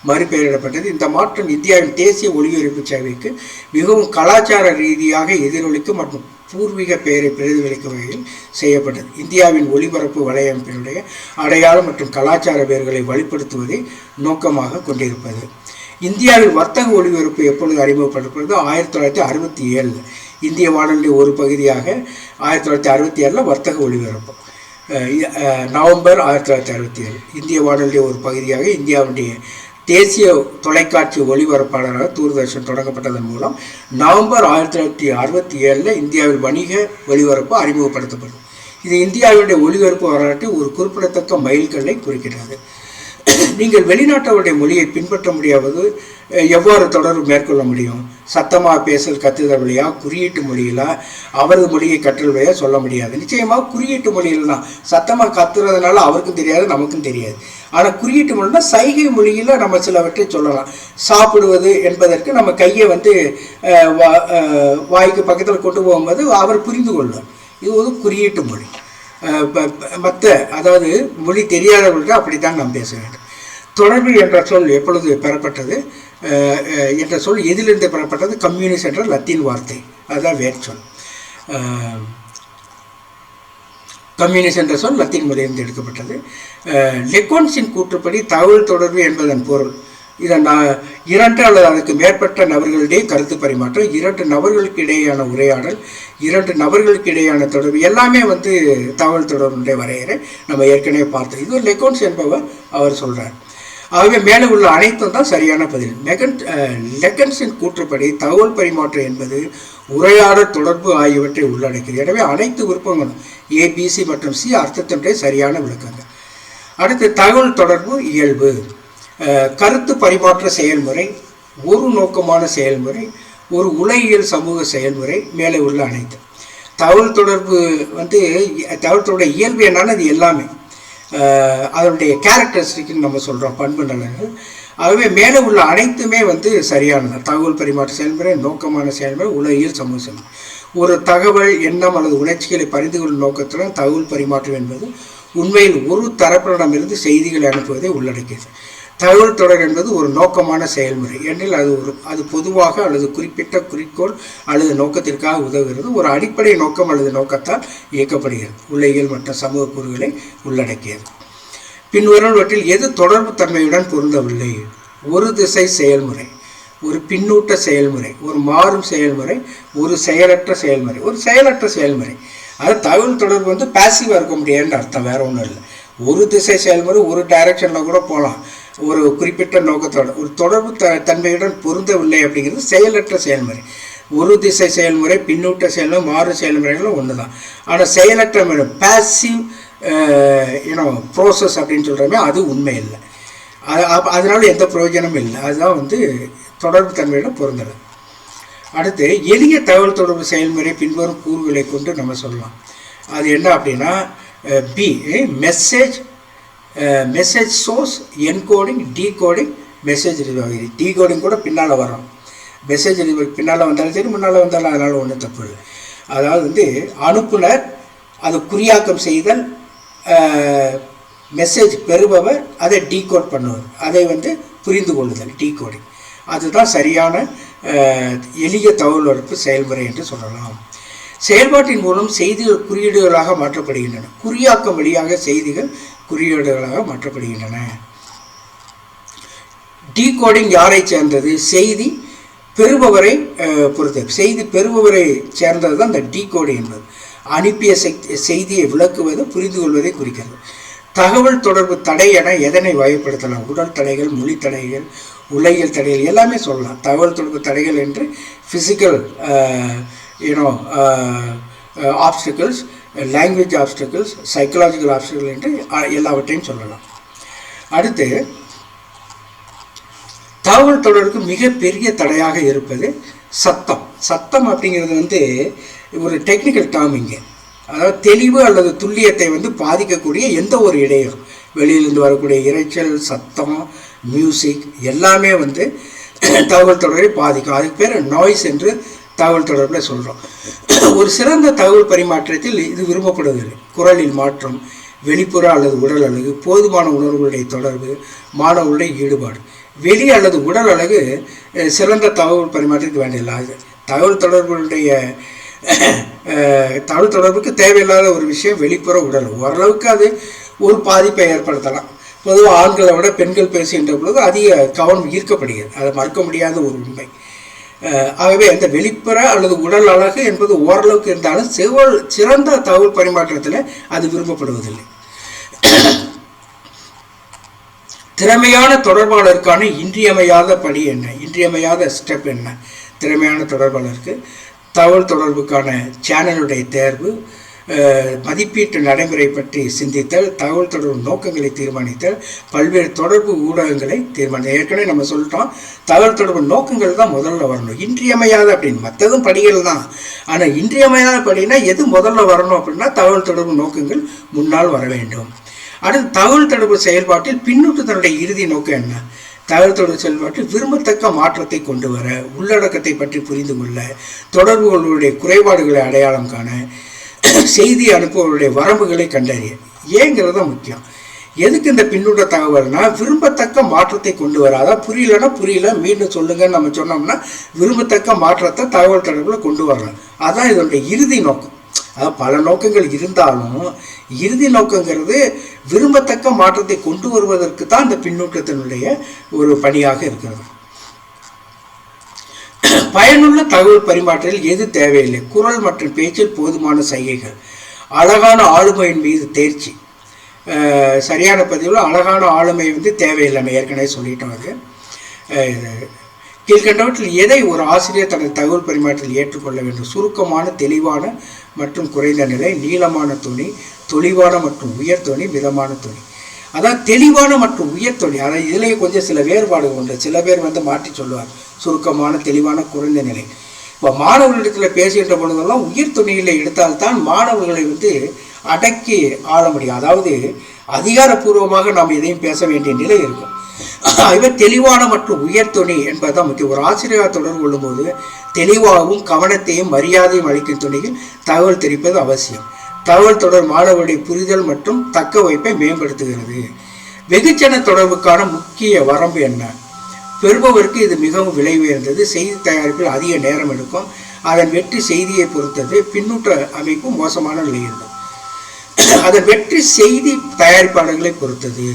மறுபெயரிடப்பட்டது. இந்த மாற்றம் இந்தியாவின் தேசிய ஒலிபரப்பு சேவைக்கு மிகவும் கலாச்சார ரீதியாக எதிரொலிக்கும் மற்றும் பூர்வீக பெயரை பிரதிபலிக்கும் வகையில் செய்யப்பட்டது. இந்தியாவின் ஒலிபரப்பு வலையமைப்பினுடைய அடையாளம் மற்றும் கலாச்சார பெயர்களை வலுப்படுத்துவதை நோக்கமாக கொண்டிருப்பது. இந்தியாவில் வர்த்தக ஒளிபரப்பு எப்பொழுது அறிமுகப்படுத்தப்படுது? 1967 இந்திய வானொலி ஒரு பகுதியாக 1967 வர்த்தக ஒளிபரப்பு. நவம்பர் 1967 இந்திய வானொலி ஒரு பகுதியாக இந்தியாவுடைய தேசிய தொலைக்காட்சி ஒளிபரப்பாளராக தூர்தர்ஷன் தொடங்கப்பட்டதன் மூலம் நவம்பர் 1967 இந்தியாவில் வணிக ஒளிபரப்பு அறிமுகப்படுத்தப்படும். இது இந்தியாவுடைய ஒளிபரப்பு வரலாற்றில் ஒரு குறிப்பிடத்தக்க மைல்கல்லை குறிக்கிறது. நீங்கள் வெளிநாட்டவருடைய மொழியை பின்பற்ற முடியாவது எவ்வாறு தொடர்பு மேற்கொள்ள முடியும்? சத்தமாக பேசல் கற்றுதல் வழியா, குறியீட்டு மொழியிலா, அவரது மொழியை கற்றல் வழியா சொல்ல முடியாது. நிச்சயமாக குறியீட்டு மொழியில் தான். சத்தமாக கத்துறதுனால அவருக்கும் தெரியாது, நமக்கும் தெரியாது. ஆனால் குறியீட்டு மொழினா சைகை மொழியில் நம்ம சிலவற்றை சொல்லலாம். சாப்பிடுவது என்பதற்கு நம்ம கையை வாய்க்கு பக்கத்தில் கொண்டு போகும்போது அவர் புரிந்து கொள்வார். இது ஒரு குறியீட்டு மொழி. மற்ற அதாவது மொழி தெரியாதவர்கள்ட்ட அப்படித்தான் நாம் பேச வேண்டும். தொடர்பு என்ற சொல் எப்பொழுது பெறப்பட்டது என்ற சொல் எதிலிருந்து பெறப்பட்டது? கம்யூனிஸ்ட் என்ற லத்தீன் வார்த்தை, அதுதான் வேர்ச்சொல். கம்யூனிஸ்ட் என்ற சொல் லத்தீன் மொழியிலிருந்து எடுக்கப்பட்டது. லெக்கோன்ஸின் கூற்றுப்படி தகவல் தொடர்பு என்பதன் பொருள் இதன் 2 அல்லது அதுக்கு மேற்பட்ட நபர்களிடையே கருத்து பரிமாற்றம், 2 நபர்களுக்கு இடையேயான உரையாடல், 2 நபர்களுக்கு இடையேயான தொடர்பு, எல்லாமே தகவல் தொடர்புடைய வரையறை நம்ம ஏற்கனவே பார்த்தோம். இது லெக்கோன்ஸ் என்பவர் அவர் சொல்கிறார். ஆகவே மேலே உள்ள அனைத்தும் தான் சரியான பதில். லெக்கன்ஸின் கூற்றுப்படி தகவல் பரிமாற்றம் என்பது உரையாடல், தொடர்பு ஆகியவற்றை உள்ளடக்கியது. எனவே அனைத்து விருப்பங்களும் ABC மற்றும் C அர்த்தத்தினுடைய சரியான விளக்கங்கள். அடுத்து தகவல் தொடர்பு இயல்பு. கருத்து பரிமாற்ற செயல்முறை ஒரு நோக்கமான செயல்முறை, ஒரு உலகியல் சமூக செயல்முறை. மேலே உள்ள அனைத்து தகவல் தொடர்பு தகவல் தொடர்பு இயல்பு என்னன்னா அது எல்லாமே அதனுடைய கேரக்டரிஸ்டிக்னு நம்ம சொல்கிறோம், பண்பு நலன்கள். ஆகவே மேலே உள்ள அனைத்துமே சரியானது. தகவல் பரிமாற்ற செயல்முறை, நோக்கமான செயல்முறை, உலகியல் சமூக செயல்முறை. ஒரு தகவல், எண்ணம் அல்லது உணர்ச்சிகளை பரிந்து கொள்ளும் நோக்கத்துடன் தகவல் பரிமாற்றம் என்பது உண்மையில் ஒரு தரப்பினரிடமிருந்து செய்திகளை அனுப்புவதை உள்ளடக்கியது. தகவல் தொடர் என்பது ஒரு நோக்கமான செயல்முறை என்றில் அது பொதுவாக அல்லது குறிப்பிட்ட குறிக்கோள் அல்லது நோக்கத்திற்காக உதவுகிறது. ஒரு அடிப்படை நோக்கம் அல்லது நோக்கத்தால் இயக்கப்படுகிறது. உலகியல் மற்றும் சமூக கூறுகளை உள்ளடக்கியது. பின்வருவற்றில் எது தொடர்பு தன்மையுடன் பொருந்தவில்லை? ஒரு திசை செயல்முறை, ஒரு பின்னூட்ட செயல்முறை, ஒரு மாறும் செயல்முறை, ஒரு செயலற்ற செயல்முறை. ஒரு செயலற்ற செயல்முறை அது தகவல் தொடர்பு பாசிவாக இருக்க முடியாதுன்ற அர்த்தம், வேற ஒன்றும் இல்லை. ஒரு திசை செயல்முறை ஒரு டைரக்ஷனில் கூட போகலாம், ஒரு குறிப்பிட்ட நோக்கத்தோட. ஒரு தொடர்பு தன்மையுடன் பொருந்தவில்லை அப்படிங்கிறது செயலற்ற செயல்முறை. ஒரு திசை செயல்முறை, பின்னூட்ட செயல்முறை, மாறு செயல்முறைகளும் ஒன்று தான். ஆனால் செயலற்ற பேசிவ் ப்ரோசஸ் அப்படின்னு சொல்கிறோமே, அது உண்மை இல்லை. அதனால எந்த பிரயோஜனமும் இல்லை. அதுதான் தொடர்பு தன்மையுடன் பொருந்தலை. அடுத்து எளிய தகவல் தொடர்பு செயல்முறை பின்வரும் கூறுகளை கொண்டு நம்ம சொல்லலாம். அது என்ன அப்படின்னா message source, encoding, decoding, message recovery. Decoding கூட பின்னால் வரும். மெசேஜ் ரிகவரி பின்னால் வந்தாலும் சரி, முன்னால் வந்தாலும் அதனால் ஒன்றும் தப்பு இல்லை. அதாவது அனுப்புனர், அது குறியாக்கம் செய்தல், மெசேஜ் பெறுபவர் அதை டீகோட் பண்ணுவது, அதை புரிந்து கொள்ளுதல், டீகோடிங். அதுதான் சரியான எளிய தகவல் தொடர்பு செயல்முறை என்று சொல்லலாம். செயல்பாட்டின் மூலம் செய்திகள் குறியீடுகளாக மாற்றப்படுகின்றன. குறியாக்கம் வழியாக செய்திகள் குறியீடுகளாக மாற்றப்படுகின்றன. டீகோடிங் யாரை சேர்ந்தது? செய்தி பெறுபவரை பொறுத்தது. செய்தி பெறுபவரை சேர்ந்தது தான் இந்த டீகோடிங் என்பது. அனுப்பிய செய்தியை விளக்குவது, புரிந்து கொள்வதை குறிக்கிறது. தகவல் தொடர்பு தடை என எதனை வகைப்படுத்தலாம்? உடல் தடைகள், மொழி தடைகள், உலகியல் தடைகள் எல்லாமே சொல்லலாம். தகவல் தொடர்பு தடைகள் என்று physical obstacles, language obstacles, psychological obstacle என்று எல்லாவற்றையும் சொல்லலாம். அடுத்து தகவல் தொடர்புக்கு மிகப்பெரிய தடையாக இருப்பது சத்தம். சத்தம் அப்படிங்கிறது ஒரு டெக்னிக்கல் டேர்ம் இங்கே. அதாவது தெளிவு அல்லது துல்லியத்தை பாதிக்கக்கூடிய எந்த ஒரு இடையூறும், வெளியிலிருந்து வரக்கூடிய இரைச்சல், சத்தம், மியூசிக் எல்லாமே தகவல் தொடர்பை பாதிக்கும். அதுக்கு பேர் நாய்ஸ் என்று தகவல் தொடர்பில் சொல்கிறோம். ஒரு சிறந்த தகவல் பரிமாற்றத்தில் இது விரும்பப்படுவதில்லை. குரலில் மாற்றம், வெளிப்புற அல்லது உடல் அழகு, போதுமான உணர்வுகளுடைய தொடர்பு, மாணவர்களுடைய ஈடுபாடு. வெளி அல்லது உடல் அழகு சிறந்த தகவல் பரிமாற்றத்துக்கு வேண்டியதில்லை. அது தகவல் தொடர்புக்கு தேவையில்லாத ஒரு விஷயம் வெளிப்புற உடல். ஓரளவுக்கு அது ஒரு பாதிப்பை ஏற்படுத்தலாம். பொதுவாக ஆண்களை விட பெண்கள் பேசுகின்ற பொழுது அதிக கவனம் ஈர்க்கப்படுகிறது. அதை மறுக்க முடியாத ஒரு உண்மை. ஆகவே அந்த வெளிப்புற அல்லது உடல் அழகு என்பது ஓரளவுக்கு இருந்தாலும் சிறந்த தகவல் பரிமாற்றத்தில் அது விரும்பப்படுவதில்லை. திறமையான தொடர்பாளருக்கான இன்றியமையாத படி என்ன, இன்றியமையாத ஸ்டெப் என்ன? திறமையான தொடர்பாளருக்கு தகவல் தொடர்புக்கான சேனலுடைய தேர்வு, மதிப்பீட்டு நடைமுறை பற்றி சிந்தித்தல், தகவல் தொடர்பு நோக்கங்களை தீர்மானித்தல், பல்வேறு தொடர்பு ஊடகங்களை தீர்மானித்தல். ஏற்கனவே நம்ம சொல்லிட்டோம், தகவல் தொடர்பு நோக்கங்கள் தான் முதல்ல வரணும். இன்றியமையாத அப்படின்னு மற்றதும் படிகள் தான். ஆனால் இன்றியமையாத படினா எது முதல்ல வரணும் அப்படின்னா தகவல் தொடர்பு நோக்கங்கள் முன்னால் வர வேண்டும். அடுத்து தகவல் தொடர்பு செயல்பாட்டில் பின்னூட்டத்தினுடைய இறுதி நோக்கம் என்ன? தகவல் தொடர்பு செயல்பாட்டில் விரும்பத்தக்க மாற்றத்தை கொண்டு வர, உள்ளடக்கத்தை பற்றி புரிந்து கொள்ள, தொடர்புகளுடைய குறைபாடுகளை அடையாளம் காண, செய்தி அனுப்புவர்களுடைய வரம்புகளை கண்டறிய. ஏங்கிறத முக்கியம். எதுக்கு இந்த பின்னூட்ட தகவல்னா விரும்பத்தக்க மாற்றத்தை கொண்டு வர. அதாவது புரியலன்னா புரியல, மீண்டும் சொல்லுங்கன்னு நம்ம சொன்னோம்னா விரும்பத்தக்க மாற்றத்தை தகவல் தொடர்பில் கொண்டு வரலாம். அதான் இதனுடைய இறுதி நோக்கம். அதாவது பல நோக்கங்கள் இருந்தாலும் இறுதி நோக்கங்கிறது விரும்பத்தக்க மாற்றத்தை கொண்டு வருவதற்கு தான் இந்த பின்னூட்டத்தினுடைய ஒரு பணியாக இருக்கிறது. பயனுள்ள தகவல் பரிமாற்றத்தில் எது தேவையில்லை? குரல் மற்றும் பேச்சில் போதுமான சைகைகள், அழகான ஆளுமையின் மீது தேர்ச்சி. சரியான பதிவில் அழகான ஆளுமை தேவையில்லை, நம்ம ஏற்கனவே சொல்லிட்டோம். அது கீழ்கண்டவற்றில் எதை ஒரு ஆசிரியர் தனது தகவல் பரிமாற்றத்தில் ஏற்றுக்கொள்ள வேண்டும்? சுருக்கமான, தெளிவான மற்றும் குறைந்த நிலை, நீளமான துணி, தெளிவான மற்றும் உயர் துணி, மிதமான துணி. அதாவது தெளிவான மற்றும் உயர் துணி, அதாவது இதிலேயே கொஞ்சம் சில வேறுபாடுகள் உண்டு. சில பேர் மாற்றி சொல்லுவார், சுருக்கமான, தெளிவான, குறைந்த நிலை. இப்போ மாணவர்களிடத்தில் பேசுகின்ற பொழுதெல்லாம் உயர் துணியில் எடுத்தால்தான் மாணவர்களை அடக்கி ஆள முடியும். அதாவது அதிகாரப்பூர்வமாக நாம் எதையும் பேச வேண்டிய நிலை இருக்கும். இவர் தெளிவான மற்றும் உயர் துணி என்பதுதான் முக்கியம். ஒரு ஆசிரியர் தொடர்பு கொள்ளும்போது தெளிவாகவும் கவனத்தையும் மரியாதையும் அளிக்கும் துணியில் தகவல் தெரிவிப்பது அவசியம். தகவல் தொடர் மாணவருடைய புரிதல் மற்றும் தக்க வைப்பை மேம்படுத்துகிறது. வெகுஜன தொடர்புக்கான முக்கிய வரம்பு என்ன? பெறுபவருக்கு இது மிகவும் விலை உயர்ந்தது. செய்தி தயாரிப்பில் அதிக நேரம் எடுக்கும். அதன் வெற்றி செய்தியை பொறுத்தது. பின்னூட்ட அமைப்பு மோசமான நிலை இருக்கும். அதன் வெற்றி செய்தி தயாரிப்பாளர்களை பொறுத்தது.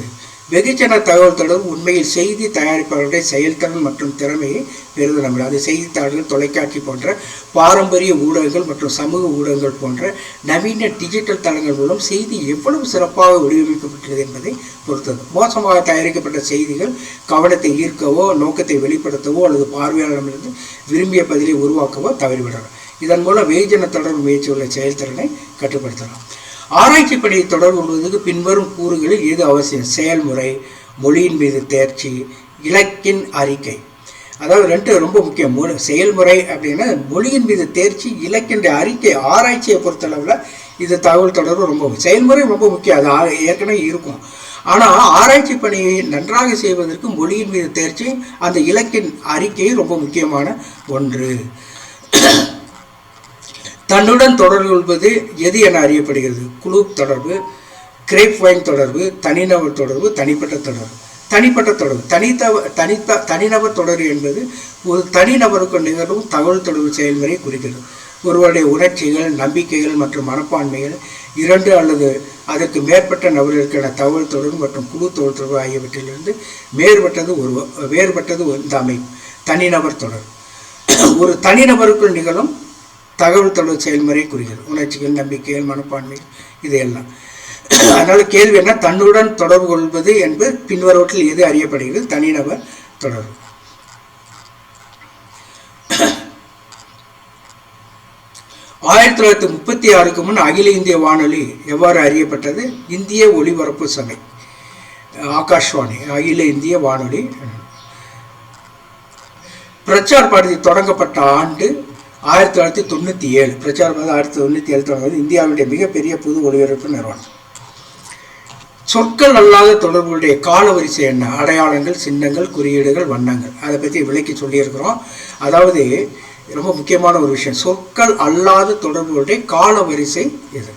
வெகுஜன தகவல் தொடர்பு உண்மையில் செய்தி தயாரிப்பாளருடைய செயல்திறன் மற்றும் திறமையை பெறுதல் நம்புகிறது. அது செய்தித்தாள்கள், தொலைக்காட்சி போன்ற பாரம்பரிய ஊடகங்கள் மற்றும் சமூக ஊடகங்கள் போன்ற நவீன டிஜிட்டல் தளங்கள் மூலம் செய்தி எவ்வளவு சிறப்பாக வடிவமைக்கப்பட்டது என்பதை பொறுத்தது. மோசமாக தயாரிக்கப்பட்ட செய்திகள் கவனத்தை ஈர்க்கவோ, நோக்கத்தை வெளிப்படுத்தவோ அல்லது பார்வையாளரிடமிருந்து விரும்பிய பதிலை உருவாக்கவோ தவறிவிடலாம். இதன் மூலம் வெகுஜன தொடர்பு முயற்சி உள்ள செயல்திறனை கட்டுப்படுத்தலாம். ஆராய்ச்சி பணியை தொடர்பு கொள்வதற்கு பின்வரும் கூறுகளில் எது அவசியம்? செயல்முறை, மொழியின் மீது தேர்ச்சி, இலக்கின் அறிக்கை. அதாவது ரெண்டு ரொம்ப முக்கியம். செயல்முறை அப்படின்னா மொழியின் மீது தேர்ச்சி, இலக்கின்ற அறிக்கை. ஆராய்ச்சியை பொறுத்தளவில் இது தகவல் தொடர்பு ரொம்ப செயல்முறை ரொம்ப முக்கியம். அது ஏற்கனவே இருக்கும். ஆனால் ஆராய்ச்சி பணியை நன்றாக செய்வதற்கு மொழியின் மீது தேர்ச்சி, அந்த இலக்கின் அறிக்கை ரொம்ப முக்கியமான ஒன்று. தன்னுடன் தொடர்பு கொள்வது எது என அறியப்படுகிறது? குழு தொடர்பு, கிரேப் வைன் தொடர்பு, தனிநபர் தொடர்பு, தனிப்பட்ட தொடர்பு. தனிப்பட்ட தொடர்பு, தனிநபர் தொடர்பு என்பது ஒரு தனிநபருக்கு நிகழும் தகவல் தொடர்பு செயல்முறை குறிக்கிறது. ஒருவருடைய உணர்ச்சிகள், நம்பிக்கைகள் மற்றும் மனப்பான்மைகள், இரண்டு அல்லது அதற்கு மேற்பட்ட நபர்களுக்கான தகவல் தொடர்பு மற்றும் குழு தகவல் தொடர்பு ஆகியவற்றிலிருந்து வேறுபட்டது இந்த அமைப்பு தனிநபர் தொடர்பு. ஒரு தனிநபருக்குள் நிகழும் தகவல் தொடர்பு செயல்முறை குறிக்கிறது. உணர்ச்சிகள், நம்பிக்கைகள், மனப்பான்மைகள், இதையெல்லாம். அதனால கேள்வி என்ன? தன்னுடன் தொடர்பு கொள்வது என்பது பின்வருவற்றில் எது அறியப்படுகிறது? தனிநபர் தொடர்பு. 1936க்கு முன் அகில இந்திய வானொலி எவ்வாறு அறியப்பட்டது? இந்திய ஒலிபரப்பு சபை, ஆகாஷ்வாணி, அகில இந்திய வானொலி. பிரச்சார் பாரதி தொடங்கப்பட்ட ஆண்டு 1997. பிரச்சார் பாரதி 1997 தொடங்குவது. இந்தியாவுடைய மிகப்பெரிய பொது ஒலிபரப்பு நிறுவனம். சொற்கள் அல்லாத தொடர்புடைய காலவரிசை என்ன? அடையாளங்கள், சின்னங்கள், குறியீடுகள், வண்ணங்கள். அதை பற்றி விளக்கி சொல்லியிருக்கிறோம். அதாவது ரொம்ப முக்கியமான ஒரு விஷயம், சொற்கள் அல்லாத தொடர்புடைய காலவரிசை இது.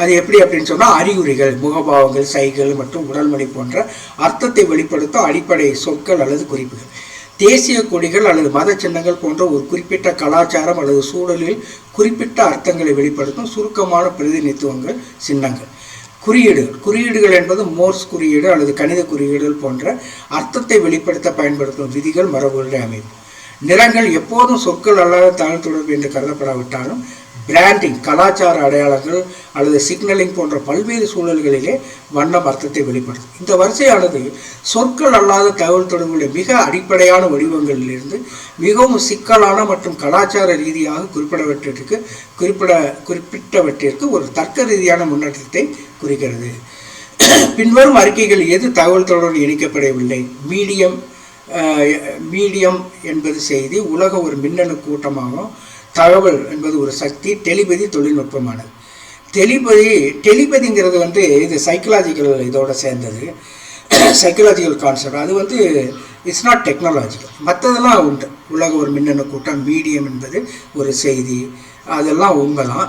அது எப்படி அப்படின்னு சொன்னால், அறிகுறிகள், முகபாவங்கள், சைகள் மற்றும் உடல்மொழி போன்ற அர்த்தத்தை வெளிப்படுத்தும் அடிப்படை சொற்கள் அல்லது குறிப்புகள். தேசிய கொடிகள் அல்லது மத சின்னங்கள் போன்ற ஒரு குறிப்பிட்ட கலாச்சாரம் அல்லது சூழலில் குறிப்பிட்ட அர்த்தங்களை வெளிப்படுத்தும் சுருக்கமான பிரதிநிதித்துவங்கள், சின்னங்கள். குறியீடுகள் என்பது மோர்ஸ் குறியீடு அல்லது கணித குறியீடுகள் போன்ற அர்த்தத்தை வெளிப்படுத்த பயன்படுத்தும் விதிகள் மரபுகளுடைய அமைப்பு. நிறங்கள் எப்போதும் சொற்கள் அல்லாத தகவல் தொடர்பு என்று கருதப்படாவிட்டாலும் பிராண்டிங், கலாச்சார அடையாளங்கள் அல்லது சிக்னலிங் போன்ற பல்வேறு சூழல்களிலே வண்ணம் அர்த்தத்தை வெளிப்படுத்தும். இந்த வரிசையானது சொற்கள் அல்லாத தகவல் தொடர்புடைய மிக அடிப்படையான வடிவங்களிலிருந்து மிகவும் சிக்கலான மற்றும் கலாச்சார ரீதியாக குறிப்பிட்டவற்றிற்கு ஒரு தர்க்க ரீதியான முன்னேற்றத்தை குறிக்கிறது. பின்வரும் அறிக்கைகள் எது தகவல் தொடர்பு இணைக்கப்படவில்லை? மீடியம் என்பது செய்தி, உலக ஒரு மின்னணு கூட்டமாகும், தகவல் என்பது ஒரு சக்தி, டெலிபதி தொழில்நுட்பமானது. டெலிபதிங்கிறது இது சைக்கலாஜிக்கல் இதோட சேர்ந்தது, சைக்கலாஜிக்கல் கான்செப்ட். அது இட்ஸ் நாட் டெக்னாலஜிக்கல். மற்றதெல்லாம் உண்டு. உலக ஒரு மின்னணு கூட்டம், மீடியம் என்பது ஒரு செய்தி, அதெல்லாம் உண்மைதான்.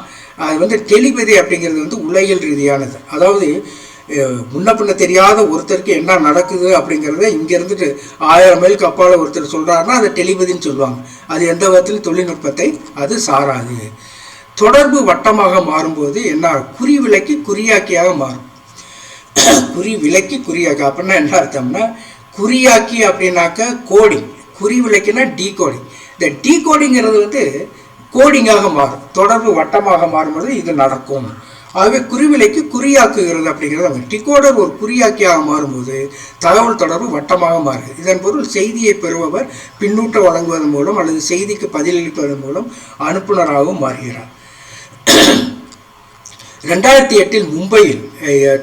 அது டெலிபதி அப்படிங்கிறது உலகியல் ரீதியானது. அதாவது முன்ன பின்ன தெரியாத ஒருத்தருக்கு என்ன நடக்குது அப்படிங்கிறத இங்கே இருந்துட்டு 1000 மைலுக்கு அப்பால் ஒருத்தர் சொல்கிறாருன்னா அதை டெலிபதின்னு சொல்லுவாங்க. அது எந்த விதத்திலும் தொழில்நுட்பத்தை அது சாராது. தொடர்பு வட்டமாக மாறும்போது என்ன? குறிவிலக்கி குறியாக்கியாக மாறும். குறிவிலக்கி குறியாக்கி அப்படின்னா என்ன அர்த்தம்னா, குறியாக்கி அப்படின்னாக்க கோடிங், குறிவிலக்கினா டீகோடிங். இந்த டீகோடிங்கிறது கோடிங்காக மாறும். தொடர்பு வட்டமாக மாறும்போது இது நடக்கும். ஆகவே குறிவிலைக்கு குறியாக்குகிறது அப்படிங்கிறது. டிகோடர் ஒரு குறியாக்கியாக மாறும்போது தகவல் தொடர்பு வட்டமாக மாறுது. இதன் பொருள் செய்தியை பெறுபவர் பின்னூட்ட வழங்குவதன் மூலம் அல்லது செய்திக்கு பதிலளிப்பதன் மூலம் அனுப்புநராகவும் மாறுகிறார். 2008 மும்பையில்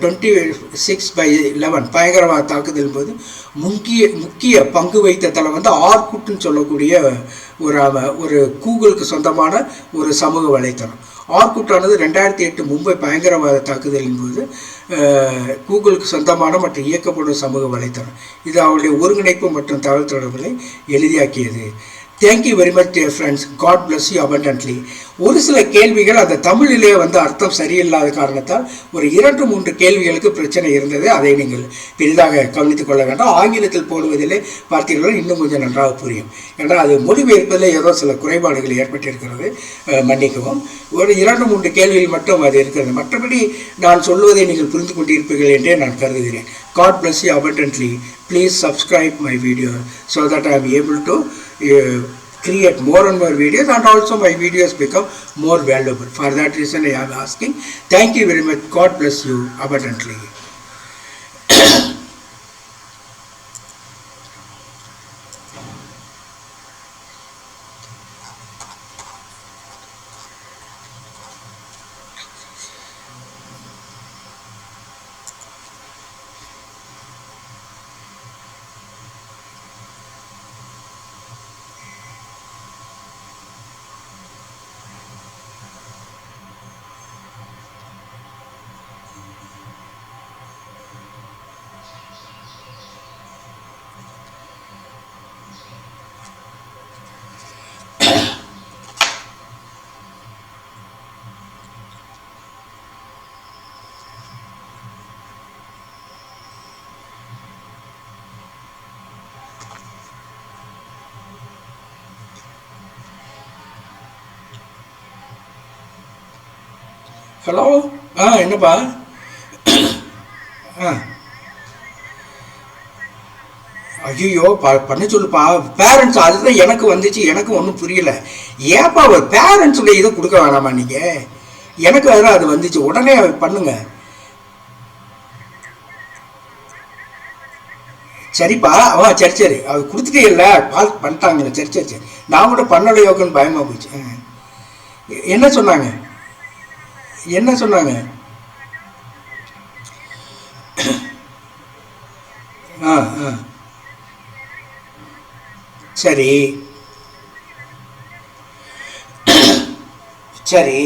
26/11 பயங்கரவாத தாக்குதலின் போது முக்கிய பங்கு வைத்த தளம் ஆர்குட்னு சொல்லக்கூடிய ஒரு கூகுளுக்கு சொந்தமான ஒரு சமூக வலைத்தளம். ஆர்குட்டானது 2008 மும்பை பயங்கரவாத தாக்குதலின் போது கூகுளுக்கு சொந்தமான மற்றும் இயக்கப்படும் சமூக வலைத்தளம். இது அவருடைய ஒருங்கிணைப்பு மற்றும் தகவல் தொடர்புகளை எளிதாக்கியது. Thank you very much dear friends. God bless you abundantly. ஒரு சில கேள்விகள் அந்த தமிழிலே அர்த்தம் சரியில்லாத காரணத்தால் ஒரு 2-3 கேள்விகளுக்கு பிரச்சனை இருந்தது. அதை நீங்கள் பெரிதாக கவனித்துக் கொள்ள வேண்டாம். ஆங்கிலத்தில் போடுவதிலே பார்த்தீர்கள் இன்னும் கொஞ்சம் நன்றாக புரியும். ஏன்னா அது மொழிபெயர்ப்பதில் ஏதோ சில குறைபாடுகள் ஏற்பட்டிருக்கிறது, மன்னிக்கவும். ஒரு 2-3 கேள்விகள் மட்டும் அது இருக்கிறது. மற்றபடி நான் சொல்வதை நீங்கள் புரிந்து கொண்டிருப்பீர்கள் என்றே நான் கருதுகிறேன். God bless you abundantly. Please subscribe my video so that I am able to create more and more videos, and also my videos become more valuable. For that reason I am asking. Thank you very much. God bless you abundantly. Hello, என்னப்பா? ஐயோ, பண்ண சொல்லுப்பா. Parents அதுதான் எனக்கு வந்துச்சு. எனக்கு ஒன்றும் புரியல. ஏப்பா ஒரு பேரண்ட்ஸுடைய இதை கொடுக்க வேணாமா நீங்கள்? எனக்கு அதெல்லாம் அது வந்துச்சு. உடனே பண்ணுங்க. சரிப்பா. சரி அது கொடுத்துட்டே இல்லை, கால் பண்ணிட்டாங்களே. சரி நான் கூட பண்ணலையோக்குன்னு பயமாக போச்சு. என்ன சொன்னாங்க? சரி சரி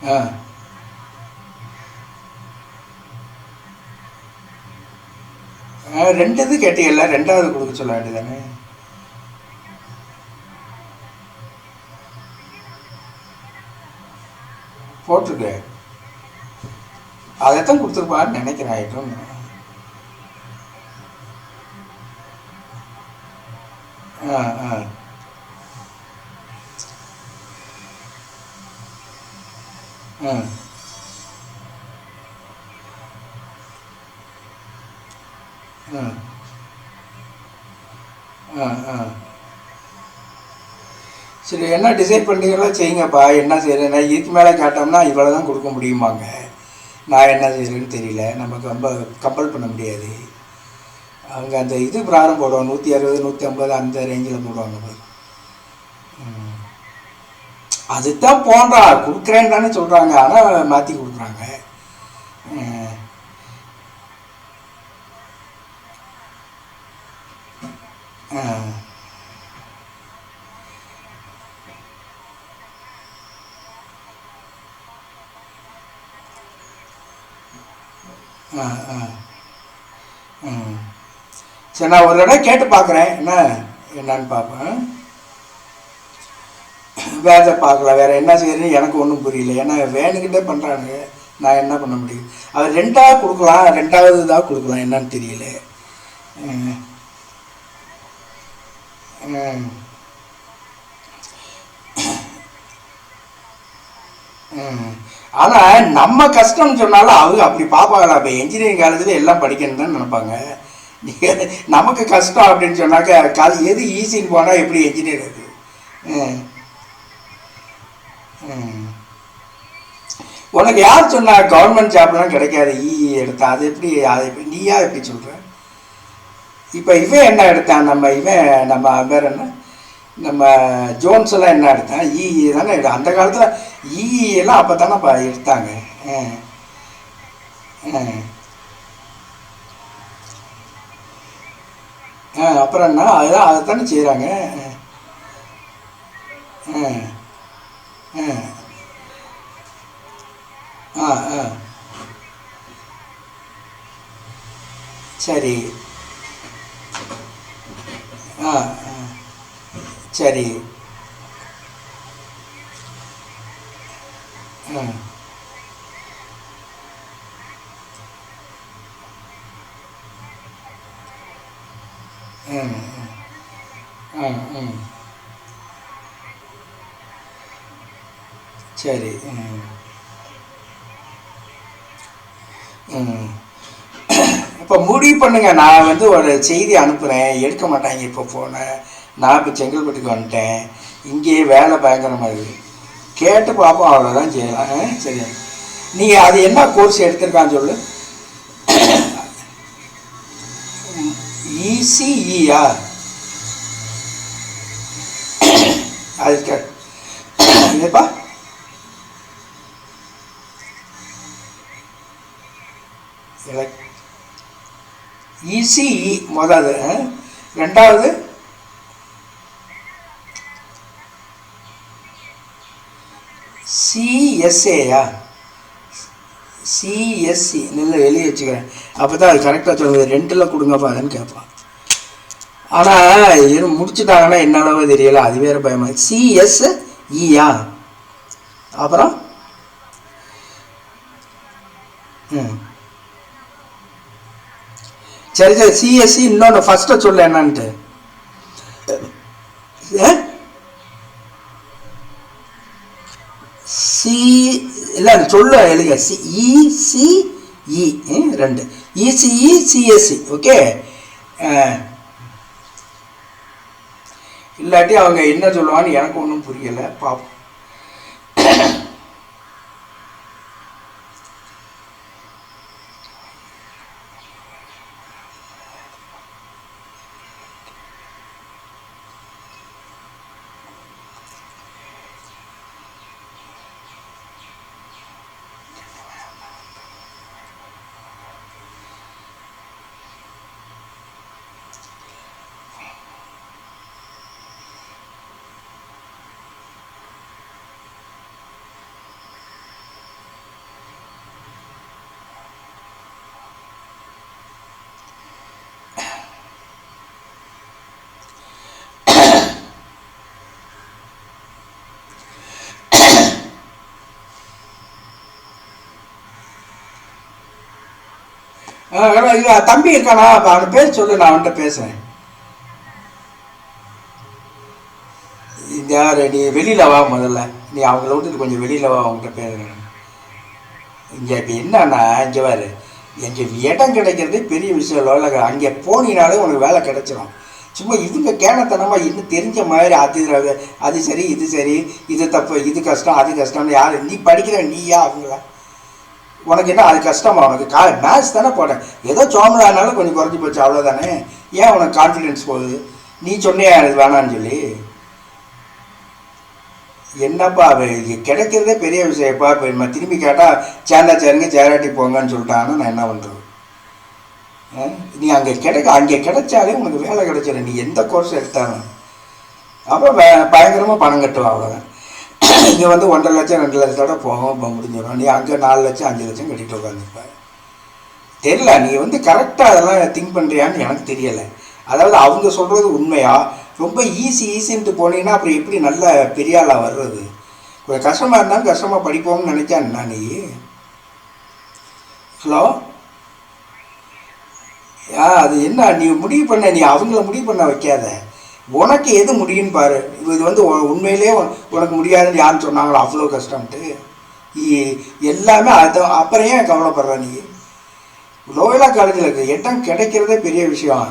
ஆ ரெண்டு இது கேட்டீங்கல்ல, ரெண்டாவது கொடுக்க சொல்ல வேண்டியதானே. போட்டிருக்கு, அதைத்தான் கொடுத்துருப்பான்னு நினைக்கிறேன். ஐட்டம். ஆ ஆ ஆ ஆ ஆ ஆ சரி, என்ன டிசைட் பண்ணீங்களோ செய்யுங்கப்பா. என்ன செய்கிறேன், இதுக்கு மேலே கேட்டோம்னா இவ்வளோ தான் கொடுக்க முடியுமாங்க. நான் என்ன செய்கிறேன்னு தெரியல. நமக்கு ரொம்ப கம்பல் பண்ண முடியாது. அவங்க அந்த இது பிராரம் போடுவாங்க, 160 150 அந்த ரேஞ்சில் போடுவாங்க பாரு. அதுதான் போன்றா கொடுக்குறேன்னு தானே சொல்கிறாங்க, ஆனால் மாற்றி கொடுக்குறாங்க. ஆ ஆ ஆ ம் சரி, நான் ஒரு தடவை கேட்டு பார்க்குறேன். என்னன்னு பார்ப்பேன். வேற பார்க்கலாம், வேறு என்ன செய்யறதுன்னு எனக்கு ஒன்றும் புரியல. ஏன்னா வேணுக்கிட்டே பண்ணுறாங்க, நான் என்ன பண்ண முடியும். அது ரெண்டாவது கொடுக்கலாம், ரெண்டாவது இதாக கொடுக்கலாம், என்னன்னு தெரியல. ம் ம் ம் ஆனால் நம்ம கஷ்டம்னு சொன்னாலும் அவங்க அப்படி பார்ப்பாங்களா? இப்போ என்ஜினியரிங் காலேஜில் எல்லாம் படிக்கணும்னு தான் நினைப்பாங்க. நீங்கள் நமக்கு கஷ்டம் அப்படின்னு சொன்னாக்க எது ஈஸின்னு போனால் எப்படி என்ஜினியர் அது. ம் ம் உனக்கு யார் சொன்னா கவர்மெண்ட் ஜாப்லாம் கிடைக்காது எடுத்தா? அது எப்படி நீயா எப்படி சொல்கிற? இப்போ இவன் என்ன எடுத்தான், நம்ம பேர் என்ன, நம்ம ஜோன்ஸ் எல்லாம் என்ன எடுத்தான்? தானே அந்த காலத்தில் எல்லாம் அப்போ தானே எடுத்தாங்க. ஆ ஆ அப்புறம் என்ன, அதுதான் அதை தானே செய்கிறாங்க. ஆ ஆ ஆ ஆ சரி. ஆ ஆ சரி. ம் ம் ம் ம் சரி. ம் ம் இப்போ முடிவு பண்ணுங்க. நான் ஒரு செய்தி அனுப்புகிறேன், எடுக்க மாட்டாங்க இப்போ ஃபோனை. நான் இப்போ செங்கல்பட்டுக்கு வந்துட்டேன். இங்கேயே வேலை பயங்கரமாக இருக்குது. கேட்டு பார்ப்போம், அவ்வளோதான் செய்யலாம். சரி, நீங்கள் அது என்ன கோர்ஸ் எடுத்திருக்கான்னு சொல்லு. இசிஇயா? அது இதுப்பா இசிஇ முதல், ரெண்டாவது சிஎஸ்ஏயா? சிஎஸ்சி நல்ல எழுதி வச்சுக்கிறேன், அப்போ தான் அது கரெக்டாக சொல்லுது. ரெண்டில் கொடுங்கப்பா அதுன்னு கேட்பான். ஆனால் முடிச்சுட்டாங்கன்னா என்ன அளவு தெரியல, அது வேறு பயமாக. சிஎஸ்இயா? அப்புறம் ம் சரி சரி, சிஎஸ்சி இன்னொன்று ஃபஸ்ட்டு சொல்ல என்னன்ட்டு. சி இல்லை சொல்ல எழுதுங்க. இசிஇ ரெண்டு, இசிஇ சிஎஸ்சி. ஓகே. இல்லாட்டி அவங்க என்ன சொல்லுவான்னு எனக்கு ஒன்றும் புரியலை, பார்ப்போம். இல்லை தம்பி இருக்கானா, அப்போ அவனை பேச சொல்லு, நான் அவன்கிட்ட பேசுகிறேன். இந்த யார் நீ வெளியில் வா, முதல்ல நீ அவங்கள விட்டுட்டு கொஞ்சம் வெளியில் வா, அவங்ககிட்ட பேசுகிறேன். இங்கே இப்போ என்னன்னா, இங்கே வேறு எங்கே இடம் கிடைக்கிறதே பெரிய விஷயம் இல்லை. அங்கே போனீனாலே உனக்கு வேலை கிடைச்சிடும். சும்மா இவங்க கேனத்தனமாக இன்னும் தெரிஞ்ச மாதிரி அது சரி இது சரி, இது தப்பு, இது கஷ்டம், அது கஷ்டம்னு யார் நீ படிக்கிற நீயா அவங்கள? உனக்கு என்ன அது கஷ்டமா? உனக்கு மேத்ஸ் தானே போட்டேன், ஏதோ சோமலானாலும் கொஞ்சம் குறைஞ்சி போச்சு, அவ்வளோதானே. ஏன் உனக்கு கான்ஃபிடென்ஸ் போகுது? நீ சொன்னியா எனக்கு வேணான்னு சொல்லி? என்னப்பா கிடைக்கிறதே பெரிய விஷயப்பா. இப்போ நம்ம திரும்பி கேட்டால் சேருங்க, சேராட்டி போங்கன்னு சொல்லிட்டாங்கன்னா நான் என்ன பண்ணுறது? நீ அங்கே அங்கே கிடைச்சாலே உனக்கு வேலை கிடைச்சிடும், நீ எந்த கோர்ஸ் எடுத்தாலும். அப்போ பயங்கரமாக பணம் கட்டுவோம், அவ்வளோதான். இங்கே வந்து 1.5 லட்சம் 2 லட்சத்தோட போகும், இப்போ முடிஞ்சிடும். நீ அங்கே 4 லட்சம் 5 லட்சம் கட்டிட்டு உட்காந்துருப்ப. தெரியல, நீ வந்து கரெக்டாக அதெல்லாம் திங்க் பண்ணுறியான்னு எனக்கு தெரியலை. அதாவது அவங்க சொல்கிறது உண்மையா? ரொம்ப ஈஸின்ட்டு போனீங்கன்னா அப்புறம் எப்படி நல்ல பெரிய ஆளாக வர்றது? கொஞ்சம் கஷ்டமாக இருந்தாலும் கஷ்டமாக படிப்போம்னு நினைச்சா என்ன நீ? ஹலோ, அது என்ன நீ முடிவு பண்ண? நீ அவங்கள முடிவு பண்ண வைக்காத, உனக்கு எது முடியும்னு பாரு. இது வந்து உண்மையிலே உனக்கு முடியாதுன்னு யாருன்னு சொன்னாங்களோ? அவ்வளோ கஷ்டம்ட்டு எல்லாமே அது. அப்புறம் ஏன் கவலைப்படுற நீ? லோயலா காலேஜில் இருக்குது இடம் கிடைக்கிறதே பெரிய விஷயம்.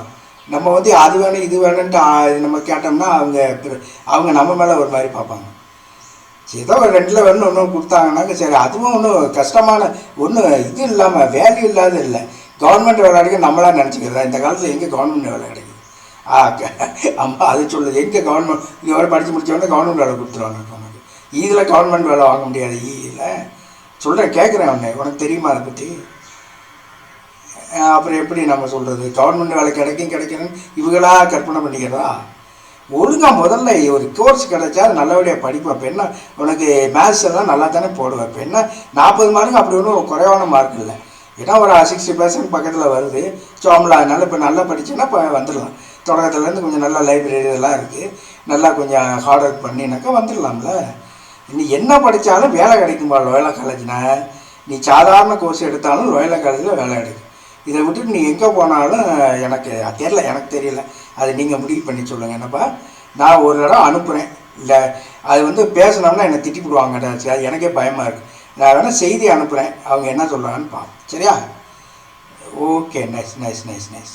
நம்ம வந்து அது வேணும் இது வேணுன்ட்டு நம்ம கேட்டோம்னா அவங்க நம்ம மேலே ஒரு மாதிரி பார்ப்பாங்க. ஏதோ 2 வேணும் ஒன்று கொடுத்தாங்கன்னாக்க சரி, அதுவும் ஒன்றும் கஷ்டமான ஒன்றும் இது இல்லாமல் வேல்யூ இல்லாத இல்லை. கவர்மெண்ட் வேலை கிடைக்கும் நம்மளாம் நினச்சிக்கிறதா? இந்த காலத்தில் எங்கே கவர்மெண்ட் வேலை கிடைக்குது? அம்மா அது சொல்லுது, எங்கே கவர்மெண்ட் இங்கே வர படித்து முடிச்சவொடனே கவர்மெண்ட் வேலை கொடுத்துருவாங்க உனக்கு. இதில் கவர்மெண்ட் வேலை வாங்க முடியாது. இதில் சொல்கிறேன், கேட்குறேன் உனக்கு தெரியுமா அதை பற்றி? அப்புறம் எப்படி நம்ம சொல்கிறது? கவர்மெண்ட் வேலை கிடைக்கணும்னு இவங்களாக கற்பனை பண்ணிக்கிறதா? ஒழுங்காக முதல்ல ஒரு கோர்ஸ் கிடைச்சா அது நல்லபடியாக படிப்பேன். இப்போ என்ன உனக்கு மேத்ஸ் எல்லாம் நல்லா தானே போடுவேன். இப்போ என்ன 40 மார்க்கு அப்படி ஒன்றும் குறைவான மார்க் இல்லை. ஏன்னா ஒரு 60% பக்கத்தில் வருது. அதனால் இப்போ நல்லா படிச்சுன்னா இப்போ வந்துடலாம். தொடக்கத்துலேருந்து கொஞ்சம் நல்லா லைப்ரரி இதெல்லாம் இருக்குது, நல்லா கொஞ்சம் ஹார்ட் ஒர்க் பண்ணினாக்கா வந்துடலாம்ல. நீ என்ன படித்தாலும் வேலை கிடைக்கும்பா லோயலா காலேஜ்னா. நீ சாதாரண கோர்ஸ் எடுத்தாலும் லோயலா காலேஜில் வேலை கிடைக்கும். இதை விட்டுட்டு நீ எங்கே போனாலும் எனக்கு தெரியல. அது நீங்கள் முடிவு பண்ணி சொல்லுங்கள். என்னப்பா, நான் ஒரு இடம் அனுப்புகிறேன், இல்லை அது வந்து பேசினோம்னா என்னை திட்டி போடுவாங்க, அது எனக்கே பயமாக இருக்குது. நான் வேணால் செய்தி அனுப்புகிறேன், அவங்க என்ன சொல்கிறாங்கன்னு பார்ப்போம். சரியா? Okay, nice.